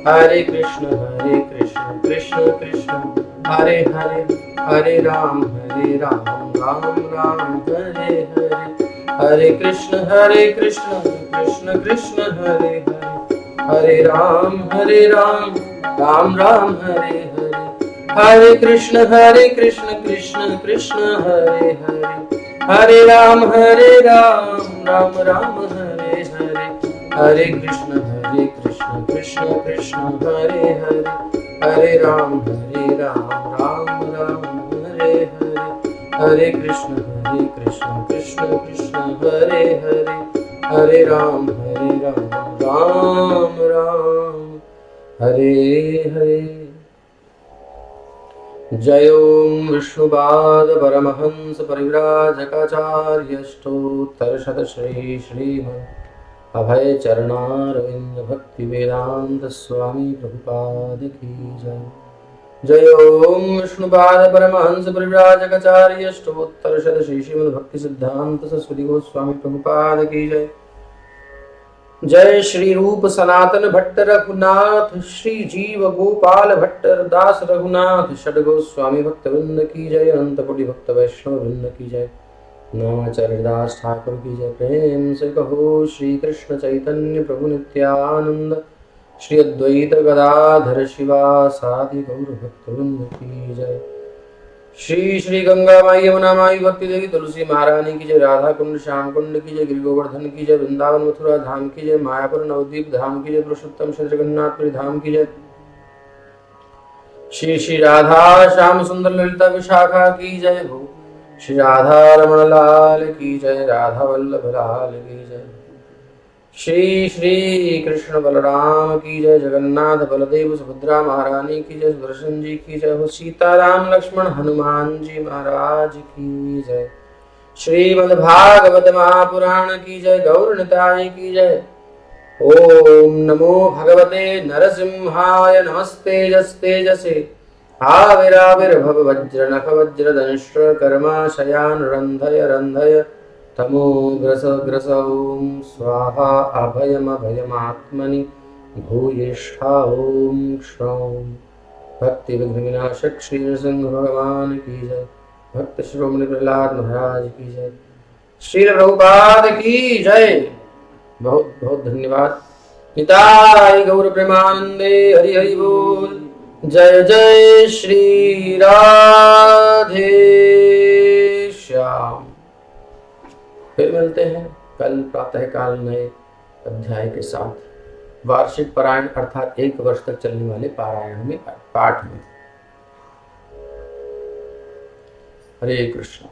हरे कृष्ण कृष्ण कृष्ण हरे हरे, हरे राम राम राम हरे हरे, हरे कृष्ण कृष्ण कृष्ण हरे हरे, हरे राम राम राम हरे हरे, हरे कृष्ण कृष्ण कृष्ण हरे हरे, हरे राम राम राम हरे हरे, हरे कृष्ण कृष्ण कृष्ण हरे हरे, हरे राम राम राम हरे हरे, हरे कृष्ण कृष्ण कृष्ण हरे हरे, हरे राम राम राम हरे हरे। जय ओम विष्णुपाद परमहंस परिव्राजकाचार्य ष्टोत्तर श्री श्रीमद् अभय चरणारविंद भक्ति वेदांत स्वामी प्रभुपाद की जय। जय ओम विष्णुपाद परमहंस परिव्राजकाचार्य अष्टोत्तर शत श्री श्रीमद् भक्ति सिद्धांत सरस्वती गोस्वामी प्रभुपाद की जय। जय श्री रूप सनातन भट्ट रघुनाथ श्री जीव गोपाल भट्ट दास रघुनाथ षड गोस्वामी भक्त वृंद की जय। अनंत कोटि भक्त वैष्णव वृंद की जय। नामाचार्य दास ठाकुर की जय। प्रेम से कहो श्री कृष्ण चैतन्य प्रभु नित्यानंद श्री अद्वैत गदाधर शिवासादि गौर भक्त वृंद की जय। श्री श्री गंगा माई यमुना माई भक्ति देवी तुलसी महारानी की जय। राधा कुंड श्याम कुंड की जय। गिरि गोवर्धन की जय। वृंदावन मथुरा धाम की जय। मायापुर नवद्वीप धाम की जय। पुरुषोत्तम श्री जगन्नाथपुरी धाम की जय। श्री श्री राधा श्याम सुंदर ललिता विशाखा की जय हो। श्री राधा रमण लाल की जय। राधा वल्लभ लाल की जय। श्री श्री कृष्ण बलराम की जय। जगन्नाथ बलदेव सुभद्रा महारानी की जय। सुदर्शन जी की जय हो। सीताराम लक्ष्मण हनुमान जी महाराज की जय। श्रीमद्भागवत महापुराण की जय। गौर निताय की जय। ओम नमो भगवते नरसिंहाय नमस्तेजस्तेजसे आविराविर्भव वज्र नख वज्र दंष्ट्र कर्मा शयान रंधय रंधय तमो ग्रस ग्रस ओम स्वाहा अभयमभयमात्मनि भूयिष्ठा ओम क्षौम। भक्ति विघ्न विनाशक श्री नृसिंह भगवान की जय। भक्त शिरोमणि प्रहलाद महाराज की जय। श्री प्रभुपाद की जय। बहुत बहुत धन्यवाद। निताय गौर प्रेमानंदे हरि हरि बोल। जय जय श्री राधे श्याम। फिर मिलते हैं कल प्रातः काल नए अध्याय के साथ वार्षिक पारायण अर्थात 1 वर्ष तक चलने वाले पारायण में पाठ में। हरे कृष्ण।